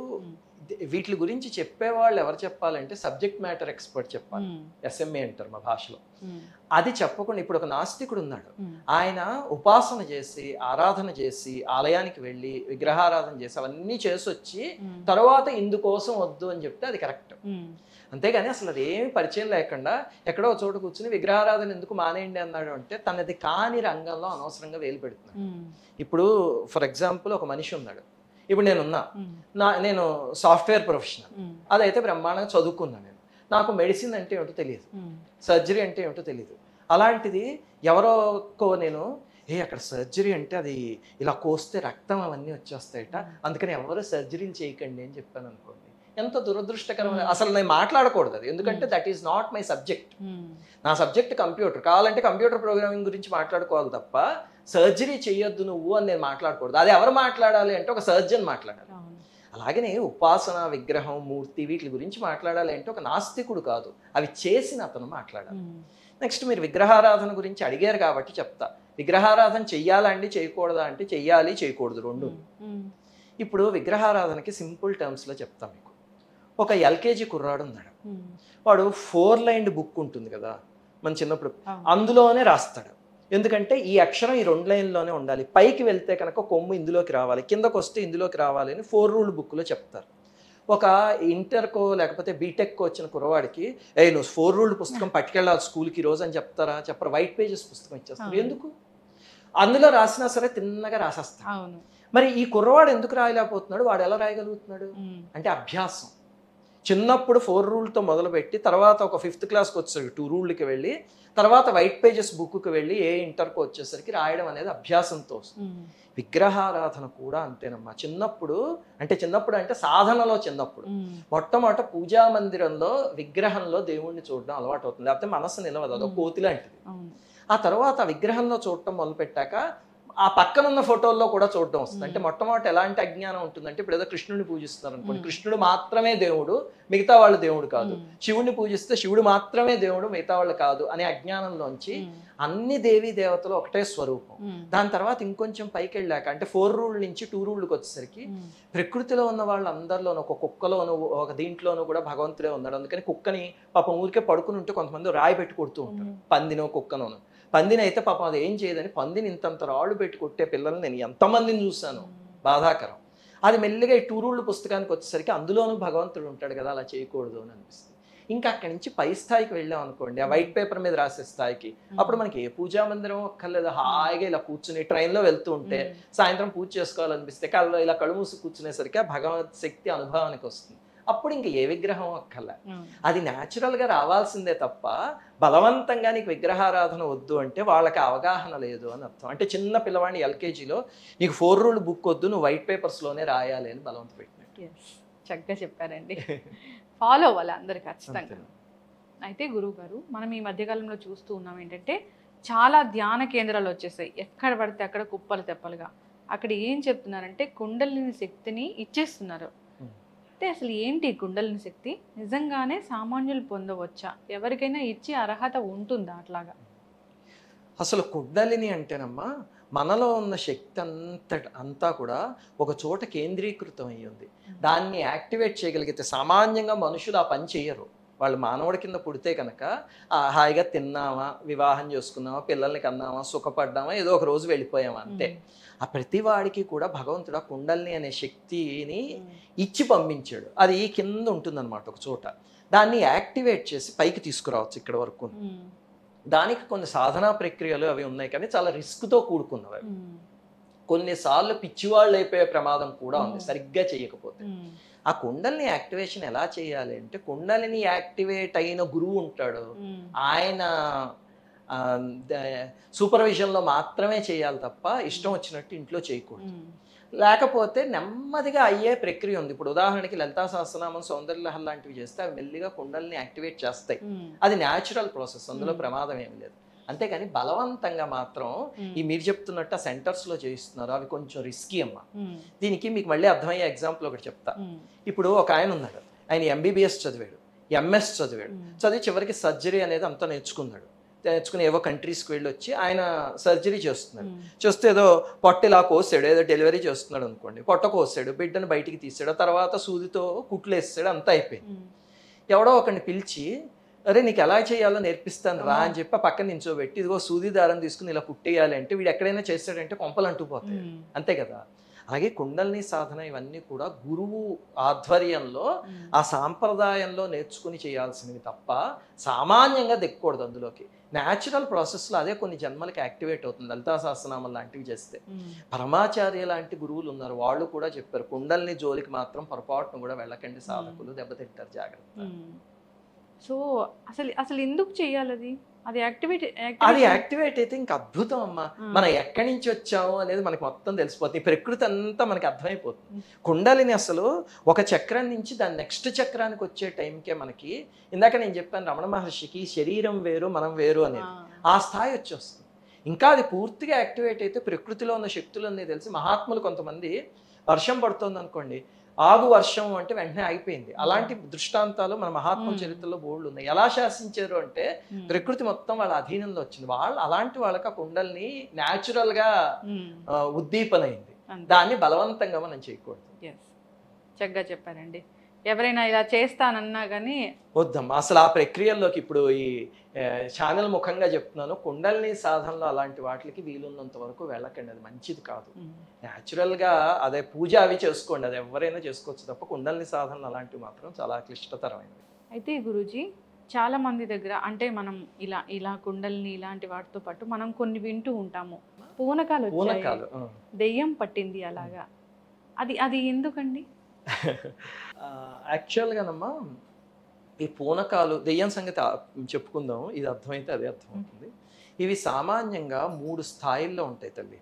వీటి గురించి చెప్పేవాళ్ళు ఎవరు చెప్పాలంటే సబ్జెక్ట్ మ్యాటర్ ఎక్స్పర్ట్ చెప్పాలి. ఎస్ఎంఏ అంటారు మా భాషలో. అది చెప్పకుండా ఇప్పుడు ఒక నాస్తికుడు ఉన్నాడు, ఆయన ఉపాసన చేసి ఆరాధన చేసి ఆలయానికి వెళ్ళి విగ్రహారాధన చేసి అవన్నీ చేసి వచ్చి తర్వాత ఇందుకోసం వద్దు అని చెప్తే అది కరెక్ట్. అంతేగాని అసలు అది ఏమి పరిచయం లేకుండా ఎక్కడో చోట కూర్చుని విగ్రహారాధన ఎందుకు మానేయండి అన్నాడు అంటే తనది కాని రంగంలో అనవసరంగా వేలు పెడుతున్నాడు. ఇప్పుడు ఫర్ ఎగ్జాంపుల్ ఒక మనిషి ఉన్నాడు, ఇప్పుడు నేను సాఫ్ట్వేర్ ప్రొఫెషనల్, అదైతే బ్రహ్మాండంగా చదువుకున్నాను. నేను నాకు మెడిసిన్ అంటే ఏమిటో తెలియదు, సర్జరీ అంటే ఏమిటో తెలియదు. అలాంటిది ఎవరోకో నేను అక్కడ సర్జరీ అంటే అది ఇలా కోస్తే రక్తం అవన్నీ వచ్చేస్తాయట, అందుకని ఎవరు సర్జరీలు చేయకండి అని చెప్పాను అనుకోండి. ఎంత దురదృష్టకరమైన, అసలు నేను మాట్లాడకూడదు అది, ఎందుకంటే that is not my subject. నా సబ్జెక్ట్ కంప్యూటర్, కావాలంటే కంప్యూటర్ ప్రోగ్రామింగ్ గురించి మాట్లాడుకోవాలి తప్ప సర్జరీ చేయొద్దు నువ్వు అని నేను మాట్లాడకూడదు. అది ఎవరు మాట్లాడాలి అంటే ఒక సర్జన్ మాట్లాడాలి. అలాగనే ఉపాసన, విగ్రహం, మూర్తి వీటి గురించి మాట్లాడాలి అంటే ఒక నాస్తికుడు కాదు, అవి చేసిన అతను మాట్లాడాలి. నెక్స్ట్ మీరు విగ్రహారాధన గురించి అడిగారు కాబట్టి చెప్తా. విగ్రహారాధన చెయ్యాలండి చేయకూడదా అంటే చెయ్యాలి, చేయకూడదు రెండు. ఇప్పుడు విగ్రహారాధనకి సింపుల్ టర్మ్స్లో చెప్తాం మీకు. ఒక ఎల్కేజీ కుర్రాడు ఉన్నాడు, వాడు 4-లైన్డ్ బుక్ ఉంటుంది కదా మన చిన్నప్పుడు, అందులోనే రాస్తాడు. ఎందుకంటే ఈ అక్షరం ఈ 2 లైన్లోనే ఉండాలి, పైకి వెళ్తే కనుక కొమ్ము ఇందులోకి రావాలి, కిందకు వస్తే ఇందులోకి రావాలి అని 4 రూల్ బుక్లో చెప్తారు. ఒక ఇంటర్కో లేకపోతే బీటెక్కో వచ్చిన కుర్రవాడికి నువ్వు 4 రూల్డ్ పుస్తకం పట్టుకెళ్ళాలి స్కూల్కి రోజు అని చెప్తారా? చెప్పరు. వైట్ పేజెస్ పుస్తకం ఇచ్చేస్తారు. ఎందుకు? అందులో రాసినా సరే తిన్నగా రాసేస్తాడు. మరి ఈ కుర్రవాడు ఎందుకు రాయలేకపోతున్నాడు, వాడు ఎలా రాయగలుగుతున్నాడు అంటే అభ్యాసం. చిన్నప్పుడు 4 రూల్తో మొదలుపెట్టి తర్వాత ఒక 5th క్లాస్కి వచ్చేసరికి 2 రూల్కి వెళ్ళి తర్వాత వైట్ పేజెస్ బుక్కి వెళ్ళి ఇంటర్కి వచ్చేసరికి రాయడం అనేది అభ్యాసంతో వస్తుంది. విగ్రహారాధన కూడా అంతేనమ్మా. చిన్నప్పుడు అంటే సాధనలో చిన్నప్పుడు మొట్టమొదట పూజా మందిరంలో విగ్రహంలో దేవుణ్ణి చూడడం అలవాటు అవుతుంది, లేకపోతే మనసు నిలవదు, అదొక కోతి లాంటిది. ఆ తర్వాత విగ్రహంలో చూడటం మొదలుపెట్టాక ఆ పక్కనున్న ఫోటోల్లో కూడా చూడడం వస్తుంది. అంటే మొట్టమొదటి ఎలాంటి అజ్ఞానం ఉంటుందంటే ఇప్పుడు ఏదో కృష్ణుడిని పూజిస్తున్నారు అనుకోండి, కృష్ణుడు మాత్రమే దేవుడు, మిగతా వాళ్ళు దేవుడు కాదు. శివుడిని పూజిస్తే శివుడు మాత్రమే దేవుడు, మిగతా వాళ్ళు కాదు అనే అజ్ఞానంలోంచి అన్ని దేవీ దేవతలు ఒకటే స్వరూపం. దాని తర్వాత ఇంకొంచెం పైకి వెళ్ళాక అంటే 4 రూల్ నుంచి 2 రూల్కి వచ్చేసరికి ప్రకృతిలో ఉన్న వాళ్ళందరిలోనూ ఒక కుక్కలోను ఒక దీంట్లోనూ కూడా భగవంతుడే ఉన్నాడు. అందుకని కుక్కని పాపం ఊరికే పడుకుని ఉంటే కొంతమంది రాయి పెట్టి కొడుతూ ఉంటారు, పందినో కుక్కనోను. పందిని అయితే పాపం అది ఏం చేయదని పందిని ఇంతంత రాళ్ళు పెట్టి కొట్టే పిల్లల్ని నేను ఎంతమందిని చూశాను, బాధాకరం. అది మెల్లిగా ఈ 2 రూల్డ్ పుస్తకానికి వచ్చేసరికి అందులోనూ భగవంతుడు ఉంటాడు కదా, అలా చేయకూడదు అని అనిపిస్తుంది. ఇంకా అక్కడి నుంచి పై స్థాయికి వెళ్ళాం అనుకోండి, ఆ వైట్ పేపర్ మీద రాసే స్థాయికి, అప్పుడు మనకి ఏ పూజా మందిరం అక్కర్లేదు, హాయిగా ఇలా కూర్చుని ట్రైన్లో వెళ్తూ ఉంటే సాయంత్రం పూజ చేసుకోవాలనిపిస్తే కళ్ళు ఇలా కళ్ళు మూసి కూర్చునేసరికి ఆ భగవత్ శక్తి అనుభవానికి వస్తుంది. అప్పుడు ఇంక ఏ విగ్రహం అక్కర్లే, అది న్యాచురల్గా రావాల్సిందే తప్ప బలవంతంగా నీకు విగ్రహారాధన వద్దు అంటే వాళ్ళకి అవగాహన లేదు అని అర్థం. అంటే చిన్న పిల్లవాడిని ఎల్కేజీలో నీకు 4 రూల్డ్ బుక్ వద్దు, నువ్వు వైట్ పేపర్స్లోనే రాయాలి అని బలవంత పెట్టినట్టు. చక్కగా చెప్పారండి. ఫాలో అవ్వాలి అందరు ఖచ్చితంగా. అయితే గురువు గారు, మనం ఈ మధ్యకాలంలో చూస్తూ ఉన్నాం ఏంటంటే చాలా ధ్యాన కేంద్రాలు వచ్చేసాయి, ఎక్కడ పడితే అక్కడ కుప్పలు తెప్పలుగా. అక్కడ ఏం చెప్తున్నారంటే కుండలిని శక్తిని ఇచ్చేస్తున్నారు. అంటే అసలు ఏంటి కుండలిని శక్తి? నిజంగానే సామాన్యులు పొందవచ్చా? ఎవరికైనా ఇచ్చే అర్హత ఉంటుందా అట్లాగా? అసలు కుండలిని అంటేనమ్మా మనలో ఉన్న శక్తి అంతా కూడా ఒక చోట కేంద్రీకృతం అయ్యి ఉంది. దాన్ని యాక్టివేట్ చేయగలిగితే సామాన్యంగా మనుషులు ఆ పని చేయరు. వాళ్ళు మానవుడి కింద పుడితే కనుక హాయిగా తిన్నామా, వివాహం చేసుకున్నామా, పిల్లల్ని కన్నామా, సుఖపడ్డామా, ఏదో ఒక రోజు వెళ్ళిపోయామా అంతే. ఆ ప్రతి వాడికి కూడా భగవంతుడు ఆ కుండలిని అనే శక్తిని ఇచ్చి పంపించాడు. అది కింద ఉంటుందన్నమాట ఒక చోట. దాన్ని యాక్టివేట్ చేసి పైకి తీసుకురావచ్చు ఇక్కడ వరకు. దానికి కొన్ని సాధనా ప్రక్రియలు అవి ఉన్నాయి, కానీ చాలా రిస్క్తో కూడుకున్నవి. కొన్నిసార్లు పిచ్చివాళ్ళు అయిపోయే ప్రమాదం కూడా ఉంది సరిగ్గా చేయకపోతే. ఆ కుండలిని యాక్టివేషన్ ఎలా చేయాలి అంటే, కుండలిని యాక్టివేట్ అయిన గురువు ఉంటాడు, ఆయన సూపర్విజన్లో మాత్రమే చేయాలి తప్ప ఇష్టం వచ్చినట్టు ఇంట్లో చేయకూడదు. లేకపోతే నెమ్మదిగా అయ్యే ప్రక్రియ ఉంది. ఇప్పుడు ఉదాహరణకి లలితా సహస్రనామం, సౌందర్యలహరి లాంటివి చేస్తే అవి మెల్లిగా కుండలిని యాక్టివేట్ చేస్తాయి. అది న్యాచురల్ ప్రాసెస్, అందులో ప్రమాదం ఏమి లేదు. అంతేగాని బలవంతంగా మాత్రం ఈ మీరు చెప్తున్నట్టు ఆ సెంటర్స్లో చేయిస్తున్నారు, అవి కొంచెం రిస్కీ అమ్మా. దీనికి మీకు మళ్ళీ అర్థమయ్యే ఎగ్జాంపుల్ ఒకటి చెప్తా. ఇప్పుడు ఒక ఆయన ఉన్నాడు, ఆయన ఎంబీబీఎస్ చదివాడు, ఎంఎస్ చదివాడు, చదివి చివరికి సర్జరీ అనేది అంతా నేర్చుకుని ఏవో కంట్రీస్కి వెళ్ళి వచ్చి ఆయన సర్జరీ చేస్తున్నాడు. చూస్తే ఏదో పొట్ట ఇలా కోసాడు, ఏదో డెలివరీ చేస్తున్నాడు అనుకోండి, పొట్ట కోసాడు, బిడ్డను బయటికి తీసాడు, తర్వాత సూదితో కుట్లు వేసాడు, అంతా అయిపోయింది. ఎవడో ఒకరిని పిలిచి, అరే నీకు ఎలా చేయాలో నేర్పిస్తాను రా అని చెప్పి పక్కన నించోబెట్టి, ఇదిగో సూది దారం తీసుకుని ఇలా కుట్టేయాలి అంటే వీడు ఎక్కడైనా చేస్తాడంటే కొంపలు అంటుపోతాయి, అంతే కదా. అలాగే కుండలిని సాధన ఇవన్నీ కూడా గురువు ఆధ్వర్యంలో ఆ సాంప్రదాయంలో నేర్చుకుని చేయాల్సినవి తప్ప సామాన్యంగా దిక్కకూడదు అందులోకి. న్యాచురల్ ప్రాసెస్లో అదే కొన్ని జన్మలకి యాక్టివేట్ అవుతుంది. లలితా సహస్రనామం లాంటివి చేస్తే పరమాచార్య లాంటి గురువులు ఉన్నారు, వాళ్ళు కూడా చెప్పారు కుండలిని జోలికి మాత్రం పొరపాటును కూడా వెళ్ళకండి, సాధకులు దెబ్బతింటారు, జాగ్రత్త. సో అసలు ఎందుకు చేయాలి అది? అది యాక్టివేట్ అయితే ఇంక అద్భుతం అమ్మా. మనం ఎక్కడి నుంచి వచ్చాము అనేది మనకి మొత్తం తెలిసిపోతుంది, ప్రకృతి అంతా మనకి అర్థమైపోతుంది. కుండలిని అసలు ఒక చక్రం నుంచి దాని నెక్స్ట్ చక్రానికి వచ్చే టైంకే మనకి, ఇందాక నేను చెప్పాను రమణ మహర్షికి శరీరం వేరు మనం వేరు అనేది, ఆ స్థాయి వచ్చేస్తుంది. ఇంకా అది పూర్తిగా యాక్టివేట్ అయితే ప్రకృతిలో ఉన్న శక్తులన్నీ తెలిసి మహాత్ములు కొంతమంది వర్షం పడుతుంది అనుకోండి, ఆగు వర్షం అంటే వెంటనే అయిపోయింది. అలాంటి దృష్టాంతాలు మన మహాత్ముల చరిత్రలో బోర్డు ఉన్నాయి. ఎలా శాసించారు అంటే ప్రకృతి మొత్తం వాళ్ళ అధీనంలో వచ్చింది. వాళ్ళు అలాంటి వాళ్ళకి ఆ కుండల్ని న్యాచురల్ గా ఉద్దీపన అయింది, దాన్ని బలవంతంగా మనం చేయకూడదు. చక్కగా చెప్పారండి. ఎవరైనా ఇలా చేస్తానన్నా కానీ వద్దమ్మా. అసలు ఆ ప్రక్రియల్లోకి ఇప్పుడు ఈ ఛానల్ ముఖంగా చెప్తున్నాను, కుండలిని సాధనలో అలాంటి వాటికి వీలున్నంత వరకు వెళ్ళకండి, అది మంచిది కాదు. న్యాచురల్గా అదే పూజ అవి చేసుకోండి, అది ఎవరైనా చేసుకోవచ్చు తప్ప కుండలిని సాధనలు అలాంటివి మాత్రం చాలా క్లిష్టతరమైనవి. అయితే గురూజీ, చాలా మంది దగ్గర అంటే మనం ఇలా కుండలిని ఇలాంటి వాటితో పాటు మనం కొన్ని వింటూ ఉంటాము, పూనకాలు, దెయ్యం పట్టింది అలాగా, అది ఎందుకండి? యాక్చువల్గానమ్మా ఈ పూనకాలు దెయ్యం సంగతి చెప్పుకుందాం, ఇది అర్థమైతే అదే అర్థమవుతుంది. ఇవి సామాన్యంగా 3 స్థాయిల్లో ఉంటాయి తల్లి.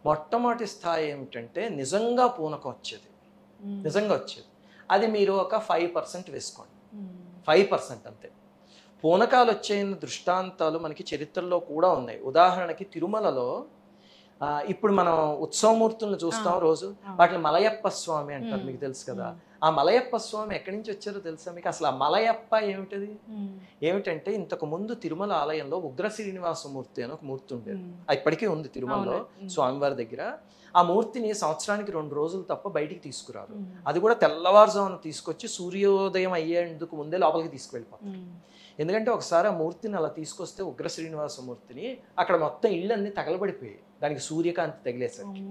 మొట్టమొదటి స్థాయి ఏమిటంటే నిజంగా పూనకం వచ్చేది, అది మీరు ఒక 5% వేసుకోండి, 5% అంతే. పూనకాలు వచ్చే దృష్టాంతాలు మనకి చరిత్రలో కూడా ఉన్నాయి. ఉదాహరణకి తిరుమలలో ఇప్పుడు మనం ఉత్సవమూర్తులను చూస్తాం రోజు, వాటిని మలయప్ప స్వామి అంటారు, మీకు తెలుసు కదా. ఆ మలయప్ప స్వామి ఎక్కడి నుంచి వచ్చారో తెలుసా మీకు? అసలు ఆ మలయప్ప ఏమిటంటే ఇంతకు ముందు తిరుమల ఆలయంలో ఉగ్ర శ్రీనివాసమూర్తి అని ఒక మూర్తి ఉండేది, ఇప్పటికీ ఉంది తిరుమలలో స్వామివారి దగ్గర. ఆ మూర్తిని సంవత్సరానికి 2 రోజులు తప్ప బయటికి తీసుకురారు, అది కూడా తెల్లవారుజామున తీసుకొచ్చి సూర్యోదయం అయ్యేందుకు ముందే లోపలికి తీసుకువెళ్ళిపోతారు. ఎందుకంటే ఒకసారి ఆ మూర్తిని అలా తీసుకొస్తే ఉగ్ర శ్రీనివాసమూర్తిని అక్కడ మొత్తం ఇళ్ళన్నీ తగలబడిపోయాయి, దానికి సూర్యకాంతి తగిలేసరికి.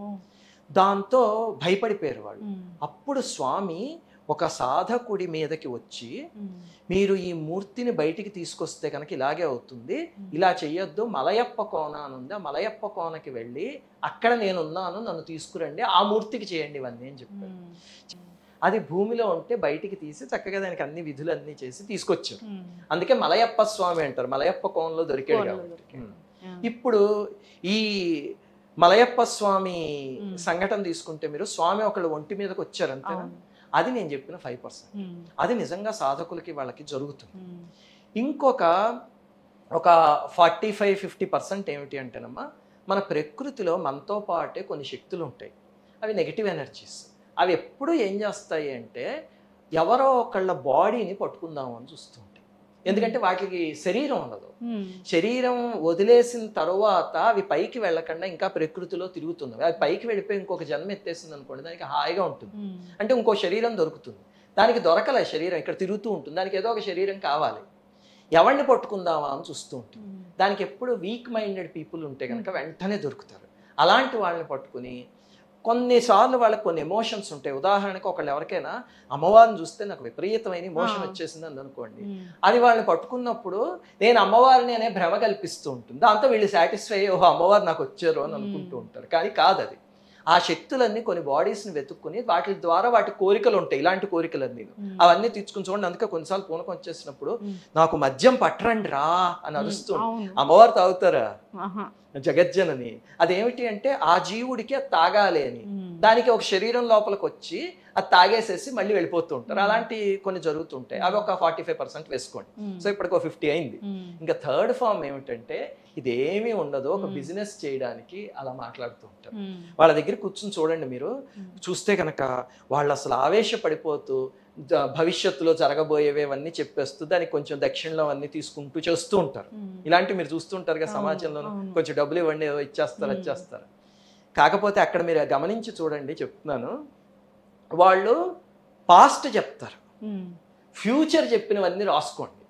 దాంతో భయపడిపోయారు వాళ్ళు. అప్పుడు స్వామి ఒక సాధకుడి మీదకి వచ్చి, మీరు ఈ మూర్తిని బయటికి తీసుకొస్తే కనుక ఇలాగే అవుతుంది, ఇలా చెయ్యొద్దు, మలయప్ప కోన అని ఉంది, ఆ మలయప్ప కోనకి వెళ్ళి అక్కడ నేనున్నాను, నన్ను తీసుకురండి, ఆ మూర్తికి చేయండి ఇవన్నీ అని చెప్పారు. అది భూమిలో ఉంటే బయటికి తీసి చక్కగా దానికి అన్ని విధులు అన్నీ చేసి తీసుకొచ్చారు. అందుకే మలయప్ప స్వామి అంటారు, మలయప్ప కోనలో దొరికాడు కాబట్టి. ఇప్పుడు ఈ మలయప్ప స్వామి సంఘటన తీసుకుంటే మీరు, స్వామి ఒకళ్ళు ఒంటి మీదకి వచ్చారు అంతేనా, అది నేను చెప్పిన 5%. అది నిజంగా సాధకులకి వాళ్ళకి జరుగుతుంది. ఇంకొక 45-50% ఏమిటి అంటేనమ్మా, మన ప్రకృతిలో మనతో పాటే కొన్ని శక్తులు ఉంటాయి, అవి నెగిటివ్ ఎనర్జీస్. అవి ఎప్పుడు ఏం చేస్తాయి అంటే ఎవరో ఒకళ్ళ బాడీని పట్టుకుందాము అని చూస్తూ ఉంటాయి. ఎందుకంటే వాటికి శరీరం ఉండదు. శరీరం వదిలేసిన తర్వాత అవి పైకి వెళ్ళకుండా ఇంకా ప్రకృతిలో తిరుగుతుంది. అవి పైకి వెళ్ళిపోయి ఇంకొక జన్మ ఎత్తేసింది అనుకోండి, దానికి హాయిగా ఉంటుంది. అంటే ఇంకో శరీరం దొరుకుతుంది. దానికి దొరకలే శరీరం, ఇక్కడ తిరుగుతూ ఉంటుంది. దానికి ఏదో ఒక శరీరం కావాలి. ఎవరిని పట్టుకుందామా అని చూస్తూ ఉంటుంది. దానికి ఎప్పుడు వీక్ మైండెడ్ పీపుల్ ఉంటే కనుక వెంటనే దొరుకుతారు. అలాంటి వాళ్ళని పట్టుకుని కొన్నిసార్లు వాళ్ళకి కొన్ని ఎమోషన్స్ ఉంటాయి. ఉదాహరణకు ఒకళ్ళు ఎవరికైనా అమ్మవారిని చూస్తే నాకు విపరీతమైన ఎమోషన్ వచ్చేసింది అని అనుకోండి, అది వాళ్ళని పట్టుకున్నప్పుడు నేను అమ్మవారిని అనే భ్రమ కల్పిస్తూ ఉంటుంది. దాంతో వీళ్ళు సాటిస్ఫై అయ్యి ఓహో అమ్మవారు నాకు వచ్చారు అని అనుకుంటూ ఉంటారు. కానీ కాదు, అది ఆ శక్తులన్నీ కొన్ని బాడీస్ని వెతుక్కుని వాటి ద్వారా వాటి కోరికలు ఉంటాయి. ఇలాంటి కోరికలన్నీ అవన్నీ తీర్చుకుని చూడండి. అందుకే కొన్నిసార్లు పూనకం వచ్చేసినప్పుడు నాకు మద్యం పట్టరండి రా అని అరుస్తూ అమ్మవారు తాగుతారా జగజ్జనని. అదేమిటి అంటే ఆ జీవుడికి అది తాగాలి అని, దానికి ఒక శరీరం లోపలికి వచ్చి అది తాగేసేసి మళ్ళీ వెళ్ళిపోతూ ఉంటారు. అలాంటి కొన్ని జరుగుతుంటాయి. అవి ఒక 45% వేసుకోండి. సో ఇప్పటికి 50 అయింది. ఇంకా థర్డ్ ఫామ్ ఏమిటంటే ఇదేమీ ఉండదు, ఒక బిజినెస్ చేయడానికి అలా మాట్లాడుతూ ఉంటారు. వాళ్ళ దగ్గర కూర్చుని చూడండి, మీరు చూస్తే కనుక వాళ్ళు అసలు ఆవేశపడిపోతూ భవిష్యత్తులో జరగబోయేవన్నీ చెప్పేస్తూ దానికి కొంచెం దక్షిణలో అన్నీ తీసుకుంటూ చేస్తూ ఉంటారు. ఇలాంటివి మీరు చూస్తుంటారు కదా సమాజంలో, కొంచెం డబ్బులు ఇవ్వండి ఏదో ఇచ్చేస్తారు వచ్చేస్తారు. కాకపోతే అక్కడ మీరు గమనించి చూడండి, చెప్తున్నాను, వాళ్ళు పాస్ట్ చెప్తారు, ఫ్యూచర్ చెప్పినవన్నీ రాసుకోండి.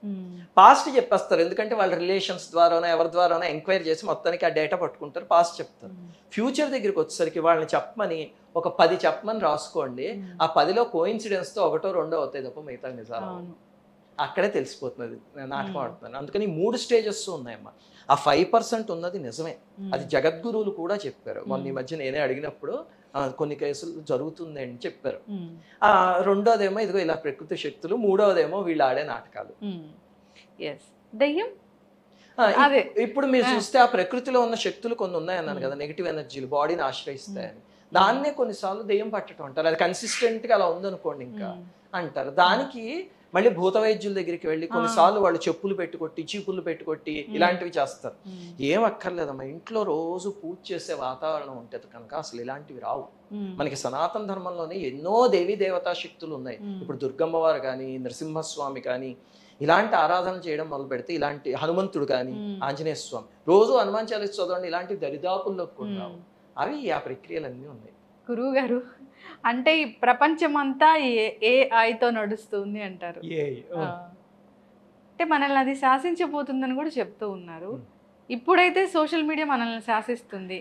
పాస్ట్ చెప్పేస్తారు, ఎందుకంటే వాళ్ళ రిలేషన్స్ ద్వారానో ఎవరి ద్వారానో ఎంక్వైరీ చేసి మొత్తానికి ఆ డేటా పట్టుకుంటారు, పాస్ట్ చెప్తారు. ఫ్యూచర్ దగ్గరికి వచ్చేసరికి వాళ్ళని చెప్పమని ఒక 10 చెప్పమని రాసుకోండి. ఆ 10లో కోయిన్సిడెన్స్తో 1, 2 అవుతాయి తప్ప మిగతా నిజాలు. అక్కడే తెలిసిపోతున్నది నాటకం ఆడుతున్నాను. అందుకని 3 స్టేజెస్ ఉన్నాయమ్మా. ఆ 5% ఉన్నది నిజమే, అది జగద్గురువులు కూడా చెప్పారు. మొన్న ఈ మధ్య నేనే అడిగినప్పుడు కొన్ని కేసులు జరుగుతుంది అని చెప్పారు. రెండోదేమో ఇదిగో ఇలా ప్రకృతి శక్తులు, మూడవదేమో వీళ్ళు ఆడే నాటకాలు. దయ్యం ఇప్పుడు మీరు చూస్తే ఆ ప్రకృతిలో ఉన్న శక్తులు కొన్ని ఉన్నాయన్నాను కదా, నెగిటివ్ ఎనర్జీలు బాడీని ఆశ్రయిస్తాయని. దాన్నే కొన్నిసార్లు దెయ్యం పట్టడం అంటారు. అది కన్సిస్టెంట్గా అలా ఉందనుకోండి ఇంకా అంటారు. దానికి మళ్ళీ భూత వైద్యుల దగ్గరికి వెళ్ళి కొన్నిసార్లు వాళ్ళు చెప్పులు పెట్టుకొట్టి చీపులు పెట్టుకొట్టి ఇలాంటివి చేస్తారు. ఏం అక్కర్లేదమ్మా, ఇంట్లో రోజు పూజ చేసే వాతావరణం ఉంటుంది కనుక అసలు ఇలాంటివి రావు. మనకి సనాతన ధర్మంలోనే ఎన్నో దేవీ దేవతా శక్తులు ఉన్నాయి. ఇప్పుడు దుర్గమ్మవారు కానీ, నరసింహస్వామి కానీ, ఇలాంటి ఆరాధన చేయడం మొదలు పెడితే, ఇలాంటి హనుమంతుడు కానీ, ఆంజనేయ స్వామి, రోజు హనుమాన్ చాలీసా చదవండి, ఇలాంటి దరిదాపుల్లోకి కూడా రావు. అవి ఆ ప్రక్రియలన్నీ ఉన్నాయి. గురువు గారు, అంటే ఈ ప్రపంచం అంతా ఏఐతో నడుస్తుంది అంటారు. అంటే మనల్ని అది శాసించబోతుందని కూడా చెప్తూ ఉన్నారు. ఇప్పుడైతే సోషల్ మీడియా మనల్ని శాసిస్తుంది.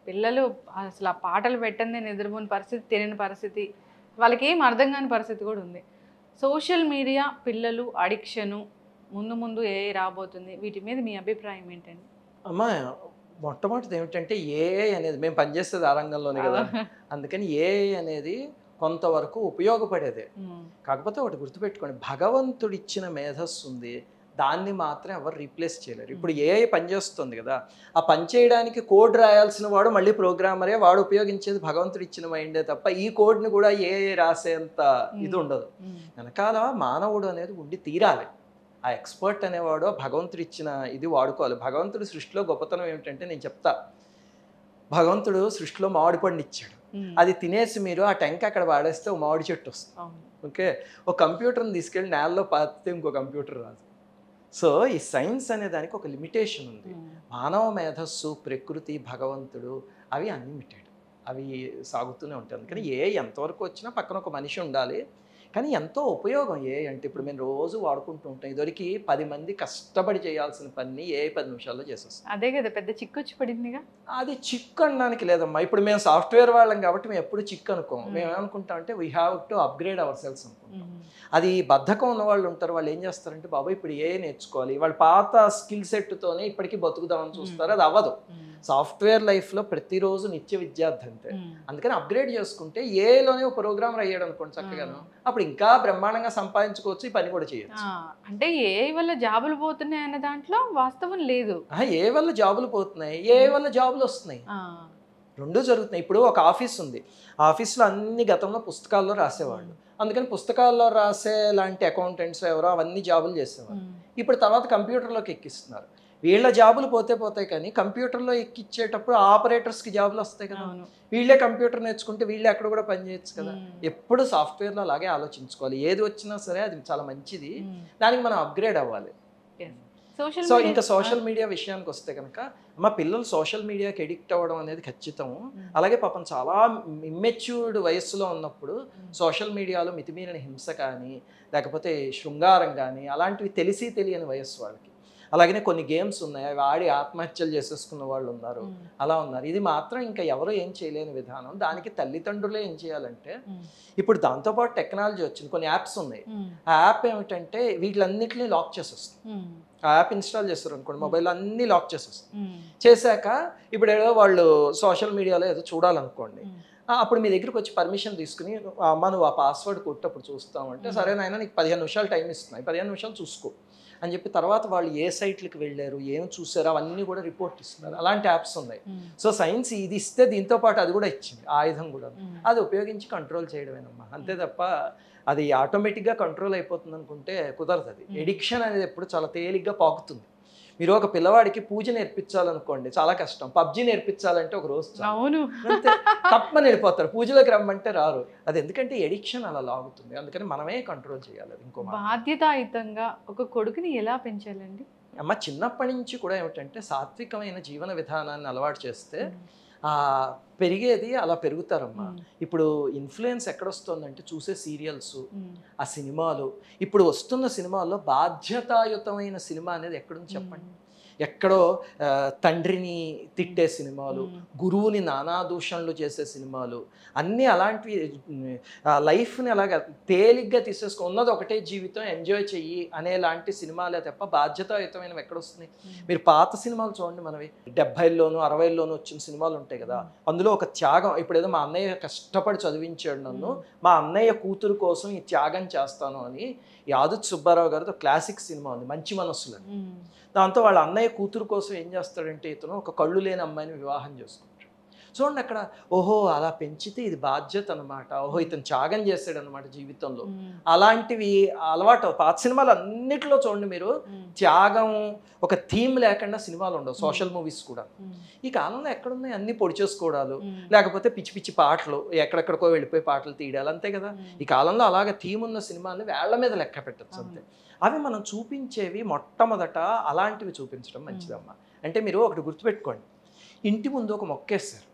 పిల్లలు అసలు ఆ పాటలు పెట్టండి నిద్రపోని పరిస్థితి, తినని పరిస్థితి, వాళ్ళకి ఏం అర్థం కాని పరిస్థితి కూడా ఉంది. సోషల్ మీడియా, పిల్లలు అడిక్షను, ముందు ముందు ఏఐ రాబోతుంది, వీటి మీద మీ అభిప్రాయం ఏంటండి? అమ్మా, మొట్టమొదటిది ఏమిటంటే ఏఐ అనేది, మేము పనిచేసేది ఆ రంగంలోనే కదా, అందుకని ఏఐ అనేది కొంతవరకు ఉపయోగపడేదే. కాకపోతే ఒకటి గుర్తుపెట్టుకోండి, భగవంతుడు ఇచ్చిన మేధస్సు ఉంది, దాన్ని మాత్రం ఎవరు రీప్లేస్ చేయలేరు. ఇప్పుడు ఏఐ పనిచేస్తుంది కదా, ఆ పని చేయడానికి కోడ్ రాయాల్సిన వాడు మళ్ళీ ప్రోగ్రామరే, వాడు ఉపయోగించేది భగవంతుడు ఇచ్చిన మైండే తప్ప ఈ కోడ్ని కూడా ఏఐ రాసేంత ఇది ఉండదు. వెనకాల మానవుడు అనేది ఉండి తీరాలి. ఆ ఎక్స్పర్ట్ అనేవాడు భగవంతుడు ఇచ్చిన ఇది వాడుకోవాలి. భగవంతుడు సృష్టిలో గొప్పతనం ఏమిటంటే, నేను చెప్తా, భగవంతుడు సృష్టిలో మామిడి పండు ఇచ్చాడు, అది తినేసి మీరు ఆ టెంక అక్కడ వాడేస్తే ఒక మామిడి చెట్టు వస్తుంది. ఓకే, ఒక కంప్యూటర్ని తీసుకెళ్ళి నేలలో పాతితే ఇంకో కంప్యూటర్ రాదు. సో ఈ సైన్స్ అనే దానికి ఒక లిమిటేషన్ ఉంది. మానవ మేధస్సు, ప్రకృతి, భగవంతుడు అవి అన్లిమిటెడ్, అవి సాగుతూనే ఉంటాయి. అందుకని ఏ ఎంతవరకు వచ్చినా పక్కన ఒక మనిషి ఉండాలి. కానీ ఎంతో ఉపయోగం ఏ అంటే, ఇప్పుడు మేము రోజు వాడుకుంటూ ఉంటాం. ఇదివరకు 10 మంది కష్టపడి చేయాల్సిన పని ఏ 10 నిమిషాల్లో చేసేస్తాం. అదే కదా పెద్ద చిక్కు వచ్చి పడిందిగా. అది చిక్కు అనడానికి లేదమ్మా. ఇప్పుడు మేము సాఫ్ట్వేర్ వాళ్ళం కాబట్టి మేము ఎప్పుడు చిక్కు అనుకోం. మేము ఏమనుకుంటాం అంటే we have to upgrade our cells అనుకుంటాం. అది బద్ధకం ఉన్న వాళ్ళు ఉంటారు, వాళ్ళు ఏం చేస్తారంటే బాబా ఇప్పుడు ఏ నేర్చుకోవాలి, వాళ్ళు పాత స్కిల్ సెట్తోనే ఇప్పటికీ బతుకుదామని చూస్తారు. అది అవ్వదు. సాఫ్ట్వేర్ లైఫ్లో ప్రతిరోజు నిత్య విద్యార్థి అంతే. అందుకని అప్గ్రేడ్ చేసుకుంటే ఏలోనే ఒక ప్రోగ్రామర్ అయ్యాడు అనుకోండి చక్కగాను, అప్పుడు ఇంకా బ్రహ్మాండంగా సంపాదించుకోవచ్చు, ఈ పని కూడా చేయొచ్చు. అంటే ఏ వల్ల జాబులు పోతున్నాయి అనే దాంట్లో వాస్తవం లేదు. ఏ వల్ల జాబులు పోతున్నాయి, ఏ వల్ల జాబులు వస్తున్నాయి, రెండూ జరుగుతున్నాయి. ఇప్పుడు ఒక ఆఫీస్ ఉంది, ఆఫీస్లో అన్ని గతంలో పుస్తకాల్లో రాసేవాళ్ళు, అందుకని పుస్తకాల్లో రాసే లాంటి అకౌంటెంట్స్ ఎవరో అవన్నీ జాబులు చేసేవాళ్ళు. ఇప్పుడు తర్వాత కంప్యూటర్లోకి ఎక్కిస్తున్నారు. వీళ్ళ జాబులు పోతాయి కానీ కంప్యూటర్లో ఎక్కిచ్చేటప్పుడు ఆపరేటర్స్కి జాబులు వస్తాయి కదా. అవును. వీళ్ళే కంప్యూటర్ నేర్చుకుంటే వీళ్ళే అక్కడ కూడా పని చేయొచ్చు కదా. ఎప్పుడు సాఫ్ట్వేర్లో అలాగే ఆలోచించుకోవాలి. ఏది వచ్చినా సరే అది చాలా మంచిది, దానికి మనం అప్గ్రేడ్ అవ్వాలి. సో ఇంకా సోషల్ మీడియా విషయానికి వస్తే కనుక మా పిల్లలు సోషల్ మీడియాకి ఎడిక్ట్ అవ్వడం అనేది ఖచ్చితం. అలాగే పాపం చాలా ఇమ్మెచ్యూర్డ్ వయస్సులో ఉన్నప్పుడు సోషల్ మీడియాలో మితిమీరిన హింస కానీ లేకపోతే శృంగారం కానీ అలాంటివి తెలియని వయస్సు వాళ్ళకి. అలాగనే కొన్ని గేమ్స్ ఉన్నాయి, అవి ఆడి ఆత్మహత్యలు చేసేసుకున్న వాళ్ళు ఉన్నారు, అలా ఉన్నారు. ఇది మాత్రం ఇంకా ఎవరు ఏం చేయలేని విధానం. దానికి తల్లిదండ్రులే ఏం చేయాలంటే, ఇప్పుడు దాంతోపాటు టెక్నాలజీ వచ్చింది, కొన్ని యాప్స్ ఉన్నాయి. ఆ యాప్ ఏమిటంటే వీటిలన్నింటినీ లాక్ చేసేస్తుంది. ఆ యాప్ ఇన్స్టాల్ చేస్తారు అనుకోండి, మొబైల్ అన్నీ లాక్ చేసేస్తుంది. చేశాక ఇప్పుడు ఏదో వాళ్ళు సోషల్ మీడియాలో ఏదో చూడాలనుకోండి, అప్పుడు మీ దగ్గరికి వచ్చి పర్మిషన్ తీసుకుని అమ్మ నువ్వు ఆ పాస్వర్డ్ కొట్టప్పుడు చూస్తామంటే, సరే నాయన నీకు 15 నిమిషాలు టైం ఇస్తున్నాయి, 15 నిమిషాలు చూసుకో అని చెప్పి తర్వాత వాళ్ళు ఏ సైట్లకు వెళ్ళారు, ఏం చూసారో అవన్నీ కూడా రిపోర్ట్ ఇస్తున్నారు. అలాంటి యాప్స్ ఉన్నాయి. సో సైన్స్ ఇది ఇస్తే దీంతో పాటు అది కూడా ఇచ్చింది, ఆయుధం కూడా. అది ఉపయోగించి కంట్రోల్ చేయడమేనమ్మా, అంతే తప్ప అది ఆటోమేటిక్గా కంట్రోల్ అయిపోతుంది అనుకుంటే కుదరదు. అది ఎడిక్షన్ అనేది ఎప్పుడు చాలా తేలిగ్గా పాకుతుంది. మీరు ఒక పిల్లవాడికి పూజ నేర్పించాలనుకోండి చాలా కష్టం, పబ్జీ నేర్పించాలంటే ఒక రోజు అంతే తప్పని వెళ్ళిపోతారు, పూజలోకి రమ్మంటే రారు. అది ఎందుకంటే ఎడిక్షన్ అలా లాగుతుంది, అందుకని మనమే కంట్రోల్ చేయాలి. అది ఇంకో బాధ్యతాయుతంగా ఒక కొడుకుని ఎలా పెంచాలండి? అమ్మ చిన్నప్పటి నుంచి కూడా ఏమిటంటే సాత్వికమైన జీవన విధానాన్ని అలవాటు చేస్తే పెరిగేది అలా పెరుగుతారమ్మా. ఇప్పుడు ఇన్ఫ్లుయెన్స్ ఎక్కడొస్తుందంటే చూసే సీరియల్స్, ఆ సినిమాలు. ఇప్పుడు వస్తున్న సినిమాల్లో బాధ్యతాయుతమైన సినిమా అనేది ఎక్కడుంది చెప్పండి? ఎక్కడో తండ్రిని తిట్టే సినిమాలు, గురువుని నానా దూషణలు చేసే సినిమాలు, అన్నీ అలాంటివి. లైఫ్ని అలాగా తేలిగ్గా తీసేసుకో, ఉన్నది ఒకటే జీవితం, ఎంజాయ్ చెయ్యి అనేలాంటి సినిమాలే తప్ప బాధ్యతాయుతమైనవి ఎక్కడొస్తున్నాయి? మీరు పాత సినిమాలు చూడండి, మనవి 70లోను 60లోను వచ్చిన సినిమాలు ఉంటాయి కదా, అందులో ఒక త్యాగం. ఇప్పుడు ఏదో మా అన్నయ్య కష్టపడి చదివించాడు నన్ను, మా అన్నయ్య కూతురు కోసం ఈ త్యాగం చేస్తాను అని యాదుత్ సుబ్బారావు గారితో క్లాసిక్ సినిమా ఉంది మంచి మనస్సులని. దాంతో వాళ్ళ అన్నయ్య కూతురు కోసం ఏం చేస్తాడంటే ఇతను ఒక కళ్ళు లేని అమ్మాయిని వివాహం చేసుకుంటాడు. చూడండి అక్కడ, ఓహో అలా పెంచితే ఇది బాధ్యత అనమాట, ఓహో ఇతను త్యాగం చేస్తాడు అనమాట జీవితంలో. అలాంటివి అలవాటు పాత సినిమాలు అన్నిటిలో చూడండి మీరు, త్యాగం ఒక థీమ్ లేకుండా సినిమాలు ఉండవు, సోషల్ మూవీస్ కూడా. ఈ కాలంలో ఎక్కడున్నాయి? అన్ని పొడి చేసుకోవడాలు, లేకపోతే పిచ్చి పిచ్చి పాటలు, ఎక్కడెక్కడికో వెళ్ళిపోయి పాటలు తీయడాలు, అంతే కదా. ఈ కాలంలో అలాగే థీమ్ ఉన్న సినిమాని వేళ్ల మీద లెక్క పెట్టచ్చు అంతే. అవి మనం చూపించేవి మొట్టమొదట అలాంటివి చూపించడం మంచిదమ్మా. అంటే మీరు ఒకటి గుర్తుపెట్టుకోండి, ఇంటి ముందు ఒక మొక్క వేస్తారు,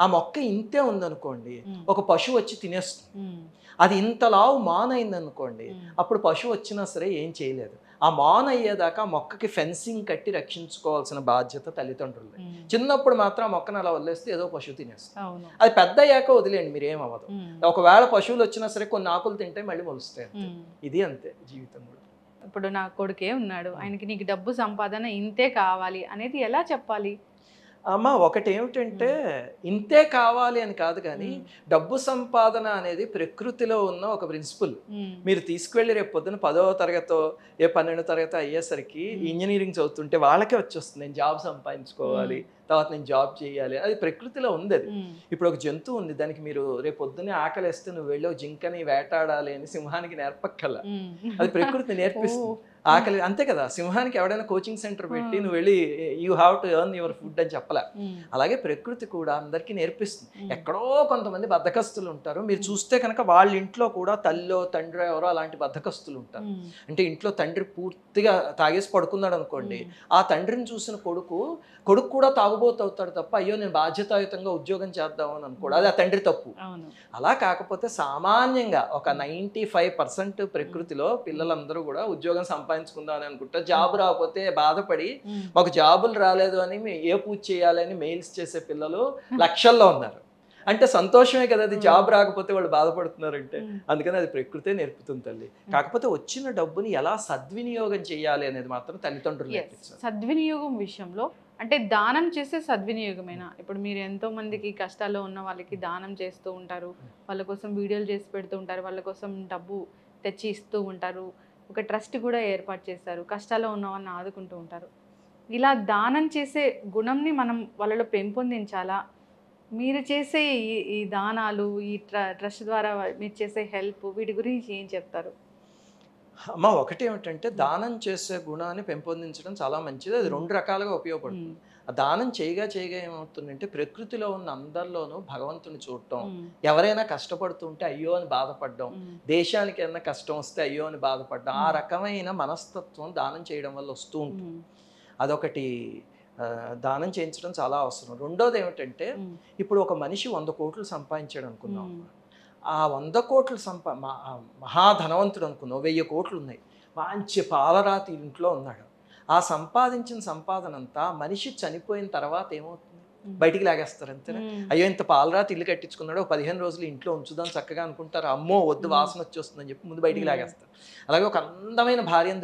ఆ మొక్క ఇంతే ఉందనుకోండి, ఒక పశువు వచ్చి తినేస్తుంది. అది ఇంతలావు మాన్ అయిందనుకోండి, అప్పుడు పశువు వచ్చినా సరే ఏం చేయలేదు. ఆ మాన్ అయ్యేదాకా మొక్కకి ఫెన్సింగ్ కట్టి రక్షించుకోవాల్సిన బాధ్యత తల్లిదండ్రులు. చిన్నప్పుడు మాత్రం ఆ మొక్కను అలా వదిలేస్తే ఏదో పశువు తినేస్తుంది. అది పెద్ద అయ్యాక వదిలేండి, మీరు ఏమవ్వదు. ఒకవేళ పశువులు వచ్చినా సరే కొన్ని ఆకులు తింటే మళ్ళీ మొలుస్తాయి. ఇది అంతే జీవితం కూడా. ఇప్పుడు నా కొడుకే ఉన్నాడు, ఆయనకి నీకు డబ్బు సంపాదన ఇంతే కావాలి అనేది ఎలా చెప్పాలి? అమ్మ ఒకటి ఏమిటంటే ఇంతే కావాలి అని కాదు, కానీ డబ్బు సంపాదన అనేది ప్రకృతిలో ఉన్న ఒక ప్రిన్సిపల్. మీరు తీసుకువెళ్ళి రేపు పొద్దున 10వ తరగతో 12వ తరగతి అయ్యేసరికి ఇంజనీరింగ్ చదువుతుంటే వాళ్ళకే వచ్చేస్తుంది, నేను జాబ్ సంపాదించుకోవాలి, తర్వాత నేను జాబ్ చేయాలి, అది ప్రకృతిలో ఉంది. అది ఇప్పుడు ఒక జంతువు ఉంది, దానికి మీరు రేపు పొద్దున్నే ఆకలిస్తే నువ్వు వెళ్ళి జింకని వేటాడాలి అని సింహానికి నేర్పక్కల, అది ప్రకృతి నేర్పిస్తుంది ఆకలి, అంతే కదా. సింహానికి ఎవడైనా కోచింగ్ సెంటర్ పెట్టి నువ్వు వెళ్ళి you have to earn your food అని చెప్పలే. అలాగే ప్రకృతి కూడా అందరికీ నేర్పిస్తుంది. ఎక్కడో కొంతమంది బద్ధకస్తులు ఉంటారు, మీరు చూస్తే కనుక వాళ్ళ ఇంట్లో కూడా తల్లో తండ్రి ఎవరో అలాంటి బద్ధకస్తులు ఉంటారు. అంటే ఇంట్లో తండ్రి పూర్తిగా తాగేసి పడుకున్నాడు అనుకోండి, ఆ తండ్రిని చూసిన కొడుకు కూడా తాగుబోతవుతాడు తప్ప అయ్యో నేను బాధ్యతాయుతంగా ఉద్యోగం చేద్దామని అనుకోడు, అది ఆ తండ్రి తప్పు. అలా కాకపోతే సామాన్యంగా ఒక 95% ప్రకృతిలో పిల్లలందరూ కూడా ఉద్యోగం సంపాదించుకుందాం అని అనుకుంటారు. జాబ్ రాకపోతే బాధపడి మాకు జాబులు రాలేదు అని ఏ పూజ చేయాలని మెయిల్స్ చేసే పిల్లలు లక్షల్లో ఉన్నారు. అంటే సంతోషమే కదా, అది జాబ్ రాకపోతే వాళ్ళు బాధపడుతున్నారంటే. అందుకని అది ప్రకృతే నేర్పుతుంది తల్లి. కాకపోతే వచ్చిన డబ్బుని ఎలా సద్వినియోగం చేయాలి అనేది మాత్రం తల్లిదండ్రులు నేర్పిస్తారు. సద్వినియోగం విషయంలో అంటే దానం చేసే సద్వినియోగమేనా? ఇప్పుడు మీరు ఎంతో మందికి కష్టాల్లో ఉన్న వాళ్ళకి దానం చేస్తూ ఉంటారు, వాళ్ళ కోసం వీడియోలు చేసి పెడుతూ ఉంటారు, వాళ్ళ కోసం డబ్బు తెచ్చి ఇస్తూ ఉంటారు, ఒక ట్రస్ట్ కూడా ఏర్పాటు చేస్తారు, కష్టాల్లో ఉన్న వాళ్ళని ఆదుకుంటూ ఉంటారు. ఇలా దానం చేసే గుణంని మనం వాళ్ళలో పెంపొందించాలా? మీరు చేసే ఈ దానాలు, ఈ ట్రస్ట్ ద్వారా మీరు చేసే హెల్ప్, వీటి గురించి ఏం చెప్తారు? అమ్మ ఒకటి ఏమిటంటే దానం చేసే గుణాన్ని పెంపొందించడం చాలా మంచిది. అది 2 రకాలుగా ఉపయోగపడుతుంది. ఆ దానం చేయగా ఏమవుతుందంటే ప్రకృతిలో ఉన్న అందరిలోనూ భగవంతుని చూడటం, ఎవరైనా కష్టపడుతూ ఉంటే అయ్యో అని బాధపడడం, దేశానికి ఏమైనా కష్టం వస్తే అయ్యో అని బాధపడడం, ఆ రకమైన మనస్తత్వం దానం చేయడం వల్ల వస్తూ ఉంటుంది. అదొకటి. దానం చేయించడం చాలా అవసరం. రెండోది ఏమిటంటే ఇప్పుడు ఒక మనిషి 100 కోట్లు సంపాదించాడు అనుకుందాం. ఆ 100 కోట్లు మహాధనవంతుడు అనుకుందాం. 1000 కోట్లు ఉన్నాయి, మంచి పాలరాతి ఇంట్లో ఉన్నాడు. ఆ సంపాదించిన సంపాదన అంతా మనిషి చనిపోయిన తర్వాత ఏమవుతుంది? బయటికి లాగేస్తారు అంతేనా? అయ్యో ఇంత పాలరాతి ఇల్లు కట్టించుకున్నాడు, 15 రోజులు ఇంట్లో ఉంచుదాం చక్కగా అనుకుంటారు. అమ్మో వద్దు వాసన వచ్చేస్తుందని చెప్పి ముందు బయటికి లాగేస్తారు. అలాగే ఒక అందమైన భార్యను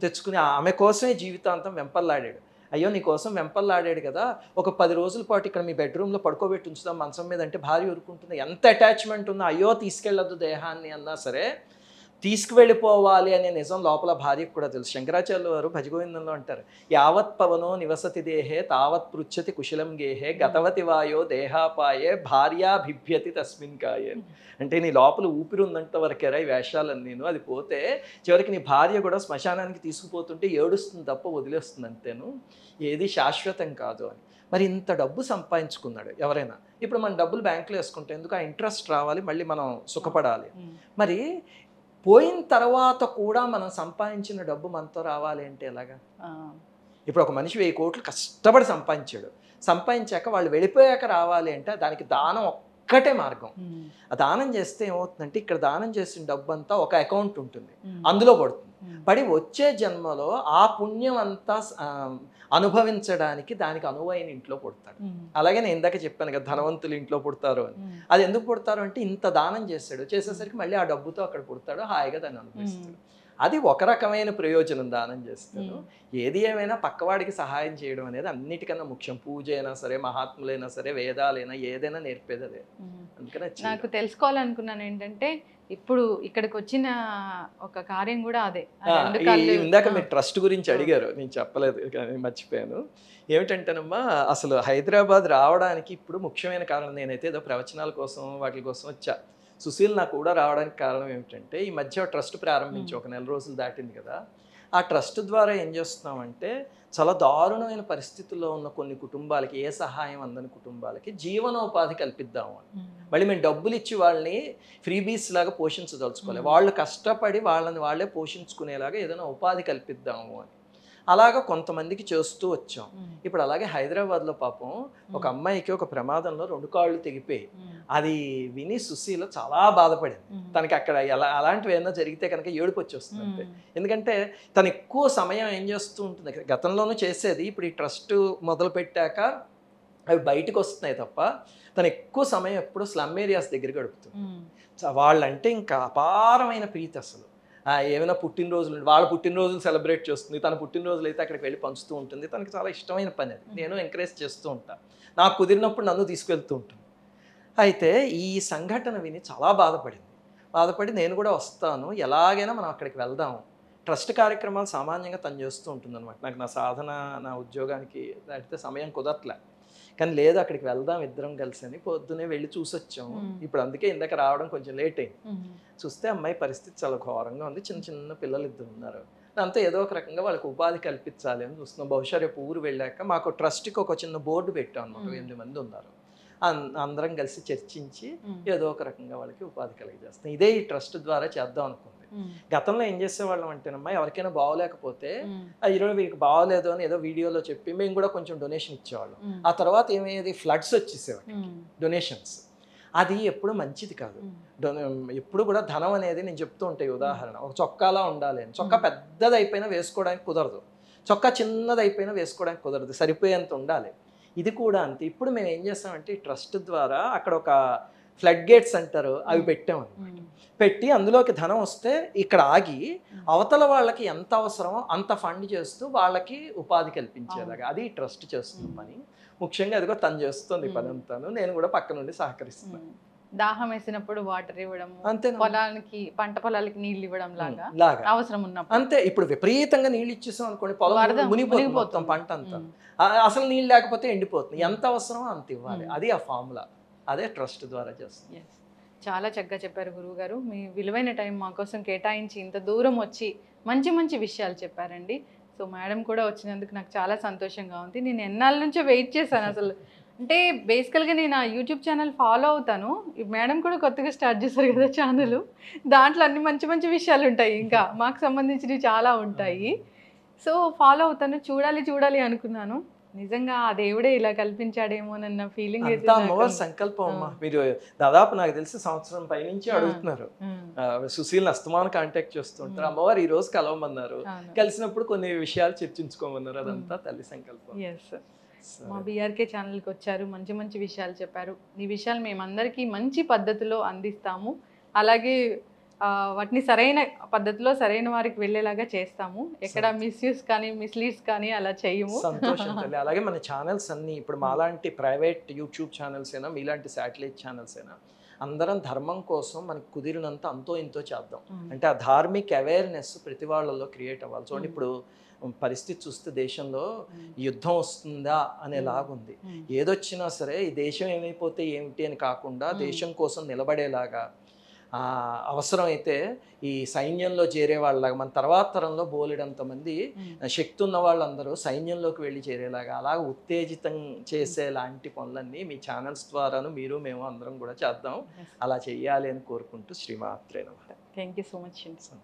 తెచ్చుకుని ఆమె కోసమే జీవితాంతం వెంపల్లాడాడు. అయ్యో నీ కోసం వెంపల్లాడాడు కదా, ఒక 10 రోజుల పాటు ఇక్కడ మీ బెడ్రూమ్లో పడుకోబెట్టి ఉంచుదాం మంచం మీద అంటే భార్య ఊరుకుంటుంది. ఎంత అటాచ్మెంట్ ఉందో, అయ్యో తీసుకెళ్ళొద్దు దేహాన్ని అన్నా సరే తీసుకువెళ్ళిపోవాలి అనే నిజం లోపల భార్యకు కూడా తెలుసు. శంకరాచార్యులు వారు భజగోవిందంలో అంటారు, యావత్ పవనో నివసతి దేహే తావత్ పృచ్చతి కుశలం గేహే గతవతి వాయో దేహాపాయే భార్యా బిభ్యతి తస్మిన్ కాయే. అంటే నీ లోపల ఊపిరి ఉన్నంత వరకేరా ఈ వేషాలని, నేను అది పోతే చివరికి నీ భార్య కూడా శ్మశానానికి తీసుకుపోతుంటే ఏడుస్తుంది తప్ప వదిలేస్తుంది అంతేను, ఏది శాశ్వతం కాదు అని. మరి ఇంత డబ్బు సంపాదించుకున్నాడు ఎవరైనా. ఇప్పుడు మన డబ్బులు బ్యాంకులో వేసుకుంటే ఎందుకు? ఆ ఇంట్రెస్ట్ రావాలి, మళ్ళీ మనం సుఖపడాలి. మరి పోయిన తర్వాత కూడా మనం సంపాదించిన డబ్బు మనతో రావాలి అంటే ఎలాగా? ఇప్పుడు ఒక మనిషి 1000 కోట్లు కష్టపడి సంపాదించాక వాళ్ళు వెళ్ళిపోయాక రావాలి అంటే దానికి దానం ఒక్కటే మార్గం. ఆ దానం చేస్తే ఏమవుతుందంటే ఇక్కడ దానం చేసిన డబ్బు అంతా ఒక అకౌంట్ ఉంటుంది, అందులో పడుతుంది. పడి వచ్చే జన్మలో ఆ పుణ్యం అంతా అనుభవించడానికి దానికి అనువైన ఇంట్లో పుడతాడు. అలాగే నేను ఇందాక చెప్పాను కదా ధనవంతులు ఇంట్లో పుడతారు అని. అది ఎందుకు పుడతారు అంటే ఇంత దానం చేసేసరికి మళ్ళీ ఆ డబ్బుతో అక్కడ పుడతాడు, హాయిగా దాన్ని అనుభవిస్తాడు. అది ఒక రకమైన ప్రయోజనం దానం చేస్తాడు. ఏది ఏమైనా పక్కవాడికి సహాయం చేయడం అనేది అన్నిటికన్నా ముఖ్యం. పూజ అయినా సరే, మహాత్ములైనా సరే, వేదాలైనా ఏదైనా నేర్పేది అదే. అందుకని నాకు తెలుసుకోవాలనుకున్నాను ఏంటంటే ఇప్పుడు ఇక్కడికి వచ్చిన ఒక కార్యం కూడా అదే. ఇందాక మీరు ట్రస్ట్ గురించి అడిగారు, నేను చెప్పలేదు కానీ మర్చిపోయాను. ఏమిటంటేనమ్మా అసలు హైదరాబాద్ రావడానికి ఇప్పుడు ముఖ్యమైన కారణం, నేనైతే ఏదో ప్రవచనాల కోసం వాటి కోసం వచ్చా. సుశీల్ నాకు కూడా రావడానికి కారణం ఏమిటంటే ఈ మధ్య ట్రస్ట్ ప్రారంభించి 1 నెల రోజులు దాటింది కదా. ఆ ట్రస్ట్ ద్వారా ఏం చేస్తున్నామంటే చాలా దారుణమైన పరిస్థితుల్లో ఉన్న కొన్ని కుటుంబాలకి, ఏ సహాయం అందని కుటుంబాలకి జీవనోపాధి కల్పిద్దాము అని. మళ్ళీ మేము డబ్బులు ఇచ్చి వాళ్ళని ఫ్రీబీస్ లాగా పోషించదలుచుకోవాలి, వాళ్ళు కష్టపడి వాళ్ళని వాళ్ళే పోషించుకునేలాగా ఏదైనా ఉపాధి కల్పిద్దాము అని. అలాగా కొంతమందికి చేస్తూ వచ్చాం. ఇప్పుడు అలాగే హైదరాబాద్లో పాపం ఒక అమ్మాయికి ఒక ప్రమాదంలో 2 కాళ్ళు తెగిపోయి, అది విని సుశీల చాలా బాధపడింది. తనకి అక్కడ అలాంటివి ఏమైనా జరిగితే కనుక ఏడుపు వచ్చేస్తుంది అంతే. ఎందుకంటే తను ఎక్కువ సమయం ఏం చేస్తూ ఉంటుంది, గతంలోనూ చేసేది, ఇప్పుడు ఈ ట్రస్ట్ మొదలు పెట్టాక అవి బయటకు వస్తున్నాయి తప్ప తను ఎక్కువ సమయం ఎప్పుడు స్లమ్ ఏరియాస్ దగ్గర గడుపుతుంది. వాళ్ళంటే ఇంకా అపారమైన ప్రీతి. అసలు ఏమైనా పుట్టినరోజులు, వాళ్ళ పుట్టినరోజులు సెలబ్రేట్ చేస్తుంది, తన పుట్టినరోజులు అయితే అక్కడికి వెళ్ళి పంచుతూ ఉంటుంది. తనకి చాలా ఇష్టమైన పని అది. నేను ఎంకరేజ్ చేస్తూ ఉంటాను, నాకు కుదిరినప్పుడు నన్ను తీసుకెళ్తూ ఉంటాను. అయితే ఈ సంఘటన విని చాలా బాధపడి నేను కూడా వస్తాను, ఎలాగైనా మనం అక్కడికి వెళ్దాము. ట్రస్ట్ కార్యక్రమాలు సామాన్యంగా తను చేస్తూ ఉంటుంది అనమాట. నాకు నా సాధన, నా ఉద్యోగానికి దాటితే సమయం కుదరట్లే. కానీ లేదు అక్కడికి వెళ్దాం ఇద్దరం కలిసి అని పొద్దునే వెళ్ళి చూసొచ్చాము. ఇప్పుడు అందుకే ఇందాక రావడం కొంచెం లేట్ అయింది. చూస్తే అమ్మాయి పరిస్థితి చాలా ఘోరంగా ఉంది. చిన్న పిల్లలు 2 ఉన్నారు. దాంతో ఏదో ఒక రకంగా వాళ్ళకి ఉపాధి కల్పించాలి అని చూస్తున్నాం. బహుశా రేపు ఊరు వెళ్ళాక మాకు ట్రస్ట్కి ఒక చిన్న బోర్డు పెట్టాం అనమాట. 8 మంది ఉన్నారు. అందరం కలిసి చర్చించి ఏదో ఒక రకంగా వాళ్ళకి ఉపాధి కలిగజేస్తాం. ఇదే ఈ ట్రస్ట్ ద్వారా చేద్దాం అనుకుంది. గతంలో ఏం చేసేవాళ్ళం అంటేనమ్మా, ఎవరికైనా బాగోలేకపోతే ఈరోజు వీరికి బాగోలేదు అని ఏదో వీడియోలో చెప్పి మేము కూడా కొంచెం డొనేషన్ ఇచ్చేవాళ్ళం. ఆ తర్వాత ఏమయ్యేది, ఫ్లడ్స్ వచ్చేసేవాడి డొనేషన్స్. అది ఎప్పుడు మంచిది కాదు. ఎప్పుడు కూడా ధనం అనేది నేను చెప్తూ ఉంటాయి ఉదాహరణ, ఒక చొక్కాలా ఉండాలి అని. చొక్కా పెద్దది అయిపోయినా వేసుకోవడానికి కుదరదు, చొక్కా చిన్నది అయిపోయినా వేసుకోవడానికి కుదరదు, సరిపోయేంత ఉండాలి. ఇది కూడా అంతే. ఇప్పుడు మేము ఏం చేస్తామంటే ఈ ట్రస్ట్ ద్వారా అక్కడ ఒక ఫ్లడ్ గేట్స్ అంటారు, అవి పెట్టామన్నమాట. పెట్టి అందులోకి ధనం వస్తే ఇక్కడ ఆగి అవతల వాళ్ళకి ఎంత అవసరమో అంత ఫండ్ చేస్తూ వాళ్ళకి ఉపాధి కల్పించేలాగా అది ట్రస్ట్ చేస్తున్న పని. ముఖ్యంగా అదిగో తను చేస్తుంది పని అంతాను, నేను కూడా పక్క నుండి సహకరిస్తున్నాను. దాహం వేసినప్పుడు వాటర్ ఇవ్వడం, అంతే, పంట పొలాలకి నీళ్ళు ఇవ్వడం లాగా అవసరం ఉన్నప్పుడు అంతే. ఇప్పుడు విపరీతంగా నీళ్ళు ఇచ్చేసాం అనుకోండి, పొలం మునిగిపోతుంది పంట అంతా. అసలు నీళ్ళు లేకపోతే ఎండిపోతుంది. ఎంత అవసరమో అంత ఇవ్వాలి, అది ఆ ఫార్ములా. అదే ట్రస్ట్ ద్వారా చేస్తుంది. చాలా చక్కగా చెప్పారు గురువుగారు. మీ విలువైన టైం మా కోసం కేటాయించి ఇంత దూరం వచ్చి మంచి మంచి విషయాలు చెప్పారండి. సో మేడం కూడా వచ్చినందుకు నాకు చాలా సంతోషంగా ఉంది. నేను ఎన్నాళ్ళ నుంచో వెయిట్ చేశాను అసలు. అంటే బేసికల్గా నేను ఆ యూట్యూబ్ ఛానల్ ఫాలో అవుతాను. ఈ మేడం కూడా కొత్తగా స్టార్ట్ చేశారు కదా ఛానల్. దాంట్లో అన్ని మంచి మంచి విషయాలు ఉంటాయి, ఇంకా మాకు సంబంధించినవి చాలా ఉంటాయి. సో ఫాలో అవుతాను, చూడాలి చూడాలి అనుకున్నాను. నిజంగా ఆ దేవుడే ఇలా కల్పించాడేమోనన్న ఫీలింగ్ అయితే అంతా నాకు అమ్మవారి సంకల్పం అమ్మా. మీరు దాదాపు నాకు తెలిసి సంవత్సరం పైనుంచి అడుగుతున్నారు. సుశీల్ని అస్తమానం కాంటాక్ట్ చేస్తుంటారు. అమ్మవారు ఈ రోజు కలవమన్నారు, కలిసినప్పుడు కొన్ని విషయాలు చర్చించుకోమన్నారు. అదంతా తల్లి సంకల్పం. ఎస్, మా బీఆర్కే ఛానల్కి వచ్చారు, మంచి మంచి విషయాలు చెప్పారు. ఈ విషయాలు మేమందరికీ మంచి పద్ధతిలో అందిస్తాము. అలాగే వాటిని సరైన పద్ధతిలో సరైన వారికి వెళ్ళేలాగా చేస్తాము. ఎక్కడ మిస్యూస్ కానీ మిస్లీడ్స్ కానీ అలా చేయము. సంతోషం తల్లి. అలాగే మన ఛానల్స్ అన్ని ఇప్పుడు మాలాంటి ప్రైవేట్ యూట్యూబ్ ఛానల్స్ అయినా మీలాంటి శాటిలైట్ ఛానల్స్ అయినా అందరం ధర్మం కోసం మనకు కుదిరినంత అంతో ఇంతో చేద్దాం. అంటే ఆ ధార్మిక్ అవేర్నెస్ ప్రతి వాళ్ళలో క్రియేట్ అవ్వాలి. చూడండి ఇప్పుడు పరిస్థితి చూస్తే దేశంలో యుద్ధం వస్తుందా అనేలాగుంది. ఏదొచ్చినా సరే ఈ దేశం ఏమైపోతే ఏమిటి అని కాకుండా దేశం కోసం నిలబడేలాగా, అవసరమైతే ఈ సైన్యంలో చేరే వాళ్ళలాగా మన తర్వాత తరంలో బోలెడంతమంది శక్తి ఉన్న వాళ్ళందరూ సైన్యంలోకి వెళ్ళి చేరేలాగా అలా ఉత్తేజితం చేసేలాంటి పనులన్నీ మీ ఛానల్స్ ద్వారాను మీరు మేము అందరం కూడా చేద్దాం. అలా చెయ్యాలి అని కోరుకుంటూ శ్రీమాత్రే నమః. Thank you so much. సంతోషం.